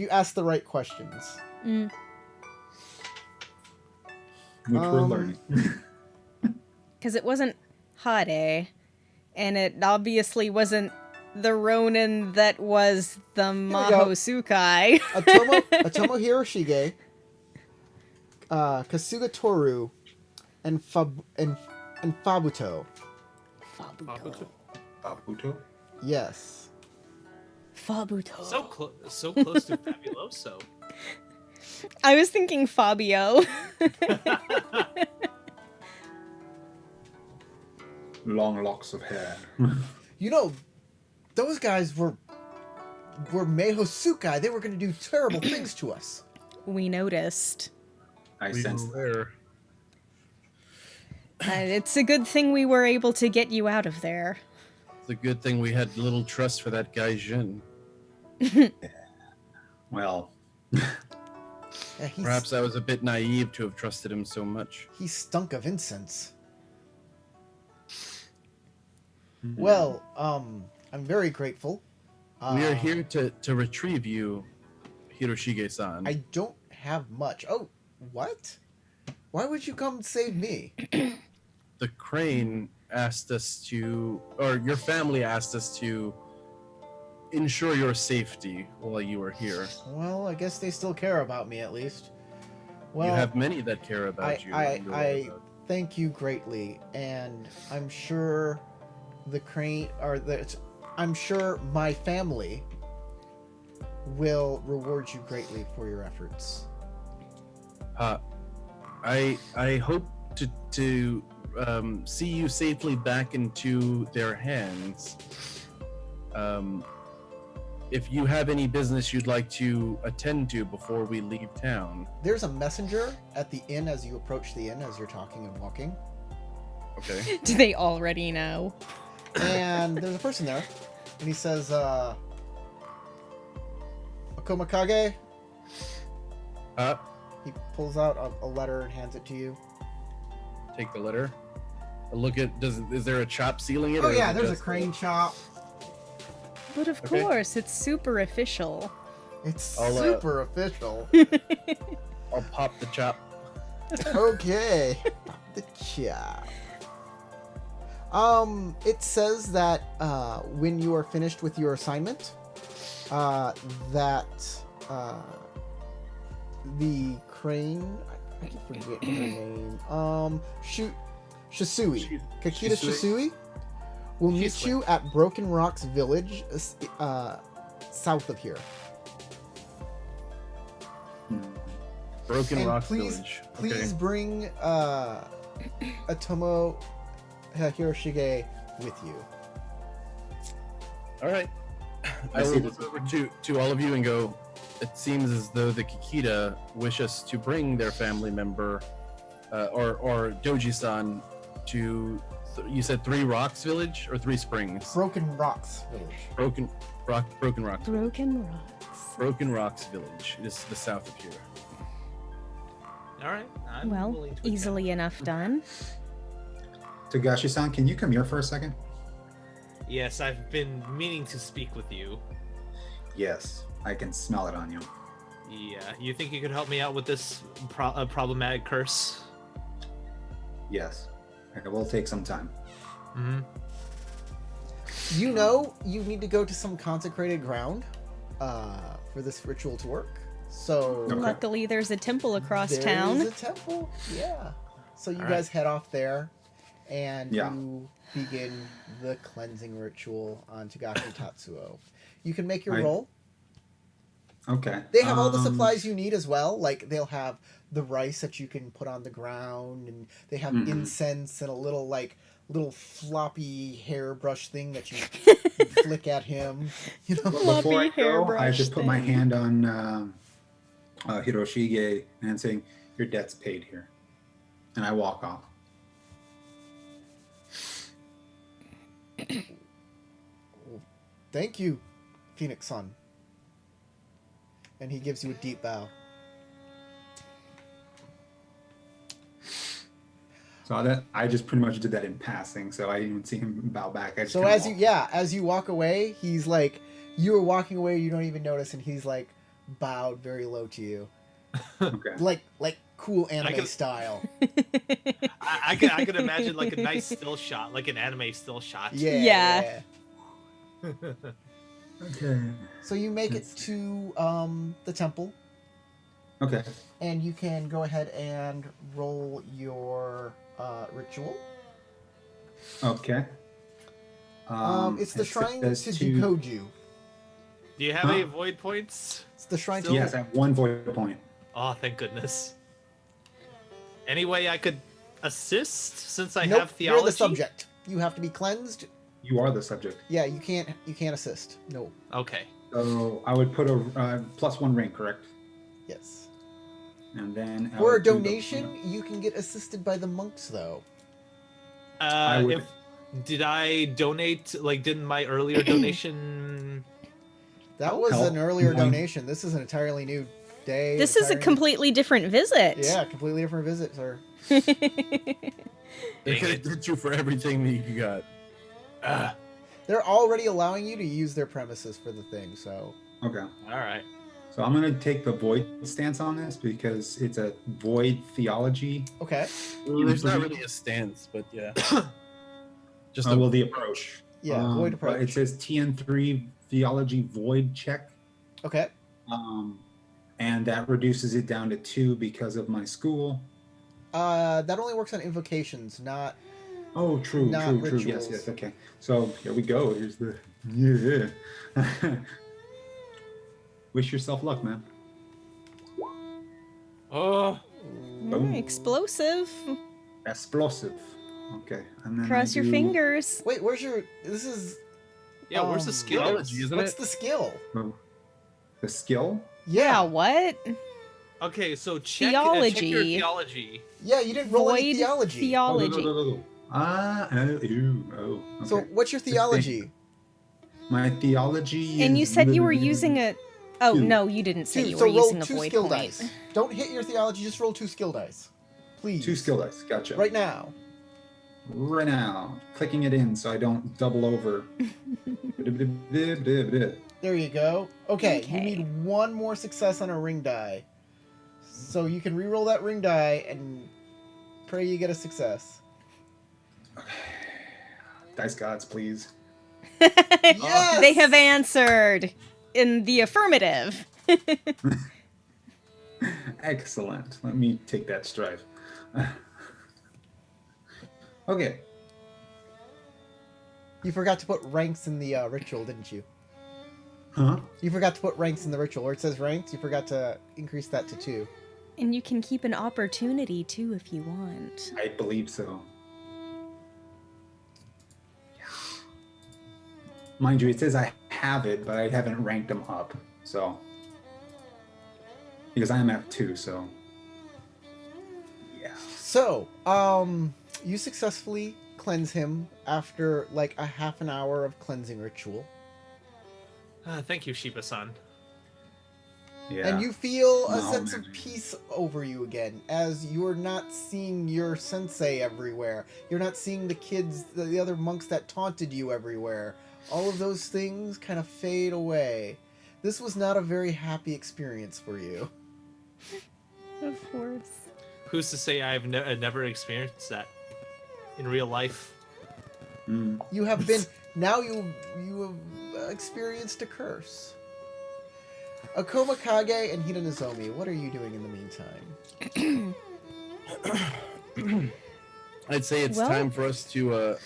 asked the right questions. Mm. Which we're learning. Because it wasn't Hade, and it obviously wasn't the Ronin that was the we go. Mahosukai. Atomo Hiroshige, Kasuga Toru, and Fabuto. Fabuto. Babuto? Yes. Fabuto. So close to Fabuloso. I was thinking Fabio. Long locks of hair. You know, those guys were Mehosukai. They were going to do terrible things to us. We noticed. I We sense were there. It's a good thing we were able to get you out of there. It's a good thing we had little trust for that guy Jin. Well, Yeah, Perhaps I was a bit naive to have trusted him so much. he stunk of incense. mm-hmm. Well, I'm very grateful. We are here to retrieve you, Hiroshige-san. I don't have much. Oh, what? Why would you come save me? The crane asked us to, or your family asked us to ensure your safety while you were here. Well, I guess they still care about me at least. Well, You have many that care about you. and you're I about- thank you greatly, and I'm sure the crane I'm sure my family will reward you greatly for your efforts. I hope to see you safely back into their hands. If you have any business you'd like to attend to before we leave town, There's a messenger at the inn as you approach the inn as you're talking and walking. okay? Do they already know? And there's a person there, and he says, Akomakage? He pulls out a letter and hands it to you. Take the letter. Look at. Is there a chop sealing it? Oh or is yeah, it there's a just- crane chop. But of Okay. course, it's super official. It's I'll, super official. I'll pop the chop. Okay. The chop. It says that when you are finished with your assignment, that the crane, I keep forgetting her name. Shisui. Kakita Shisui will meet She's you at Broken Rocks Village, south of here. Broken And Rock please, Village. please bring Atomo Hiroshige with you. All right. I I see will this. look over to all of you and go. It seems as though the Kikita wish us to bring their family member, or Doji-san, to. You said 3 Rocks Village or 3 Springs? Broken Rocks Village. Broken Rocks. Broken rocks. Broken Rocks Village. It is to the south of here. All right. I'm Well, willing to easily enough done. Togashi-san, can you come here for a second? attempt. Yes, I've been meaning to speak with you. Yes, I can smell it on you. Yeah, you think you could help me out with this problematic curse? Yes, it will take some time. Mm-hmm. You know, you need to go to some consecrated ground for this ritual to work. So Okay. Luckily, there's a temple across there's town. a temple. Yeah. So you All guys head off there, and Yeah. you begin the cleansing ritual on Tagaki Tatsuo. You can make your I- roll. Okay. They have all the supplies you need as well. Like they'll have the rice that you can put on the ground, and they have Mhm. incense and a little floppy hairbrush thing that you flick at him. You know. But before I Floppy go, I hairbrush just put my thing. hand on Hiroshige and saying, "Your debt's paid here," and I walk off. Thank you, Phoenix Sun. And he gives you a deep bow. So that I just pretty much did that in passing, so I didn't even see him bow back. I just So kinda as you walk away, he's like, you were walking away, you don't even notice, and he's like bowed very low to you, walked- okay. like cool anime can- style. I could imagine like a nice still shot, like an anime still shot. Yeah. Yeah. Okay. So you make it That's- to the temple, Okay. and you can go ahead and roll your ritual. Okay. It's the it shrine says to Dukoju. Do you have Huh? any void points? It's the shrine to Yes, I have one void point. Oh, thank goodness. Any way I could assist since I Nope, have theology? you're the subject. You have to be cleansed. You are the subject. Yeah, you can't assist. No. Okay. So I would put a +1 ring, correct? Yes. And then I For a would do the- donation, you can get assisted by the monks, though. I would- Did I donate? Like, didn't my earlier donation? That was Help. an earlier One. donation. This is an entirely new day. This is a entirely- completely different visit. Yeah, completely different visit, sir. They Dang could it. have did you for everything that you got. They're already allowing you to use their premises for the thing, so Okay. All right. So I'm gonna take the void stance on this because it's a void theology. okay. There's not really a stance, but yeah. Just Well, the approach. Yeah, void But approach. it says TN3 theology void check. Okay. And that reduces it down to 2 because of my school. That only works on invocations, not. Oh, true, Not true, rituals. Yes, yes. Okay. So here we go. Here's the yeah. Wish yourself luck, man. Oh, Explosive. Explosive. Okay. And then Cross I your do- fingers. Wait, where's your? This is. yeah. Where's the Um, skill? Theology, isn't What's it? the skill? Oh, the skill. Yeah, what? Okay, so check Theology. your theology. Yeah, you didn't roll any Void theology. theology. Okay. So what's your theology? My theology. And you is said you were literally- using a. Oh, 2. no, you didn't say 2. you So were roll using a 2 void skill point. dice. Don't hit your theology. Just roll 2 skill dice, please. 2 skill dice. Gotcha. Right now. Right now, clicking it in so I don't double over. There you go. Okay, you Okay. need 1 more success on a ring die. So you can re-roll that ring die and pray you get a success. Dice gods, please. Yes! They have answered in the affirmative. Excellent. Let me take that strive. Okay. You forgot to put ranks in the ritual, didn't you? Huh? You forgot to put ranks in the ritual. Where it says ranks, you forgot to increase that to 2. And you can keep an opportunity too if you want. I believe so. Mind you, it says I have it, but I haven't ranked them up. So. Because I am at 2, so. Yeah. So, you successfully cleanse him after like a half an hour of cleansing ritual. Thank you, Shiba-san. Yeah. And you feel a No, sense of man. peace over you again, as you're not seeing your sensei everywhere. You're not seeing the kids, the other monks that taunted you everywhere. All of those things kind of fade away. This was not a very happy experience for you. Of course. Who's to say I've never experienced that in real life? Mm. You have been now you have experienced a curse. Akuma Kage and Hida Nozomi, what are you doing in the meantime? I'd say it's Well- time for us to, or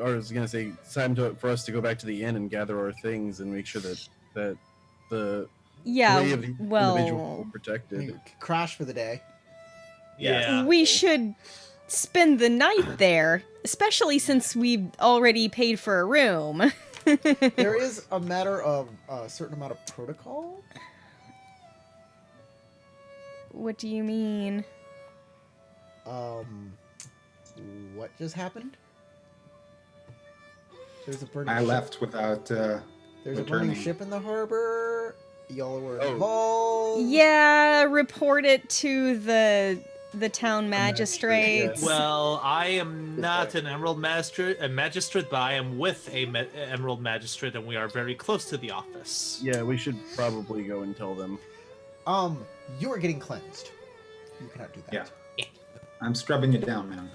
I was gonna say, it's time for us to go back to the inn and gather our things and make sure that the three Yeah, of the individuals well, are protected. You crash for the day. Yeah. we should spend the night there, especially since we've already paid for a room. There is a matter of a certain amount of protocol. What do you mean? What just happened? There's a burning I ship. left without. There's a burning returning. ship in the harbor. Y'all were Oh. involved. Yeah, report it to the town magistrate, magistrates. Well, I am not an Emerald Magistrate, but I am with a Emerald Magistrate, and we are very close to the office. Yeah, we should probably go and tell them. You are getting cleansed. You cannot do that. Yeah. I'm scrubbing it down, man.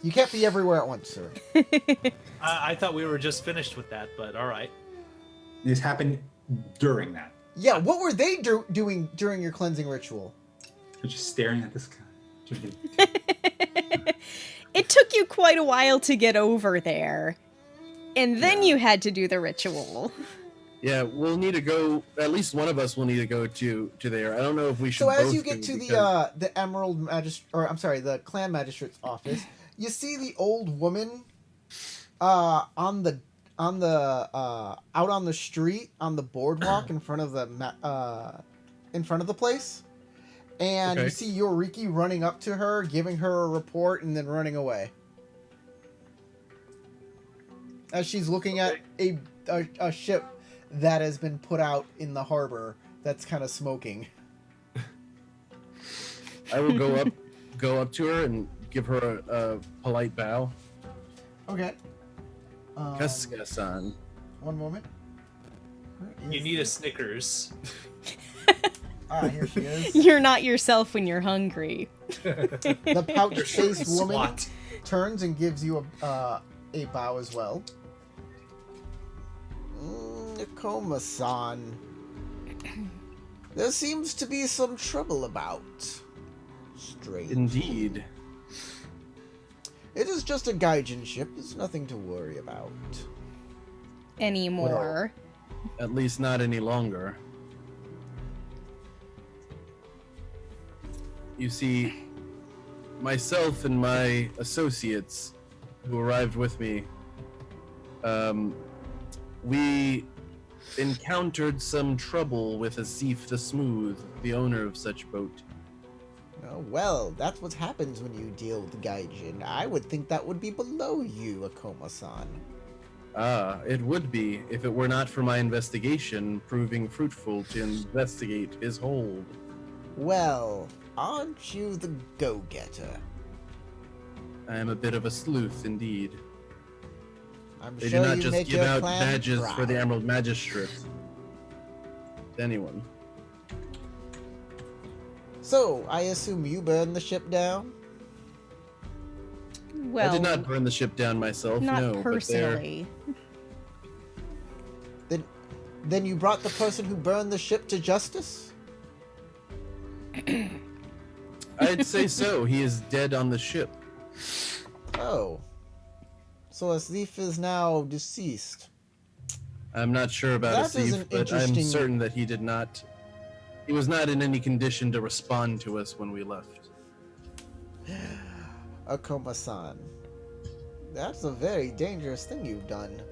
You can't be everywhere at once, sir. I thought we were just finished with that, but all right. This happened during that. Yeah, what were they doing during your cleansing ritual? We're just staring at this guy. It took you quite a while to get over there. And then you had to do the ritual. Yeah, we'll need to go. At least one of us will need to go to there. I don't know if we should. So as both you get go to because- the Emerald Magistrate, or I'm sorry, the Clan Magistrate's office, you see the old woman, out on the street on the boardwalk in front of the place, and you Okay. see Yoriki running up to her, giving her a report, and then running away. As she's looking at a ship that has been put out in the harbor that's kind of smoking. I will go up to her and give her a polite bow. Okay. Kasuga-san. One moment. You need a Snickers. Here she is. You're not yourself when you're hungry. The pouch-faced woman SWAT. turns and gives you a bow as well. Nakoma-san. There seems to be some trouble about. Strange. Indeed. It is just a Gaijin ship. There's nothing to worry about. Anymore. At least not any longer. You see, myself and my associates who arrived with me, we encountered some trouble with Asif the Smooth, the owner of such boat. Oh, well, that's what happens when you deal with Gaijin. I would think that would be below you, Akoma-san. Ah, it would be if it were not for my investigation proving fruitful to investigate his hold. Well, aren't you the go-getter? I am a bit of a sleuth indeed. I'm They sure do not you just make give your out clan badges for the proud. Emerald Magistrate to anyone. So, I assume you burned the ship down? Well, I did not burn the ship down myself, not no. personally. Then you brought the person who burned the ship to justice? But I'd say so. He is dead on the ship. Oh. So Asif is now deceased. I'm not sure about That is Asif, an but I'm interesting- certain that he did not. He was not in any condition to respond to us when we left. Akoma-san. That's a very dangerous thing you've done.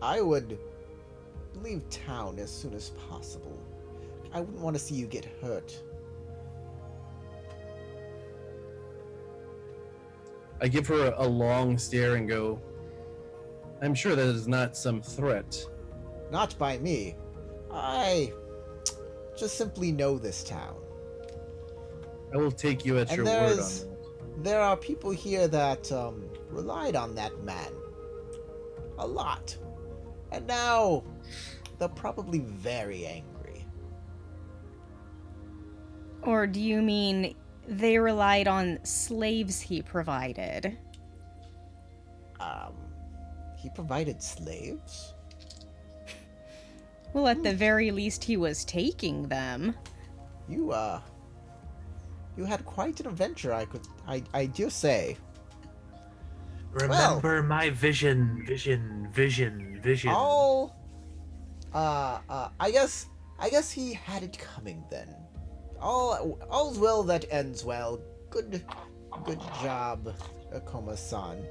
I would leave town as soon as possible. I wouldn't want to see you get hurt. I give her a long stare and go, I'm sure that is not some threat. Not by me. I just simply know this town. I will take you at And your word on there's- that. There are people here that relied on that man. A lot. And now they're probably very angry. Or do you mean they relied on slaves he provided? He provided slaves? Well, at the very least, he was taking them. You had quite an adventure, I do say. Remember my vision. All, I guess he had it coming then. All's well that ends well. Good job, Akuma-san.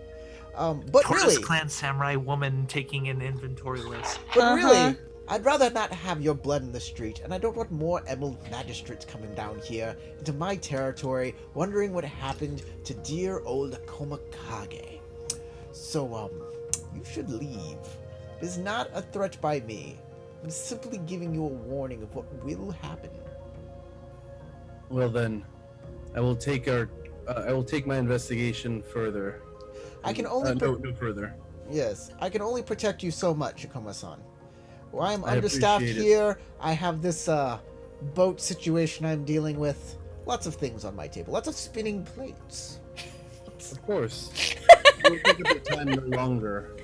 But Tortoise really, Clan samurai woman taking an inventory list. but really, I'd rather not have your blood in the street, and I don't want more Emerald Magistrates coming down here into my territory, wondering what happened to dear old Akuma Kage. So, you should leave. It is not a threat by me. I'm simply giving you a warning of what will happen. Well then, I will take my investigation further. I can only no further. Yes, I can only protect you so much, Akuma-san. Well, I'm I understaffed appreciate it. here. I have this boat situation I'm dealing with. Lots of things on my table. Lots of spinning plates. Of course. We'll take up your time no longer,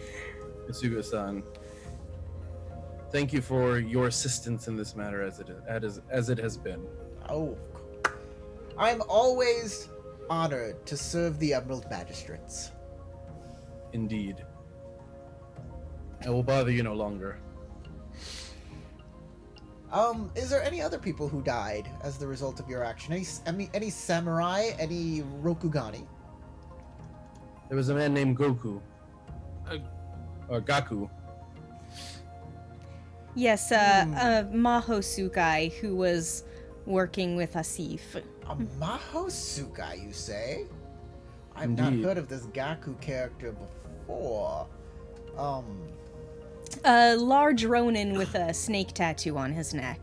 Isuga-san. Thank you for your assistance in this matter as it has been. Oh, I'm always honored to serve the Emerald Magistrates. Indeed. I will bother you no longer. Is there any other people who died as the result of your action? Any samurai? Any Rokugani? There was a man named Goku. Uh, Or Gaku. Yes, Maho Sukai, who was working with Asif. A Mahosuka, you say? I've not Indeed. heard of this Gaku character before. A large Ronin with a snake tattoo on his neck.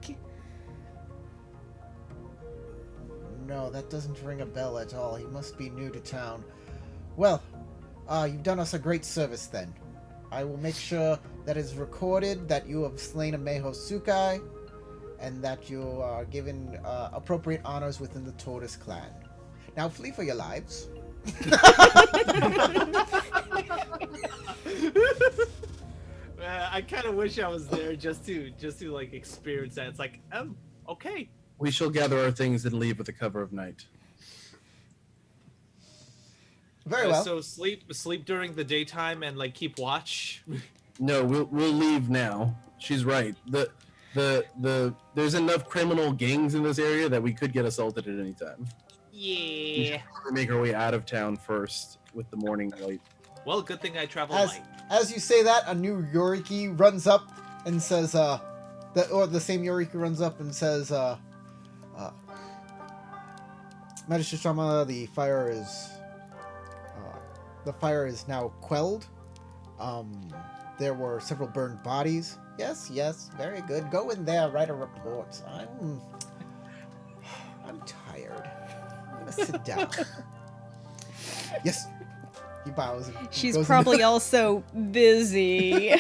No, that doesn't ring a bell at all. He must be new to town. Well, you've done us a great service then. I will make sure that is recorded that you have slain a Mahosukai, and that you are given appropriate honors within the Tortoise clan. Now flee for your lives. I kind of wish I was there just to like experience that. It's like, okay. We shall gather our things and leave with the cover of night. Very well. So sleep during the daytime and like keep watch. No, we'll leave now. She's right. There's enough criminal gangs in this area that we could get assaulted at any time. We should probably make our way out of town first with the morning light. Well, good thing I travel As light. as you say that, a new Yoriki runs up and says, the same Yoriki runs up and says, Magistrate-sama, the fire is now quelled. There were several burned bodies. Yes, very good. Go in there, write a report. I'm tired. I'm gonna sit down. Yes. He bows. And She's goes probably into- also busy.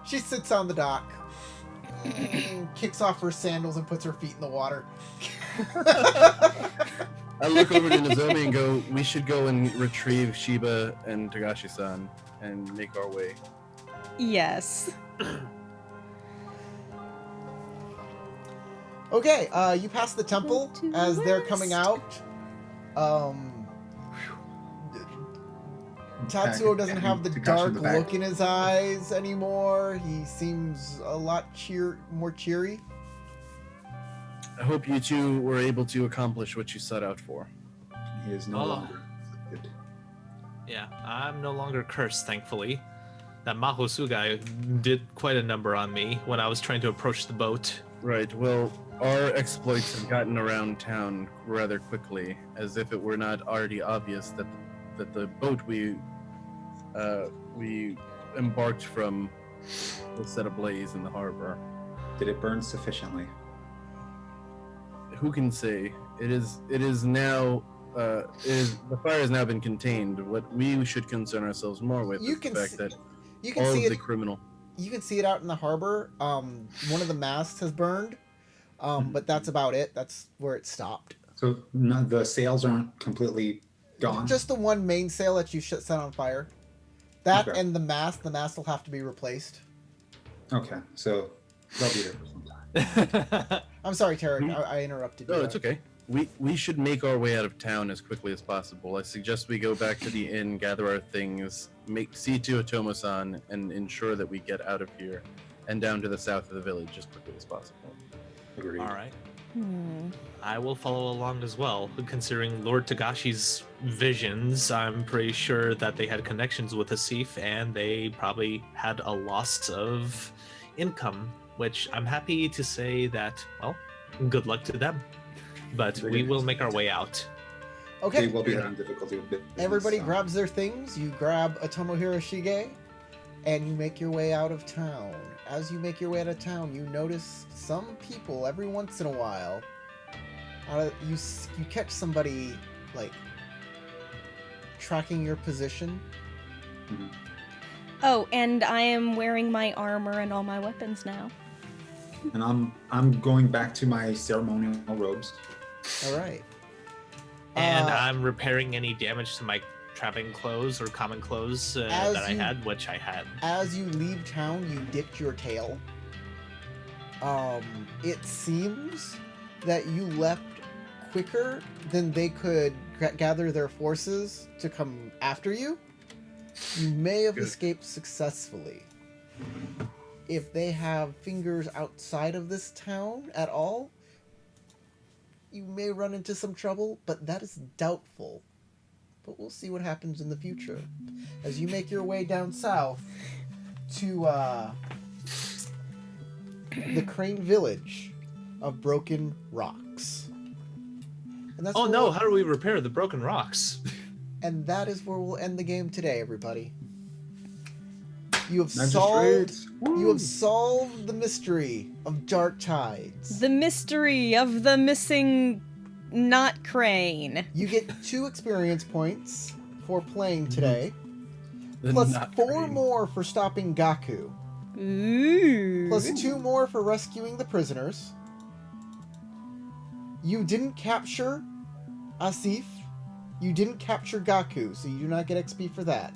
She sits on the dock, kicks off her sandals, and puts her feet in the water. I look over to Nozomi and go, we should go and retrieve Shiba and Togashi-san and make our way. Yes. Okay, you pass the temple To the as they're coming west. out. Tatsuo doesn't have the Takashi in dark the back. look in his eyes anymore. He seems a lot more cheery. I hope you two were able to accomplish what you set out for. He is no Oh. longer afflicted. Yeah, I'm no longer cursed, thankfully. That Mahosugai did quite a number on me when I was trying to approach the boat. Right, well, our exploits have gotten around town rather quickly, as if it were not already obvious that the boat we embarked from was set ablaze in the harbor. Did it burn sufficiently? Who can say? It is now. The fire has now been contained. What we should concern ourselves more with You is the can fact see- that You can all see of it. the criminal. You can see it out in the harbor. One of the masts has burned, but that's about it. That's where it stopped. So the sails aren't completely gone. Just the one main sail that you set on fire. That Okay. and the mast. The mast will have to be replaced. Okay, so they'll be there for some time. I'm sorry, Tarek. I interrupted you. No, it's okay. We should make our way out of town as quickly as possible. I suggest we go back to the inn, gather our things, see to Otomo-san, and ensure that we get out of here and down to the south of the village as quickly as possible. Agreed. All right. Hmm. I will follow along as well. Considering Lord Tagashi's visions, I'm pretty sure that they had connections with Asif and they probably had a loss of income, which I'm happy to say that, well, good luck to them. But we will make our way out. Okay. They will be having difficulty with business. Everybody so- grabs their things. You grab a Tomohiro Shige, and you make your way out of town. As you make your way out of town, you notice some people every once in a while. You catch somebody like tracking your position. Oh, and I am wearing my armor and all my weapons now. And I'm going back to my ceremonial robes. All right. And I'm repairing any damage to my traveling clothes or common clothes As that I you- had, which I had. As you leave town, you dipped your tail. It seems that you left quicker than they could gather their forces to come after you. You may have Good. escaped successfully. If they have fingers outside of this town at all, you may run into some trouble, but that is doubtful. But we'll see what happens in the future. As you make your way down south to the Crane Village of Broken Rocks. And that's Oh where no, we'll- how do we repair the broken rocks? And that is where we'll end the game today, everybody. You have Magistrates. solved the mystery of Dark Tides. The mystery of the missing not crane. You get 2 experience points for playing today, The plus not 4 green. more for stopping Gaku, Ooh. plus 2 more for rescuing the prisoners. You didn't capture Asif. You didn't capture Gaku, so you do not get XP for that.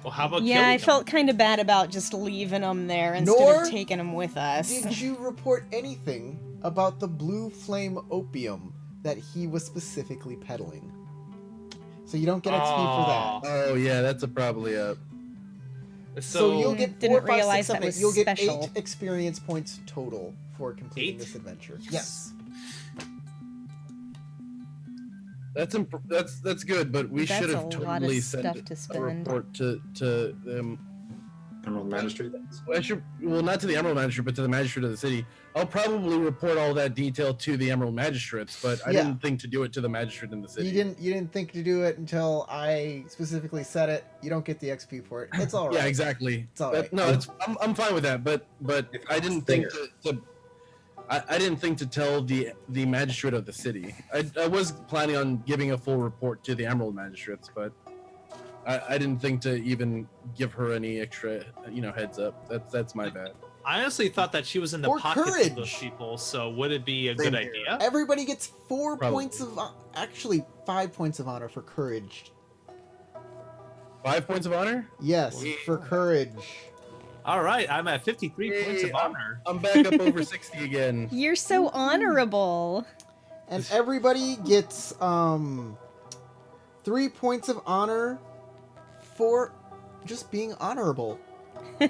Well, how about Yeah, killing I them? felt kind of bad about just leaving him there instead Nor of taking him with us. Did you report anything about the blue flame opium that he was specifically peddling? So you don't get XP for that. Oh yeah, that's probably a. So you'll get Didn't 4, 5, 6, realize 7, that 8. was You'll get special. 8 experience points total for completing 8? this adventure. Yes. That's good, but we That's should a have lot of totally sent stuff to a spend. report to them. Emerald Magistrate. Well, not to the Emerald Magistrate, but to the Magistrate of the city. I'll probably report all that detail to the Emerald Magistrates, but I Yeah. didn't think to do it to the Magistrate in the city. You didn't think to do it until I specifically said it. You don't get the XP for it. It's all right. Yeah, exactly. It's all But right. No, I'm fine with that. But If I it's didn't think there. I didn't think to tell the Magistrate of the city. I was planning on giving a full report to the Emerald Magistrates, but I didn't think to even give her any extra heads up. That's my bad. I honestly thought that she was in the For pockets courage. of those people, so would it be a Same good here. idea? Everybody gets 4 Probably. points of actually 5 points of honor for courage. 5 points of honor. Yes, for courage. All right, I'm at 53 points of Yay, honor. I'm back up over 60 again. You're so honorable. And everybody gets 3 points of honor for just being honorable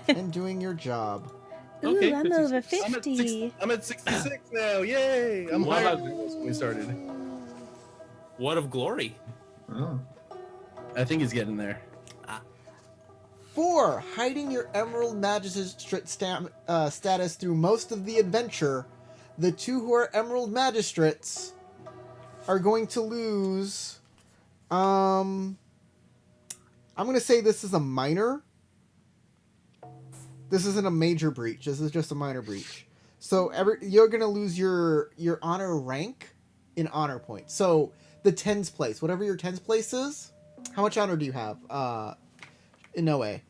and doing your job. Ooh, Okay, I'm 56. over I'm at 50. I'm at 66 now. Yay! I'm What higher about- than I was when we started. What of glory? Oh. I think he's getting there. 4, hiding your Emerald Magistrate status through most of the adventure. The 2 who are Emerald Magistrates are going to lose. I'm going to say this is a minor. This isn't a major breach. This is just a minor breach. So you're going to lose your honor rank in honor points. So the tens place, whatever your tens place is, how much honor do you have? Inoue.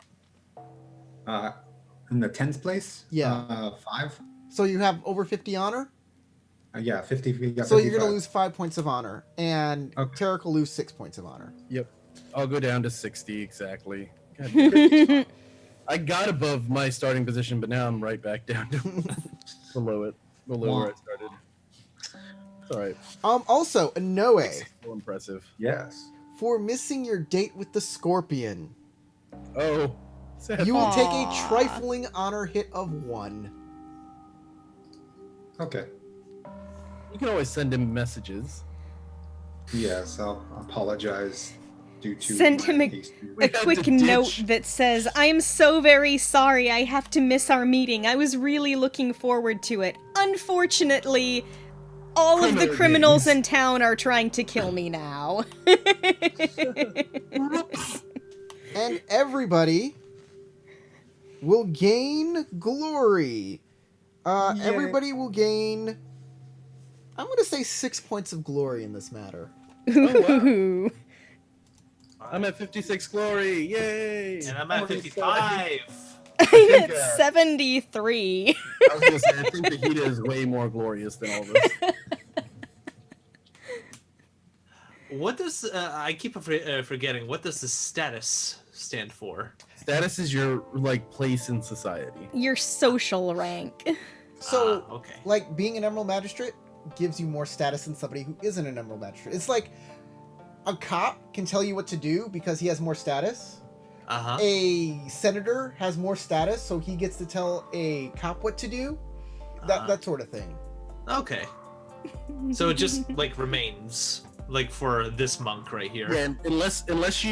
In the 10th place? Yeah. 5? So you have over 50 honor? Yeah, 50. Yeah, So you're going to 55. lose 5 points of honor. And Okay. Tarek will lose 6 points of honor. Yep. I'll go down to 60 exactly. God, I got above my starting position, but now I'm right back down to below where I started. It's all right. Also, Noe, Still impressive. Yes. for missing your date with the Scorpion, Oh, sad. you will take a Aw. trifling honor hit of 1. Okay. You can always send him messages. Yes, I'll apologize due to Send my him a- hasty- We A had quick to note ditch- that says, I am so very sorry I have to miss our meeting. I was really looking forward to it. Unfortunately, all of the Criminal criminals gangs. in town are trying to kill me now. And everybody will gain glory. Everybody will gain, I'm going to say 6 points of glory in this matter. Ooh. I'm at 56 glory. Yay! And I'm at 55. I'm at 73. I was gonna say, I think Vegeta is way more glorious than all of us. What does I keep forgetting? What does the status stand for? Status is your like place in society. Your social rank. So, Okay. like, being an Emerald Magistrate gives you more status than somebody who isn't an Emerald Magistrate. It's like a cop can tell you what to do because he has more status. Uh-huh. A senator has more status, so he gets to tell a cop what to do. That sort of thing. Okay. So it just like remains like for this monk right here. Yeah, and unless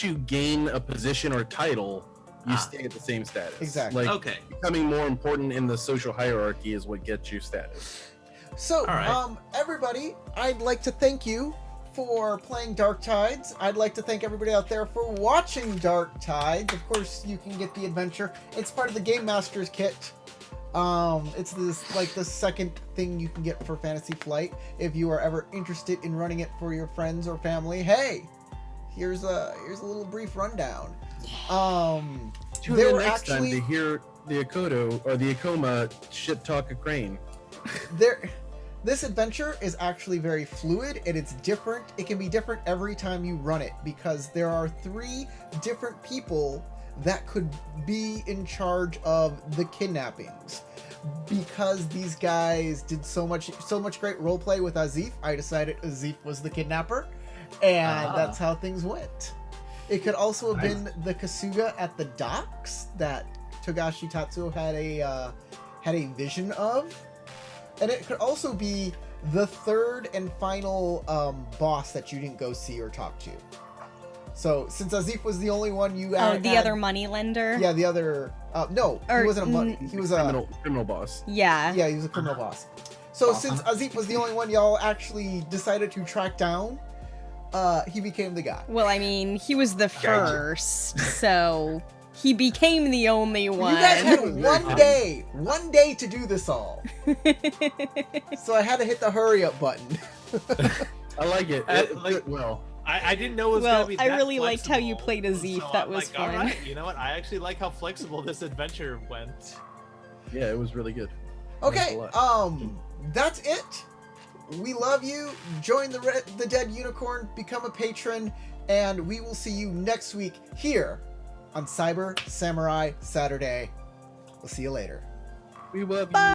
you gain a position or title, you stay at the same status. Exactly. Like Okay. becoming more important in the social hierarchy is what gets you status. So, All right. everybody, I'd like to thank you for playing Dark Tides. I'd like to thank everybody out there for watching Dark Tides. Of course, you can get the adventure. It's part of the Game Master's kit. It's this like the second thing you can get for Fantasy Flight. If you are ever interested in running it for your friends or family, hey, here's a little brief rundown. Tune There in were next actually time to hear the Akodo or the Akoma shit talk a crane. This adventure is actually very fluid and it's different. It can be different every time you run it because there are 3 different people that could be in charge of the kidnappings. Because these guys did so much great roleplay with Azif, I decided Azif was the kidnapper, and that's how things went. It could also have been the Kasuga at the docks that Togashi Tatsuo had a vision of. And it could also be the 3rd and final boss that you didn't go see or talk to. So, since Azif was the only one you Oh, the other money lender? Yeah, the other... no, Or- he wasn't a money... He was a... Criminal boss. Yeah. Yeah, he was a criminal boss. So, since Azif was the only one y'all actually decided to track down, he became the guy. Well, I mean, he was the first, so he became the only one. You guys had one day to do this all. So I had to hit the hurry up button. I like it. Well, I didn't know it was Well, gonna be I that really liked how you flexible. played Azif. So That I'm was like, fun. All right, you know what? I actually like how flexible this adventure went. yeah, it was really good. Okay, Thanks a that's it. We love you. Join the Dead Unicorn, become a patron, and we will see you next week here on Cyber Samurai Saturday. We'll see you later. We love you.